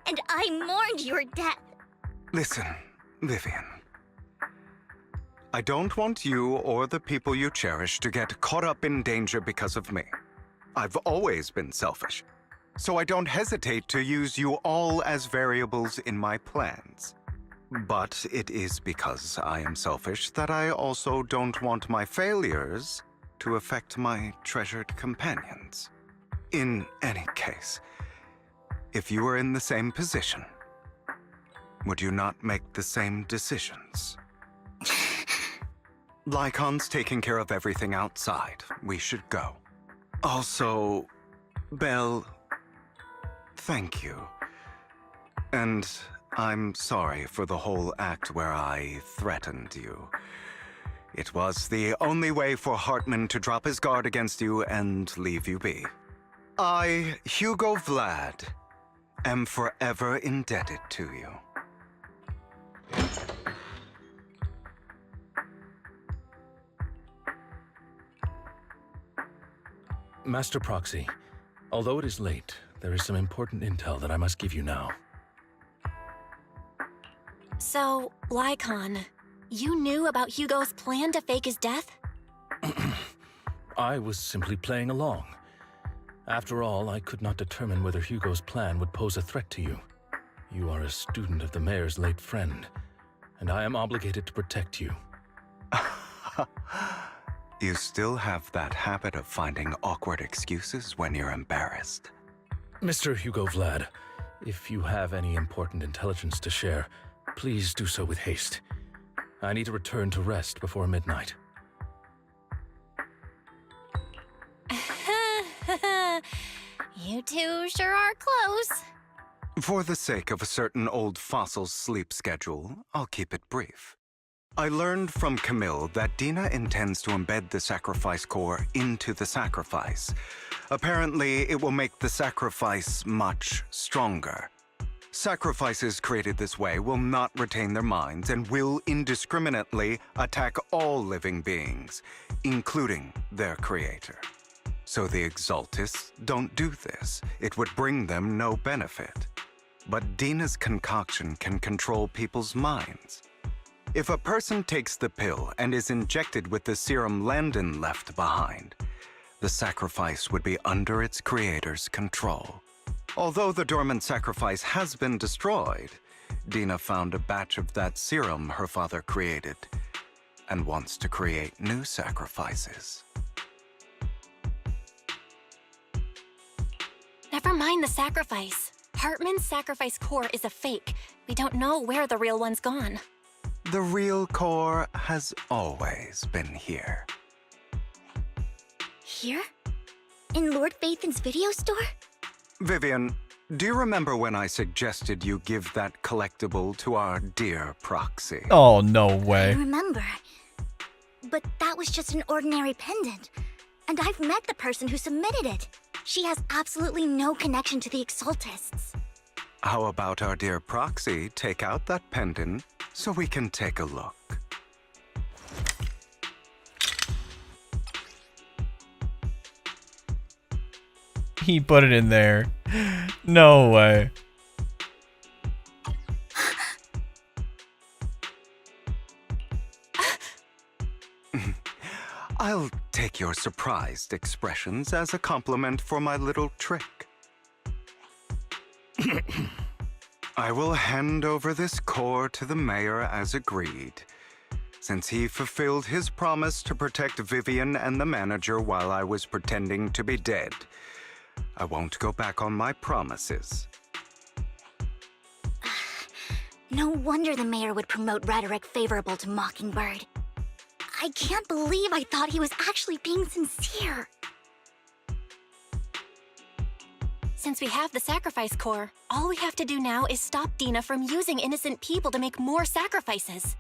And I mourned your death. Listen, Vivian. I don't want you or the people you cherish to get caught up in danger because of me. I've always been selfish, so I don't hesitate to use you all as variables in my plans. But it is because I am selfish that I also don't want my failures to affect my treasured companions. In any case, if you were in the same position, would you not make the same decisions? Lycon's taking care of everything outside. We should go. Also, Belle, thank you. And I'm sorry for the whole act where I threatened you. It was the only way for Hartman to drop his guard against you and leave you be. I, Hugo Vlad, am forever indebted to you. Master Proxy, although it is late, there is some important intel that I must give you now. So, Lycon, you knew about Hugo's plan to fake his death? I was simply playing along. After all, I could not determine whether Hugo's plan would pose a threat to you. You are a student of the mayor's late friend, and I am obligated to protect you. You still have that habit of finding awkward excuses when you're embarrassed. Mr. Hugo Vlad, if you have any important intelligence to share, please do so with haste. I need to return to rest before midnight. You two sure are close. For the sake of a certain old fossil's sleep schedule, I'll keep it brief. I learned from Camille that Dina intends to embed the sacrifice core into the sacrifice. Apparently, it will make the sacrifice much stronger. Sacrifices created this way will not retain their minds and will indiscriminately attack all living beings, including their creator. So the Exaltists don't do this. It would bring them no benefit. But Dina's concoction can control people's minds. If a person takes the pill and is injected with the serum Landon left behind, the sacrifice would be under its creator's control. Although the dormant sacrifice has been destroyed, Dina found a batch of that serum her father created and wants to create new sacrifices. Never mind the sacrifice. Hartman's sacrifice core is a fake. We don't know where the real one's gone. The real core has always been here. Here? In Lord Phaethon's video store? Vivian, do you remember when I suggested you give that collectible to our dear Proxy? Oh, no I way. remember. But that was just an ordinary pendant. And I've met the person who submitted it. She has absolutely no connection to the Exaltists. How about our dear Proxy take out that pendant so we can take a look? He put it in there. No way. I'll take your surprised expressions as a compliment for my little trick. I will hand over this core to the mayor as agreed. Since he fulfilled his promise to protect Vivian and the manager while I was pretending to be dead, I won't go back on my promises. No wonder the mayor would promote rhetoric favorable to Mockingbird. I can't believe I thought he was actually being sincere. Since we have the sacrifice core, all we have to do now is stop Dina from using innocent people to make more sacrifices.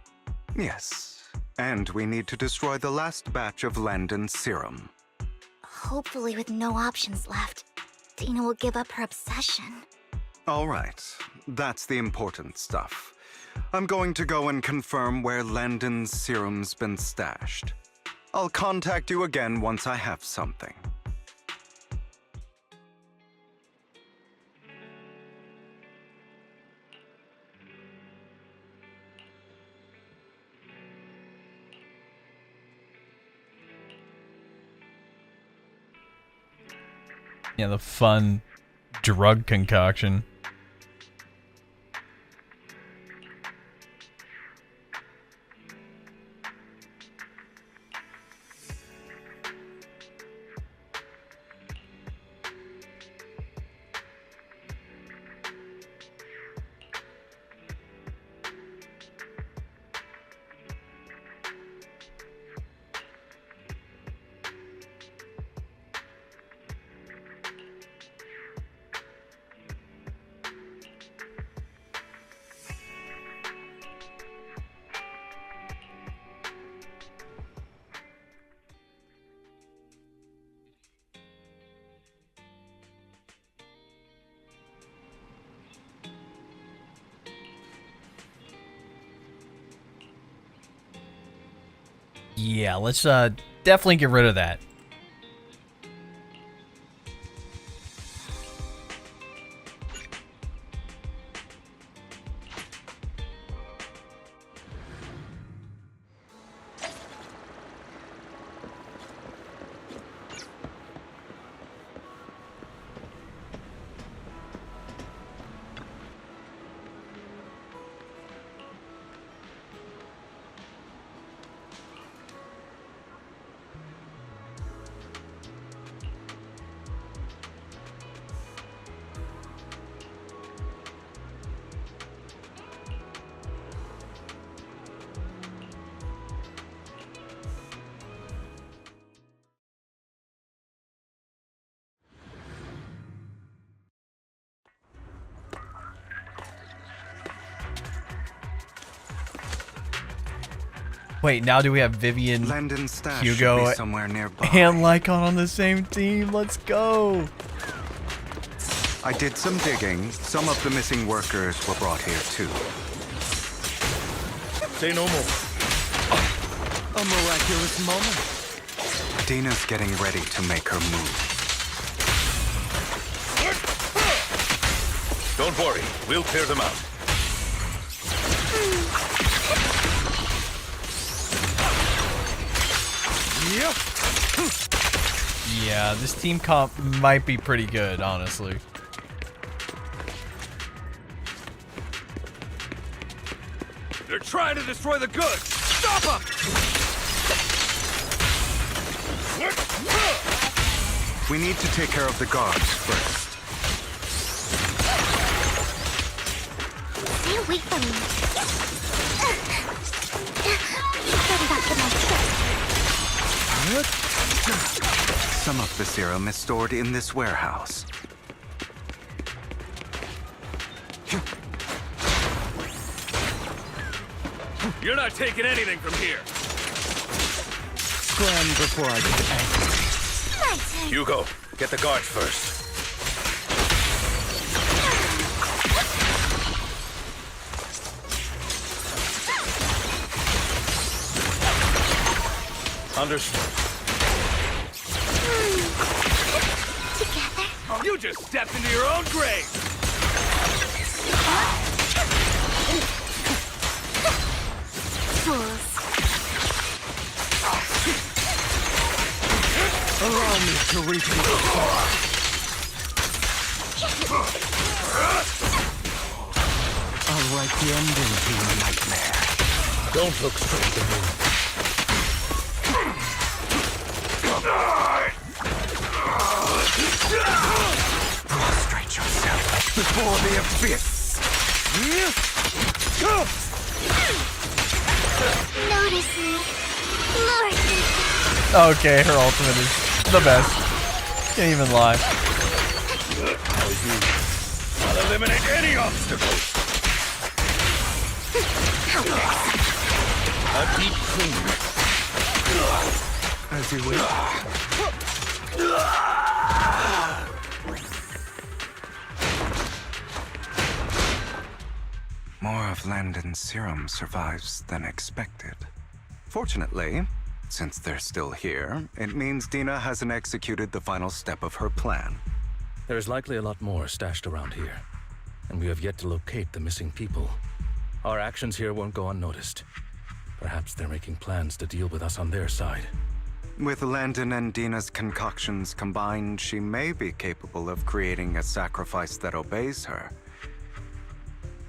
Yes, and we need to destroy the last batch of Landon's serum. Hopefully with no options left, Dina will give up her obsession. All right, that's the important stuff. I'm going to go and confirm where Landon's serum's been stashed. I'll contact you again once I have something. Yeah, the fun drug concoction. Yeah, let's definitely get rid of that. Wait, now do we have Vivian, Hugo, somewhere nearby. and Lycon on the same team? Let's go. I did some digging. Some of the missing workers were brought here too. Say no more. A miraculous moment. Dina's getting ready to make her move. Don't worry, we'll clear them out. Yeah, this team comp might be pretty good, honestly. They're trying to destroy the goods! Stop them! We need to take care of the guards first. Stay away from me. Better not get my trick. Some of the serum is stored in this warehouse. You're not taking anything from here. Scram before I get angry. Hugo, get the guards first. Understood. Together. You just stepped into your own grave! Fools. Allow me to reach you. I'll write the ending to your nightmare. Don't look straight at me. Prostrate yourself before the abyss. Notice me. Lord me. Okay, her ultimate is the best. Can't even lie. I'll eliminate any obstacles. A deep clean. As you wish. More of Landon's serum survives than expected. Fortunately, since they're still here, it means Dina hasn't executed the final step of her plan. There's likely a lot more stashed around here, and we have yet to locate the missing people. Our actions here won't go unnoticed. Perhaps they're making plans to deal with us on their side. With Landon and Dina's concoctions combined, she may be capable of creating a sacrifice that obeys her.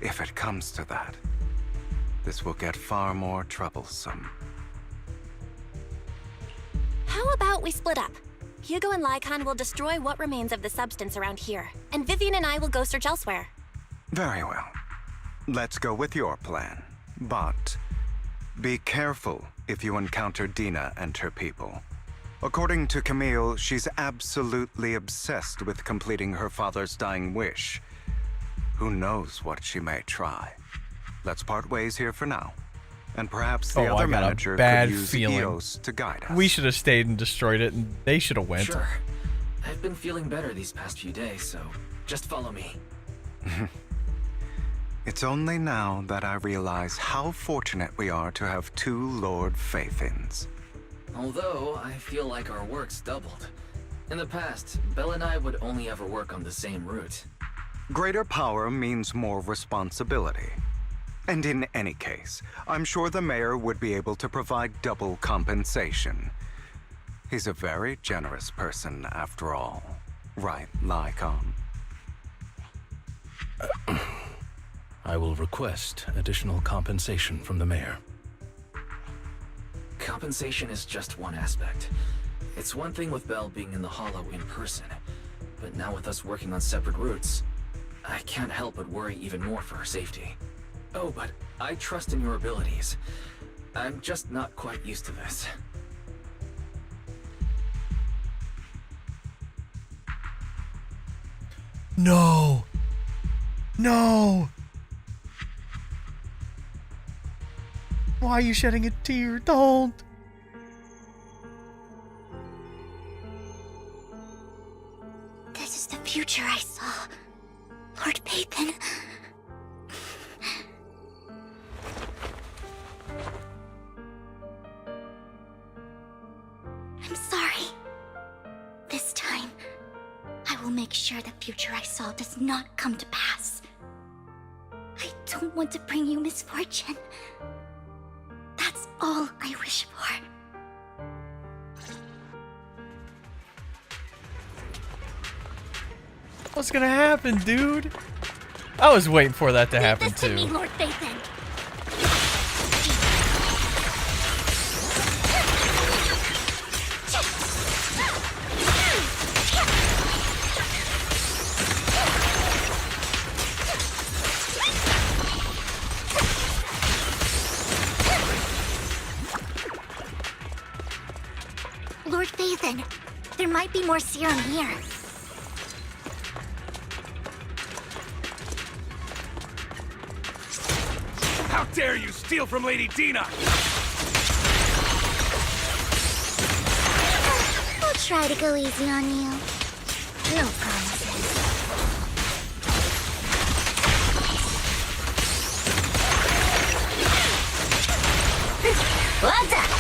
If it comes to that, this will get far more troublesome. How about we split up? Hugo and Lycon will destroy what remains of the substance around here, and Vivian and I will go search elsewhere. Very well. Let's go with your plan. But be careful if you encounter Dina and her people. According to Camille, she's absolutely obsessed with completing her father's dying wish. Who knows what she may try? Let's part ways here for now. And perhaps the other manager could use EOS to guide us. We should have stayed and destroyed it, and they should have went. Sure. I've been feeling better these past few days, so just follow me. It's only now that I realize how fortunate we are to have two Lord Faithins. Although, I feel like our work's doubled. In the past, Belle and I would only ever work on the same route. Greater power means more responsibility. And in any case, I'm sure the mayor would be able to provide double compensation. He's a very generous person, after all. Right, Lycon? I will request additional compensation from the mayor. Compensation is just one aspect. It's one thing with Belle being in the Hollow in person, but now with us working on separate routes, I can't help but worry even more for her safety. Oh, but I trust in your abilities. I'm just not quite used to this. No! No! Why are you shedding a tear? Don't! This is the future I saw. Lord Pathan. I'm sorry. This time, I will make sure the future I saw does not come to pass. I don't want to bring you misfortune. That's all I wish for. What's gonna happen, dude? I was waiting for that to happen Leave this to me, too. Lord Pathan. Lord Pathan, there might be more serum here. How dare you steal from Lady Dina! I'll try to go easy on you. No promises. What's up?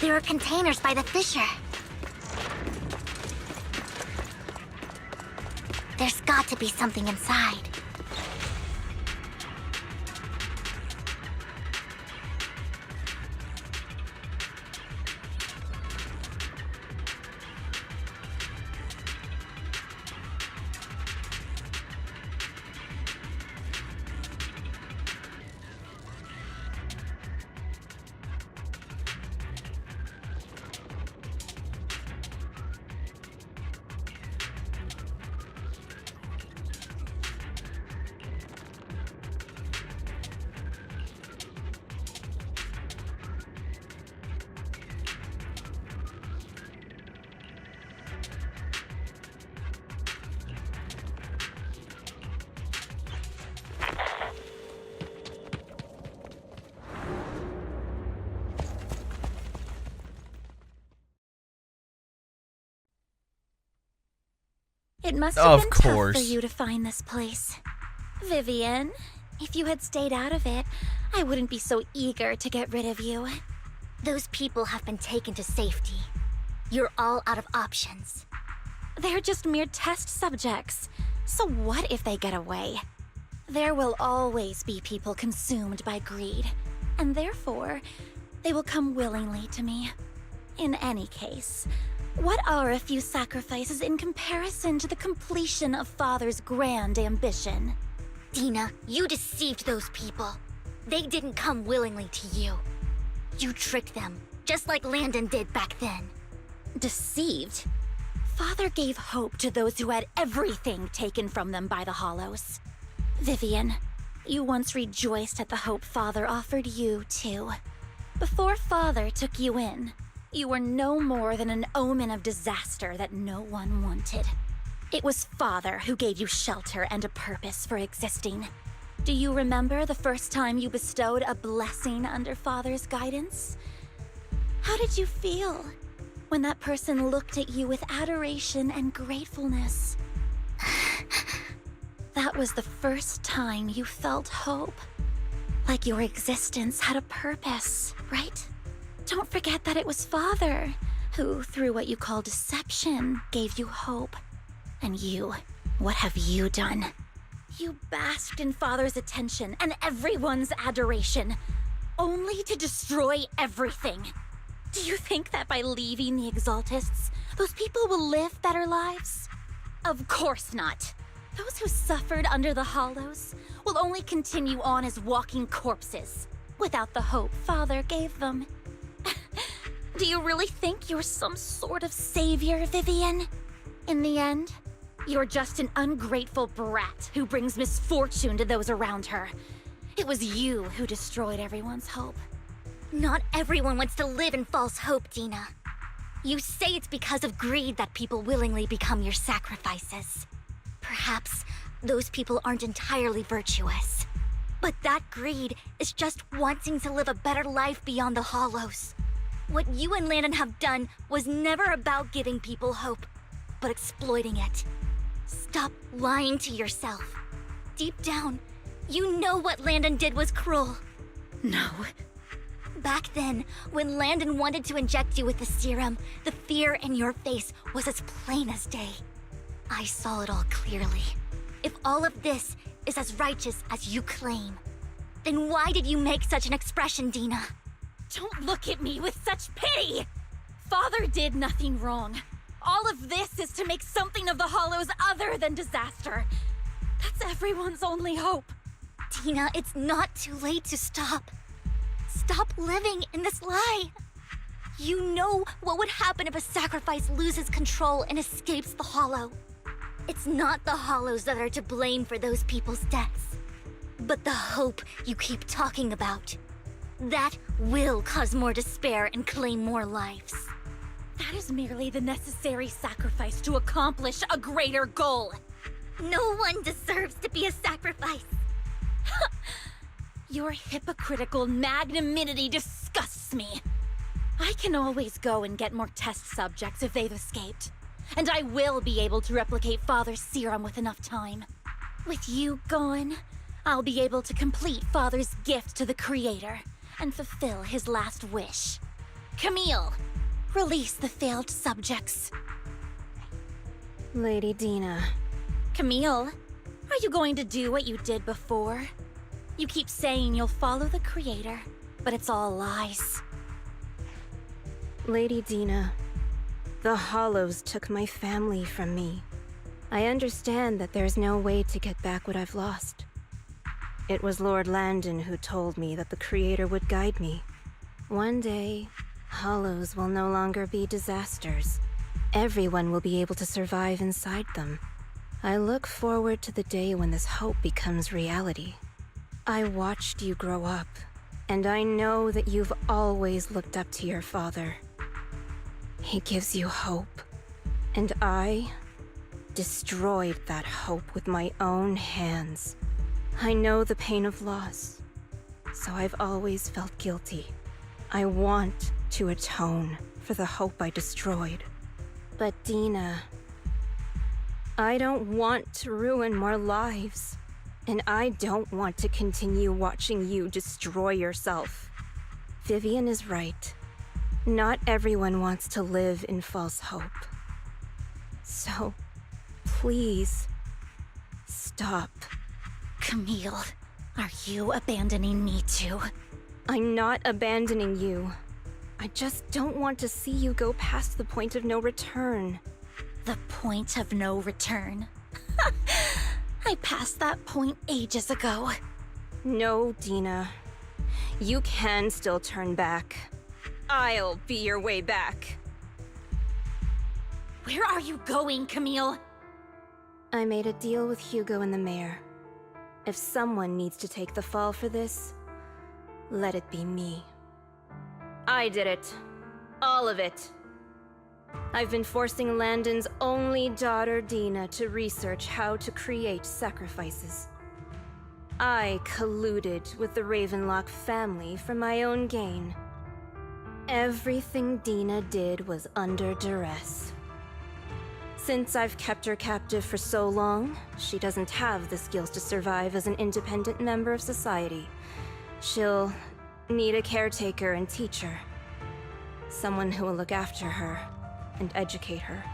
There are containers by the fissure. There's got to be something inside. It must have Of been tough course. for you to find this place. Vivian, if you had stayed out of it, I wouldn't be so eager to get rid of you. Those people have been taken to safety. You're all out of options. They're just mere test subjects. So what if they get away? There will always be people consumed by greed, and therefore, they will come willingly to me. In any case, what are a few sacrifices in comparison to the completion of Father's grand ambition? Dina, you deceived those people. They didn't come willingly to you. You tricked them, just like Landon did back then. Deceived? Father gave hope to those who had everything taken from them by the Hollows. Vivian, you once rejoiced at the hope Father offered you, too. Before Father took you in, you were no more than an omen of disaster that no one wanted. It was Father who gave you shelter and a purpose for existing. Do you remember the first time you bestowed a blessing under Father's guidance? How did you feel when that person looked at you with adoration and gratefulness? That was the first time you felt hope. Like your existence had a purpose, right? Don't forget that it was Father who, through what you call deception, gave you hope. And you, what have you done? You basked in Father's attention and everyone's adoration, only to destroy everything. Do you think that by leaving the Exaltists, those people will live better lives? Of course not. Those who suffered under the Hollows will only continue on as walking corpses, without the hope Father gave them. Do you really think you're some sort of savior, Vivian? In the end, you're just an ungrateful brat who brings misfortune to those around her. It was you who destroyed everyone's hope. Not everyone wants to live in false hope, Dina. You say it's because of greed that people willingly become your sacrifices. Perhaps those people aren't entirely virtuous. But that greed is just wanting to live a better life beyond the Hollows. What you and Landon have done was never about giving people hope, but exploiting it. Stop lying to yourself. Deep down, you know what Landon did was cruel. No. Back then, when Landon wanted to inject you with the serum, the fear in your face was as plain as day. I saw it all clearly. If all of this is as righteous as you claim, then why did you make such an expression, Dina? Don't look at me with such pity! Father did nothing wrong. All of this is to make something of the Hollows other than disaster. That's everyone's only hope. Dina, it's not too late to stop. Stop living in this lie. You know what would happen if a sacrifice loses control and escapes the Hollow. It's not the Hollows that are to blame for those people's deaths, but the hope you keep talking about. That will cause more despair and claim more lives. That is merely the necessary sacrifice to accomplish a greater goal. No one deserves to be a sacrifice. Your hypocritical magnanimity disgusts me. I can always go and get more test subjects if they've escaped. And I will be able to replicate Father's serum with enough time. With you gone, I'll be able to complete Father's gift to the Creator and fulfill his last wish. Camille, release the failed subjects. Lady Dina. Camille, are you going to do what you did before? You keep saying you'll follow the Creator, but it's all lies. Lady Dina, the Hollows took my family from me. I understand that there's no way to get back what I've lost. It was Lord Landon who told me that the Creator would guide me. One day, Hollows will no longer be disasters. Everyone will be able to survive inside them. I look forward to the day when this hope becomes reality. I watched you grow up, and I know that you've always looked up to your father. He gives you hope, and I destroyed that hope with my own hands. I know the pain of loss, so I've always felt guilty. I want to atone for the hope I destroyed. But Dina, I don't want to ruin more lives, and I don't want to continue watching you destroy yourself. Vivian is right. Not everyone wants to live in false hope. So, please, stop. Camille, are you abandoning me too? I'm not abandoning you. I just don't want to see you go past the point of no return. The point of no return? I passed that point ages ago. No, Dina. You can still turn back. I'll be your way back. Where are you going, Camille? I made a deal with Hugo and the mayor. If someone needs to take the fall for this, let it be me. I did it. All of it. I've been forcing Landon's only daughter, Dina, to research how to create sacrifices. I colluded with the Ravenlock family for my own gain. Everything Dina did was under duress. Since I've kept her captive for so long, she doesn't have the skills to survive as an independent member of society. She'll need a caretaker and teacher. Someone who will look after her and educate her.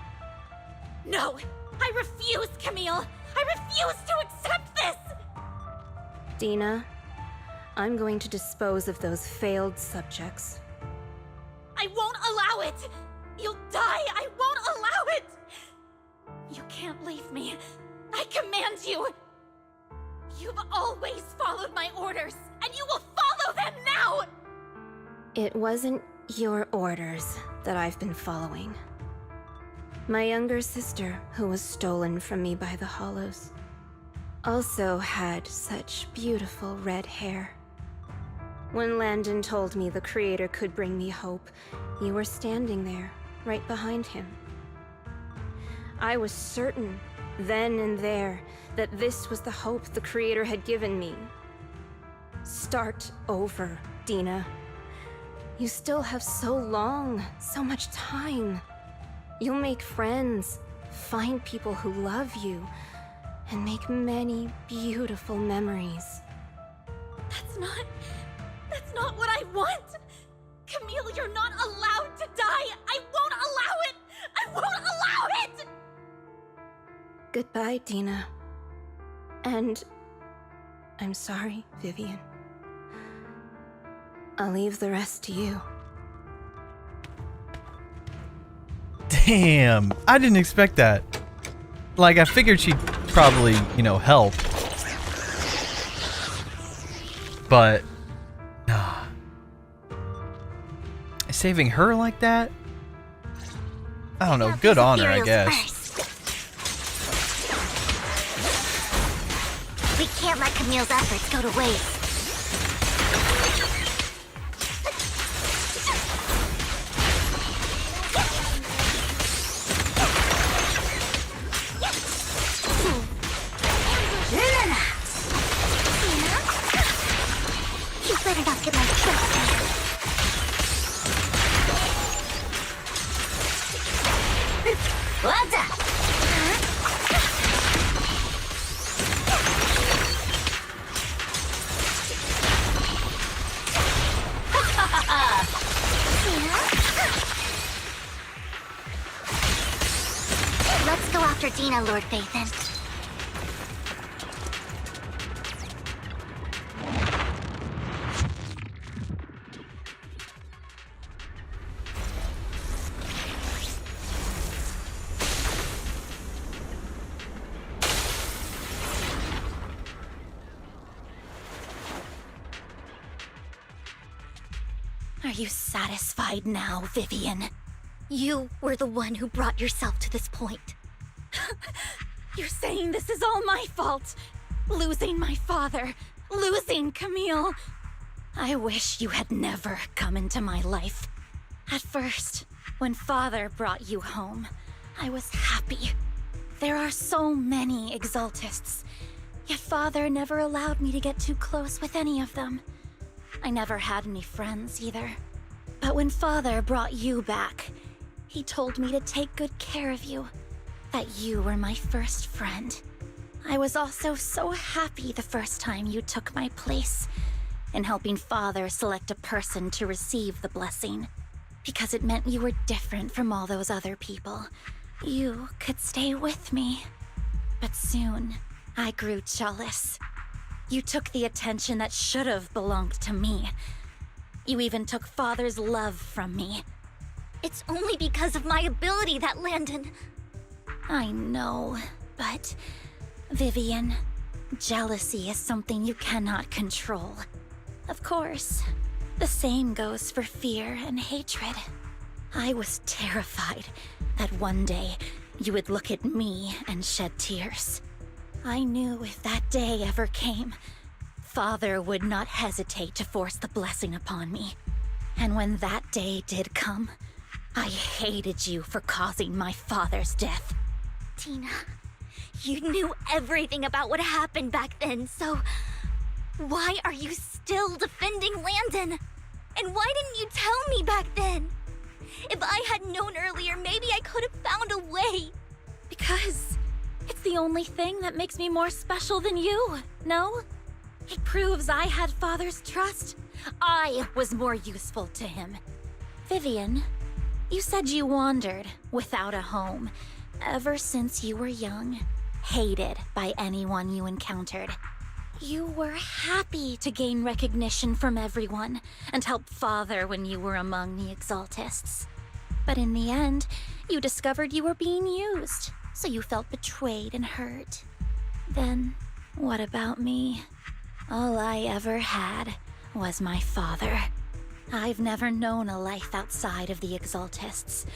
No! I refuse, Camille! I refuse to accept this! Dina, I'm going to dispose of those failed subjects. I won't allow it! You'll die! I won't allow it! You can't leave me. I command you! You've always followed my orders, and you will follow them now! It wasn't your orders that I've been following. My younger sister, who was stolen from me by the Hollows, also had such beautiful red hair. When Landon told me the Creator could bring me hope, you were standing there, right behind him. I was certain, then and there, that this was the hope the Creator had given me. Start over, Dina. You still have so long, so much time. You'll make friends, find people who love you, and make many beautiful memories. That's not what I want! Camille, you're not allowed to die! I won't allow it! I won't allow it! Goodbye, Dina. And I'm sorry, Vivian. I'll leave the rest to you. Damn, I didn't expect that. Like, I figured she'd probably, help. But, nah. Saving her like that? I don't know, good on her, I guess. We can't let Camille's efforts go to waste. You better not get my trust in. What's up? Let's go after Dina, Lord Phaethon. Are you satisfied now, Vivian? You were the one who brought yourself to this point. You're saying this is all my fault? Losing my father, losing Camille. I wish you had never come into my life. At first, when Father brought you home, I was happy. There are so many Exaltists, yet Father never allowed me to get too close with any of them. I never had any friends either. But when Father brought you back, he told me to take good care of you, that you were my first friend. I was also so happy the first time you took my place in helping Father select a person to receive the blessing, because it meant you were different from all those other people. You could stay with me. But soon, I grew jealous. You took the attention that should have belonged to me. You even took Father's love from me. It's only because of my ability that Landon... I know, but... Vivian, jealousy is something you cannot control. Of course, the same goes for fear and hatred. I was terrified that one day you would look at me and shed tears. I knew if that day ever came, Father would not hesitate to force the blessing upon me. And when that day did come, I hated you for causing my father's death. Tina, you knew everything about what happened back then, so... why are you still defending Landon? And why didn't you tell me back then? If I had known earlier, maybe I could have found a way. Because it's the only thing that makes me more special than you, no? It proves I had Father's trust. I was more useful to him. Vivian, you said you wandered without a home ever since you were young, hated by anyone you encountered. You were happy to gain recognition from everyone and help Father when you were among the Exaltists. But in the end, you discovered you were being used, so you felt betrayed and hurt. Then, what about me? All I ever had was my father. I've never known a life outside of the Exaltists.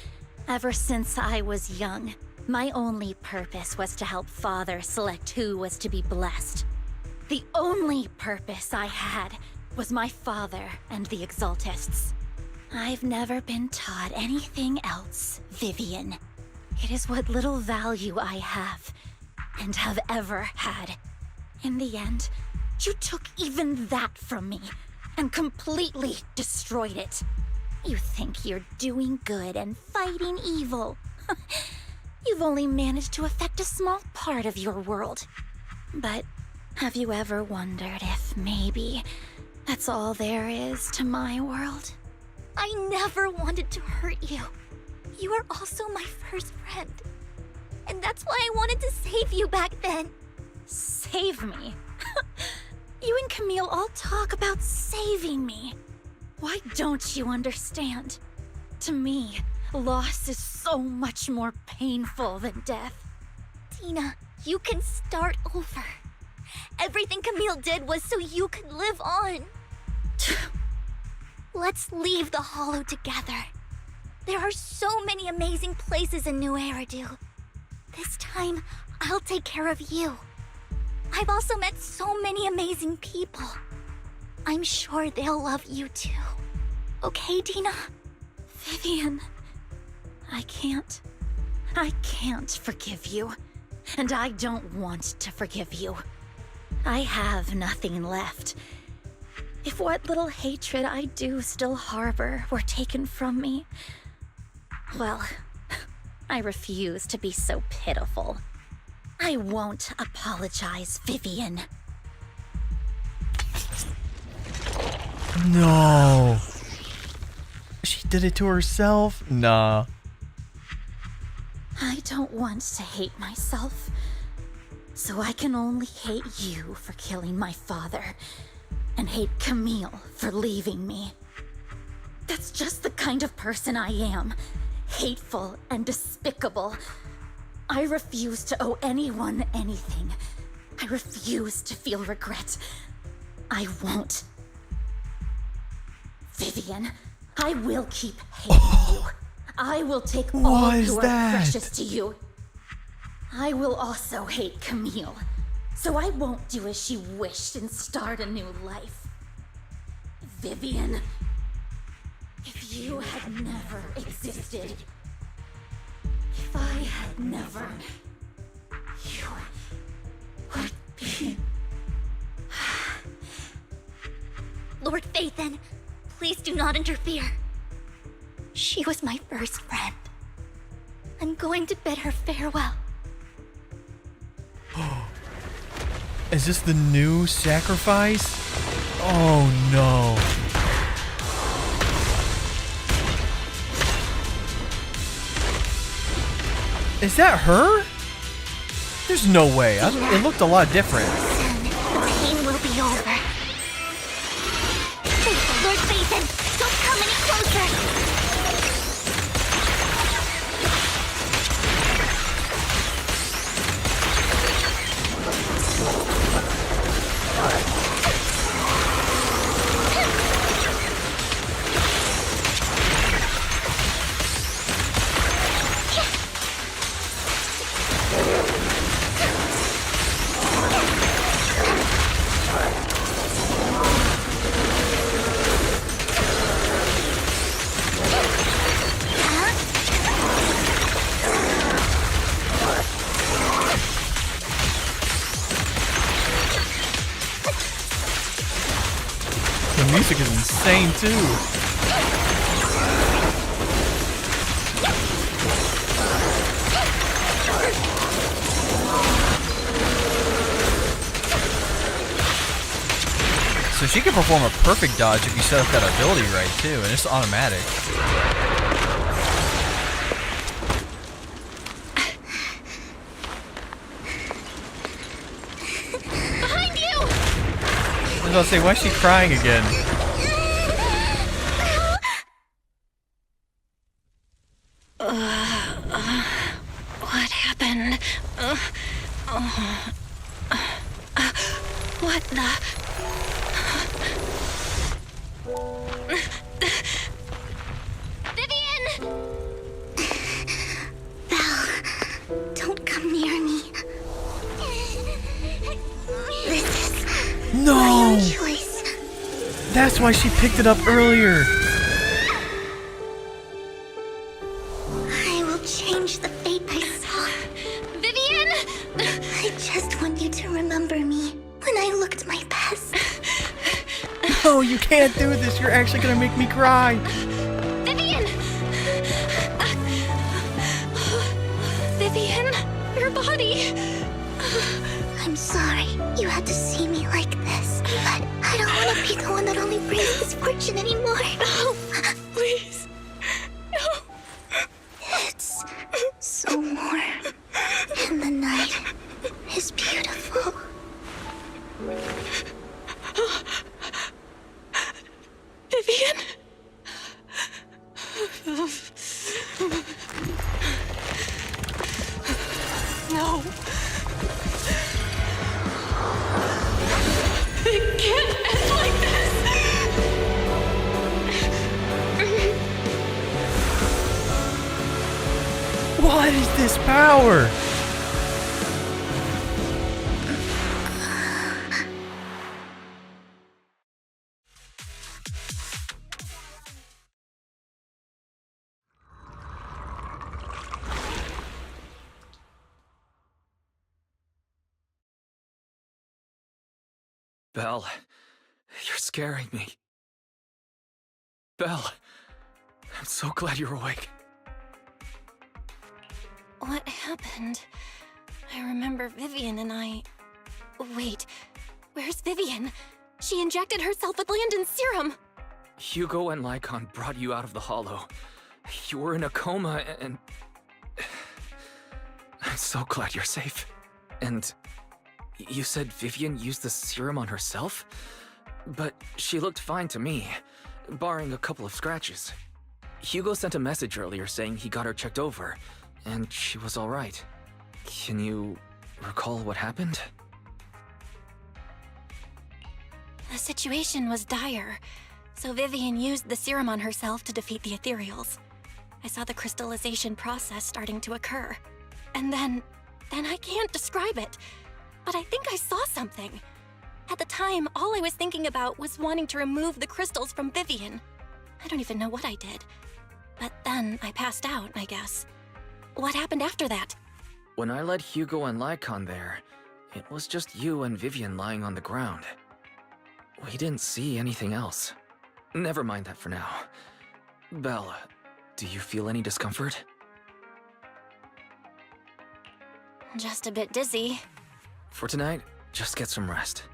Ever since I was young, my only purpose was to help Father select who was to be blessed. The only purpose I had was my father and the Exaltists. I've never been taught anything else, Vivian. It is what little value I have, and have ever had. In the end, you took even that from me, and completely destroyed it. You think you're doing good and fighting evil. You've only managed to affect a small part of your world. But have you ever wondered if maybe that's all there is to my world? I never wanted to hurt you. You were also my first friend. And that's why I wanted to save you back then. Save me? You and Camille all talk about saving me. Why don't you understand? To me, loss is so much more painful than death. Tina, you can start over. Everything Camille did was so you could live on. Let's leave the Hollow together. There are so many amazing places in New Eridu. This time, I'll take care of you. I've also met so many amazing people. I'm sure they'll love you too. Okay, Tina? Vivian, I can't forgive you. And I don't want to forgive you. I have nothing left. If what little hatred I do still harbor were taken from me, well, I refuse to be so pitiful. I won't apologize, Vivian. No. She did it to herself? Nah. I don't want to hate myself, so I can only hate you for killing my father, and hate Camille for leaving me. That's just the kind of person I am. Hateful and despicable. I refuse to owe anyone anything. I refuse to feel regret. I won't. Vivian, I will keep hating you. I will take all who are precious to you. I will also hate Camille, so I won't do as she wished and start a new life. Vivian, if you had never existed, if I had never, you would be... Lord Phaethon, please do not interfere. She was my first friend. I'm going to bid her farewell. Is this the new sacrifice? Oh no. Is that her? There's no way. It looked a lot different. Soon, the pain will be over. Lord Phaethon, don't come any closer! The music is insane too. So she can perform a perfect dodge if you set up that ability right too, and it's automatic. Behind you! I was about to say, why is she crying again? What happened? What the? Vivian! Belle, don't come near me. This is No! my own choice. That's why she picked it up earlier. I will change the fate I saw. Vivian! I just want you to remember me when I looked my best. No, you can't do this. You're actually gonna make me cry. Vivian! Vivian, your body. I'm sorry you had to see me like this, but I don't want to be the one that only brings misfortune anymore. No, please. No. It's so warm, and the night is beautiful. Vivian? No. It can't end like this. What is this power? Belle, you're scaring me. Belle, I'm so glad you're awake. What happened? I remember Vivian and I... Wait, where's Vivian? She injected herself with Landon's serum. Hugo and Lycon brought you out of the hollow. You were in a coma and... I'm so glad you're safe. And you said Vivian used the serum on herself? But she looked fine to me, barring a couple of scratches. Hugo sent a message earlier saying he got her checked over, and she was alright. Can you recall what happened? The situation was dire, so Vivian used the serum on herself to defeat the ethereals. I saw the crystallization process starting to occur. And then I can't describe it, but I think I saw something. At the time, all I was thinking about was wanting to remove the crystals from Vivian. I don't even know what I did. But then I passed out, I guess. What happened after that? When I led Hugo and Lycon there, it was just you and Vivian lying on the ground. We didn't see anything else. Never mind that for now. Belle, do you feel any discomfort? Just a bit dizzy. For tonight, just get some rest.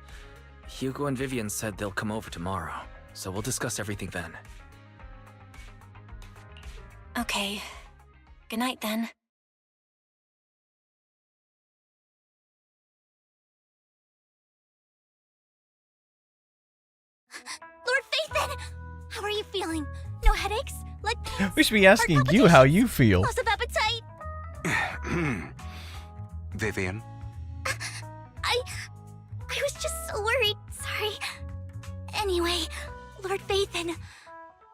Hugo and Vivian said they'll come over tomorrow, so we'll discuss everything then. Okay. Good night then. Lord Phaethon! How are you feeling? No headaches? Like We should be asking you how you feel. loss of appetite? Vivian? I was just so worried. Sorry. Anyway, Lord Phaethon,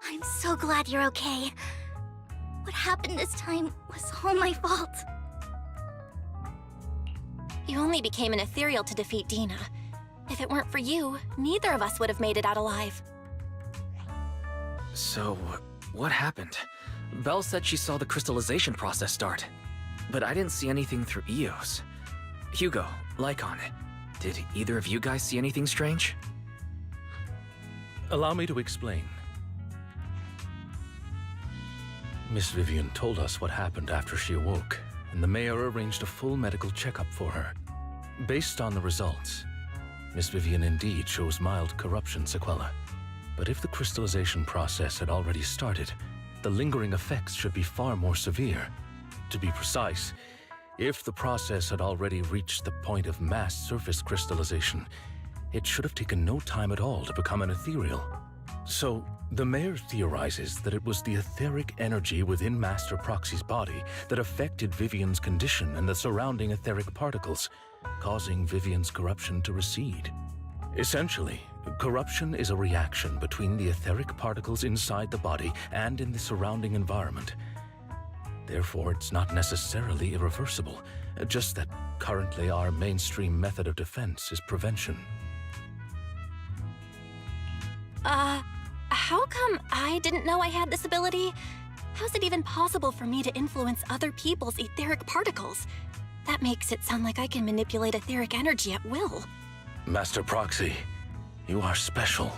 I'm so glad you're okay. What happened this time was all my fault. You only became an ethereal to defeat Dina. If it weren't for you, neither of us would have made it out alive. So, what happened? Belle said she saw the crystallization process start, but I didn't see anything through Eos. Hugo, Lycon, did either of you guys see anything strange? Allow me to explain. Miss Vivian told us what happened after she awoke, and the mayor arranged a full medical checkup for her. Based on the results, Miss Vivian indeed shows mild corruption sequela. But if the crystallization process had already started, the lingering effects should be far more severe. To be precise, if the process had already reached the point of mass surface crystallization, it should have taken no time at all to become an ethereal. So, the mayor theorizes that it was the etheric energy within Master Proxy's body that affected Vivian's condition and the surrounding etheric particles, causing Vivian's corruption to recede. Essentially, corruption is a reaction between the etheric particles inside the body and in the surrounding environment. Therefore, it's not necessarily irreversible, just that currently our mainstream method of defense is prevention. How come I didn't know I had this ability? How's it even possible for me to influence other people's etheric particles? That makes it sound like I can manipulate etheric energy at will. Master Proxy, you are special.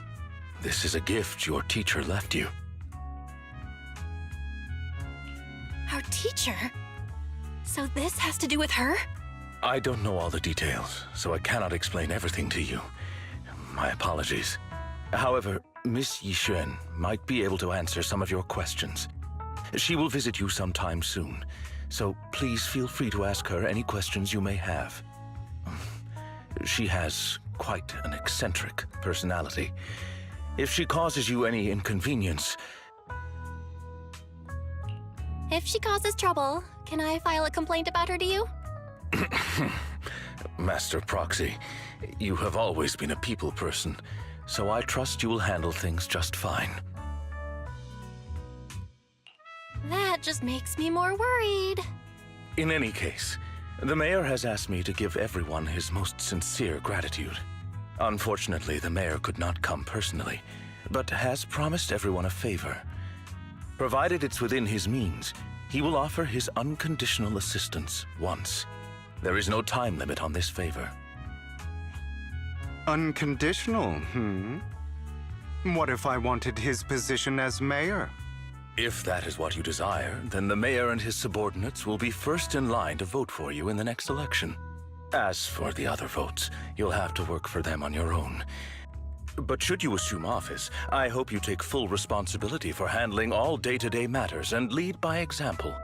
This is a gift your teacher left you. Our teacher? So this has to do with her? I don't know all the details, so I cannot explain everything to you. My apologies. However, Miss Yixuan might be able to answer some of your questions. She will visit you sometime soon, so please feel free to ask her any questions you may have. She has quite an eccentric personality. If she causes you any inconvenience... If she causes trouble, can I file a complaint about her to you? Master Proxy, you have always been a people person, so I trust you will handle things just fine. That just makes me more worried. In any case, the mayor has asked me to give everyone his most sincere gratitude. Unfortunately, the mayor could not come personally, but has promised everyone a favor. Provided it's within his means, he will offer his unconditional assistance once. There is no time limit on this favor. Unconditional, What if I wanted his position as mayor? If that is what you desire, then the mayor and his subordinates will be first in line to vote for you in the next election. As for the other votes, you'll have to work for them on your own. But should you assume office, I hope you take full responsibility for handling all day-to-day matters and lead by example.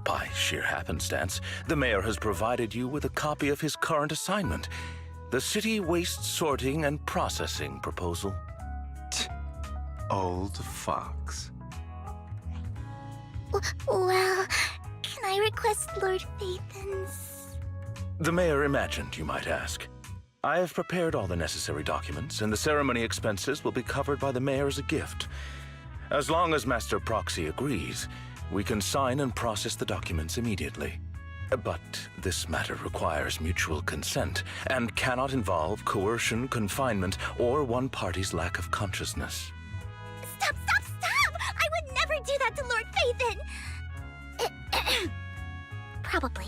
By sheer happenstance, the mayor has provided you with a copy of his current assignment, the City Waste Sorting and Processing proposal. Old fox. Well, can I request Lord Phaethon's? The mayor imagined you might ask. I have prepared all the necessary documents, and the ceremony expenses will be covered by the mayor as a gift. As long as Master Proxy agrees, we can sign and process the documents immediately. But this matter requires mutual consent and cannot involve coercion, confinement, or one party's lack of consciousness. Stop! I would never do that to Lord Phaethon! Probably.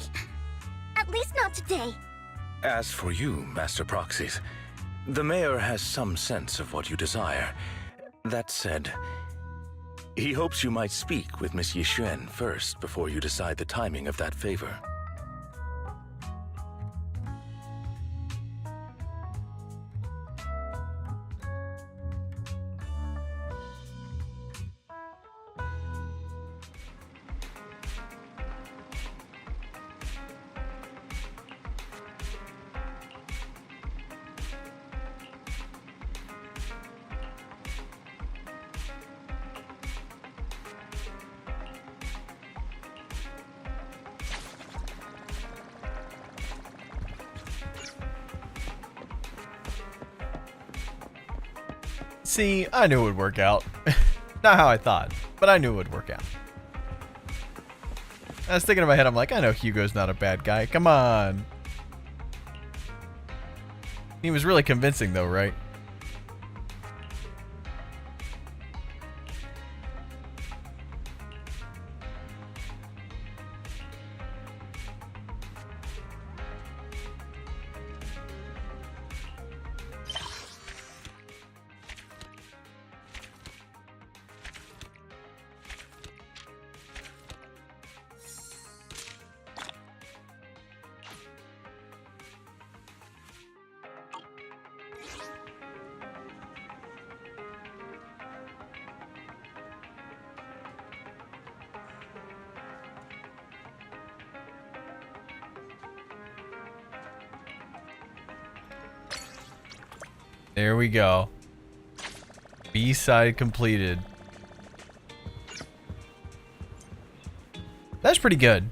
At least not today. As for you, Master Proxies, the mayor has some sense of what you desire. That said, he hopes you might speak with Miss Yixuan first before you decide the timing of that favor. See, I knew it would work out. Not how I thought, but I knew it would work out. I was thinking in my head, I'm like, I know Hugo's not a bad guy. Come on. He was really convincing though, right? There we go. B-side completed. That's pretty good.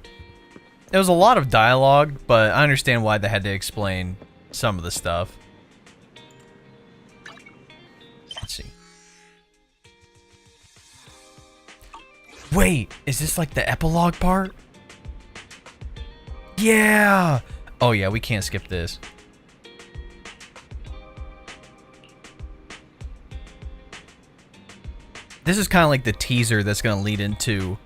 It was a lot of dialogue, but I understand why they had to explain some of the stuff. Let's see. Wait, is this like the epilogue part? Yeah! Oh yeah, we can't skip this. This is kind of like the teaser that's going to lead into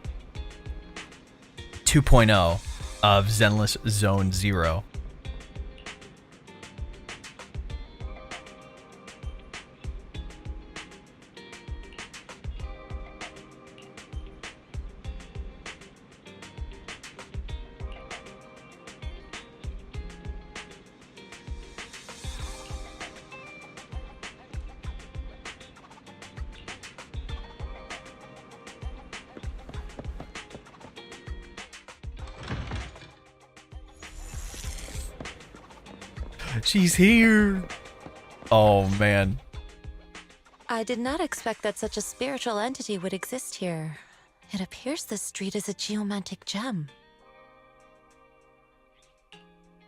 2.0 of Zenless Zone 0. She's here. Oh, man. I did not expect that such a spiritual entity would exist here. It appears this street is a geomantic gem.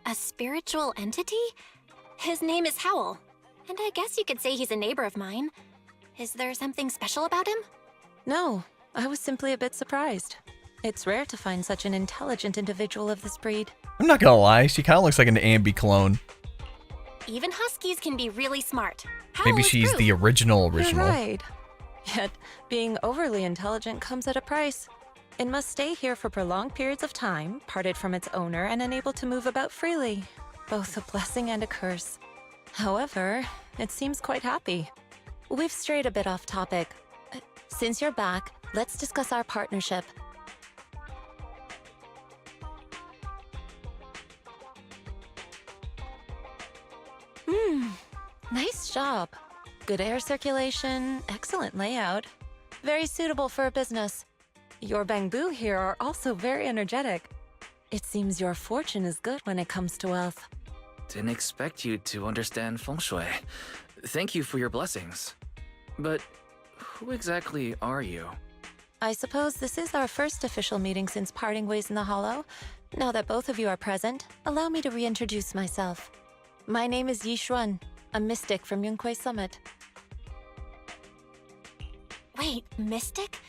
A spiritual entity? His name is Howl, and I guess you could say he's a neighbor of mine. Is there something special about him? No, I was simply a bit surprised. It's rare to find such an intelligent individual of this breed. I'm not gonna lie, she kind of looks like an Ambi clone. Even huskies can be really smart. Howl Maybe is she's proof. the original. You're right. Yet, being overly intelligent comes at a price. It must stay here for prolonged periods of time, parted from its owner and unable to move about freely. Both a blessing and a curse. However, it seems quite happy. We've strayed a bit off topic. Since you're back, let's discuss our partnership. Nice job. Good air circulation, excellent layout. Very suitable for a business. Your bamboo here are also very energetic. It seems your fortune is good when it comes to wealth. Didn't expect you to understand feng shui. Thank you for your blessings. But who exactly are you? I suppose this is our first official meeting since parting ways in the Hollow. Now that both of you are present, allow me to reintroduce myself. My name is Yi Xuan, a mystic from Yunquei Summit. Wait, mystic?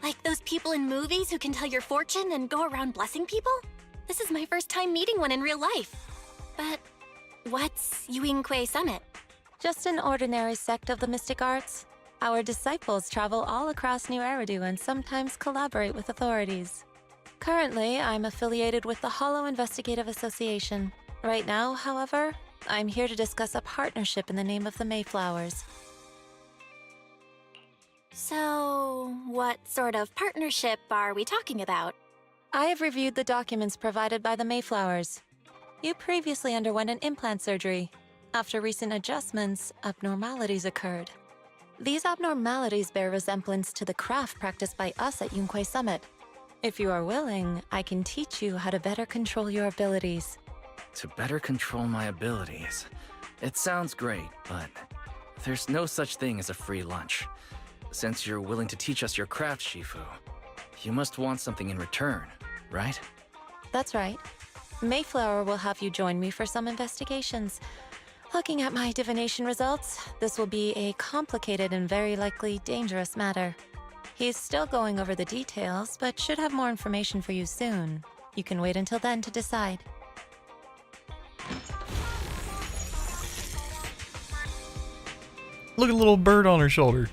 Like those people in movies who can tell your fortune and go around blessing people? This is my first time meeting one in real life. But what's Yunquei Summit? Just an ordinary sect of the mystic arts. Our disciples travel all across New Eridu and sometimes collaborate with authorities. Currently, I'm affiliated with the Hollow Investigative Association. Right now, however, I'm here to discuss a partnership in the name of the Mayflowers. So, what sort of partnership are we talking about? I have reviewed the documents provided by the Mayflowers. You previously underwent an implant surgery. After recent adjustments, abnormalities occurred. These abnormalities bear resemblance to the craft practiced by us at Yunquei Summit. If you are willing, I can teach you how to better control your abilities. To better control my abilities. It sounds great, but there's no such thing as a free lunch. Since you're willing to teach us your craft, Shifu, you must want something in return, right? That's right. Mayflower will have you join me for some investigations. Looking at my divination results, this will be a complicated and very likely dangerous matter. He's still going over the details, but should have more information for you soon. You can wait until then to decide. Look at a little bird on her shoulder.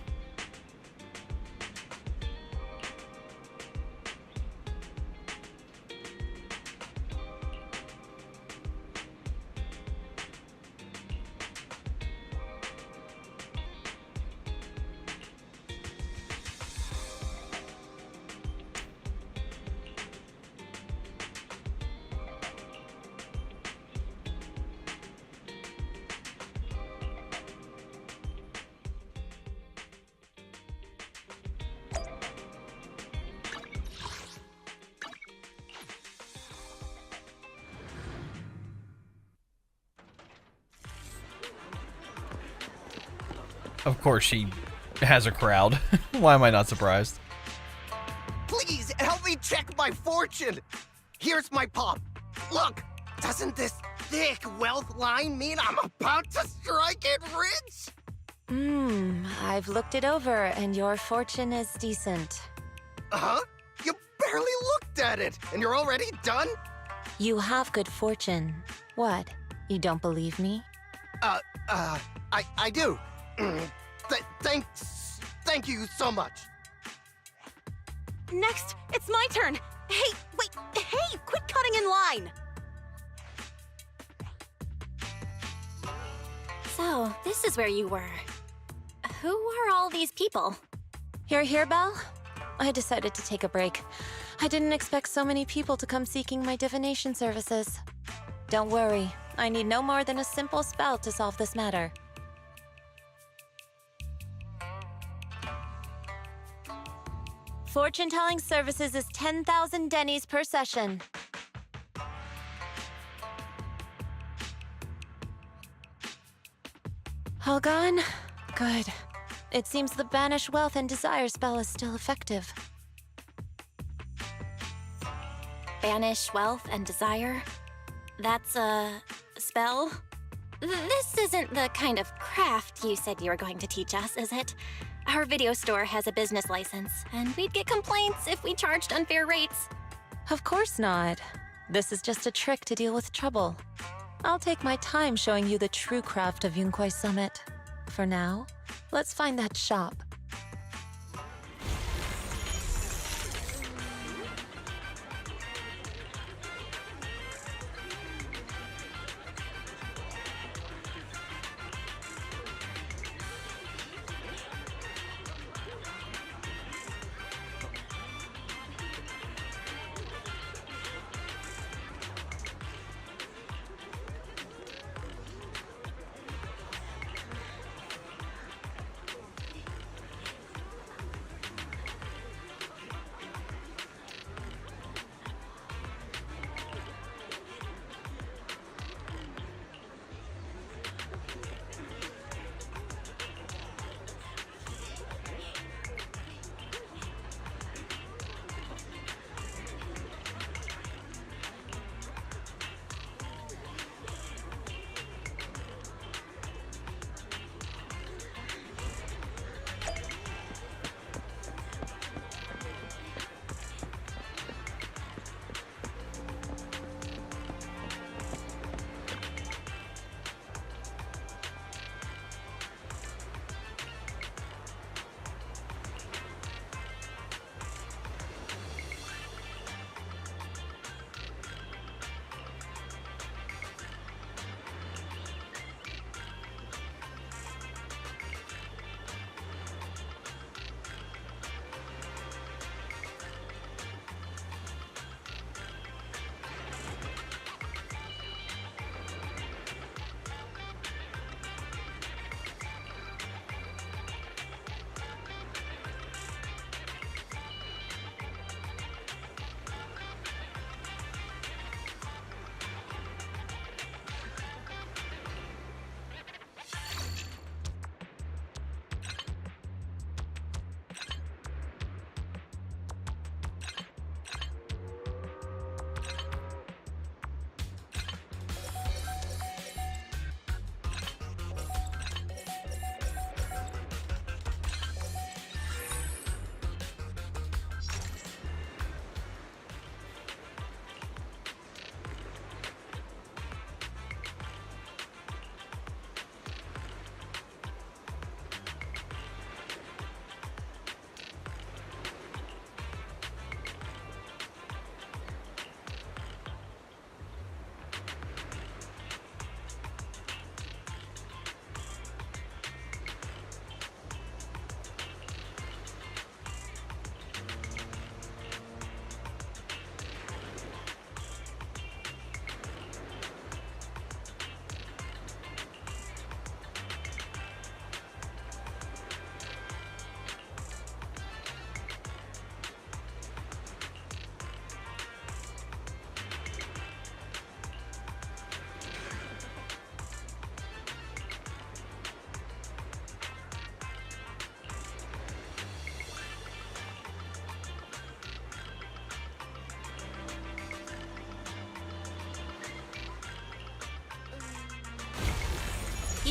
Of course she has a crowd. Why am I not surprised? Please, help me check my fortune! Here's my pop. Look, doesn't this thick wealth line mean I'm about to strike it rich? I've looked it over, and your fortune is decent. Huh? You barely looked at it, and you're already done? You have good fortune. What? You don't believe me? I do. Thank you so much. Next, it's my turn. Hey, wait, hey, quit cutting in line. So, this is where you were. Who are all these people? You're here, Belle? I decided to take a break. I didn't expect so many people to come seeking my divination services. Don't worry, I need no more than a simple spell to solve this matter. Fortune-telling services is 10,000 dennies per session. All gone? Good. It seems the Banish Wealth and Desire spell is still effective. Banish wealth and desire? That's a spell? This isn't the kind of craft you said you were going to teach us, is it? Our video store has a business license, and we'd get complaints if we charged unfair rates. Of course not. This is just a trick to deal with trouble. I'll take my time showing you the true craft of Yunquai Summit. For now, let's find that shop.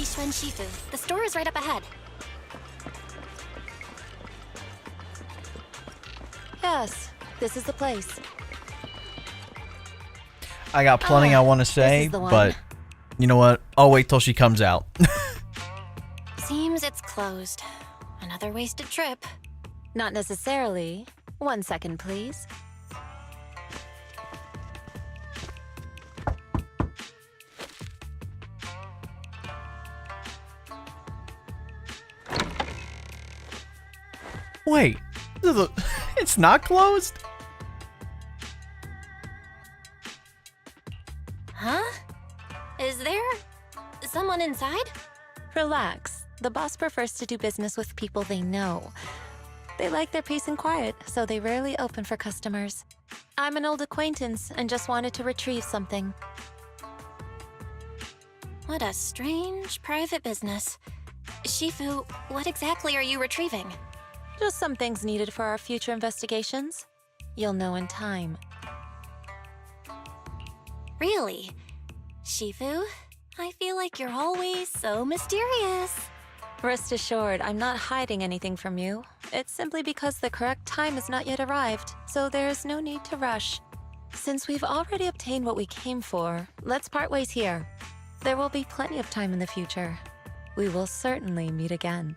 Yixuan Shifu. The store is right up ahead. Yes, this is the place. I got plenty I want to say, the one. but you know what? I'll wait till she comes out. Seems it's closed. Another wasted trip. Not necessarily. 1 second, please. Wait, it's not closed? Huh? Is there someone inside? Relax. The boss prefers to do business with people they know. They like their peace and quiet, so they rarely open for customers. I'm an old acquaintance and just wanted to retrieve something. What a strange private business. Shifu, what exactly are you retrieving? Just some things needed for our future investigations. You'll know in time. Really? Shifu, I feel like you're always so mysterious. Rest assured, I'm not hiding anything from you. It's simply because the correct time has not yet arrived, so there is no need to rush. Since we've already obtained what we came for, let's part ways here. There will be plenty of time in the future. We will certainly meet again.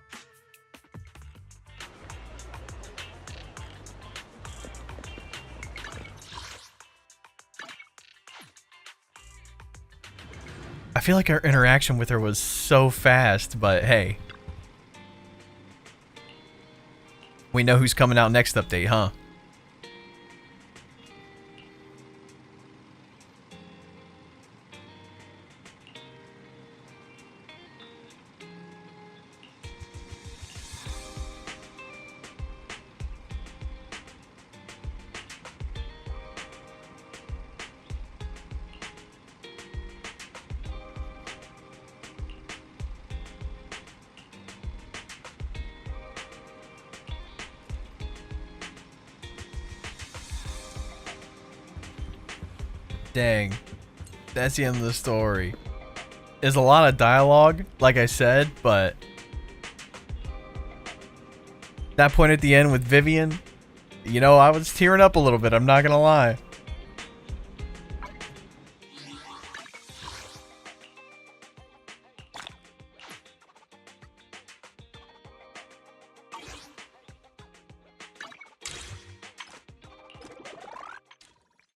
I feel like our interaction with her was so fast, but hey. We know who's coming out next update, huh? Dang. That's the end of the story. There's a lot of dialogue, like I said, but that point at the end with Vivian, you know, I was tearing up a little bit, I'm not gonna lie.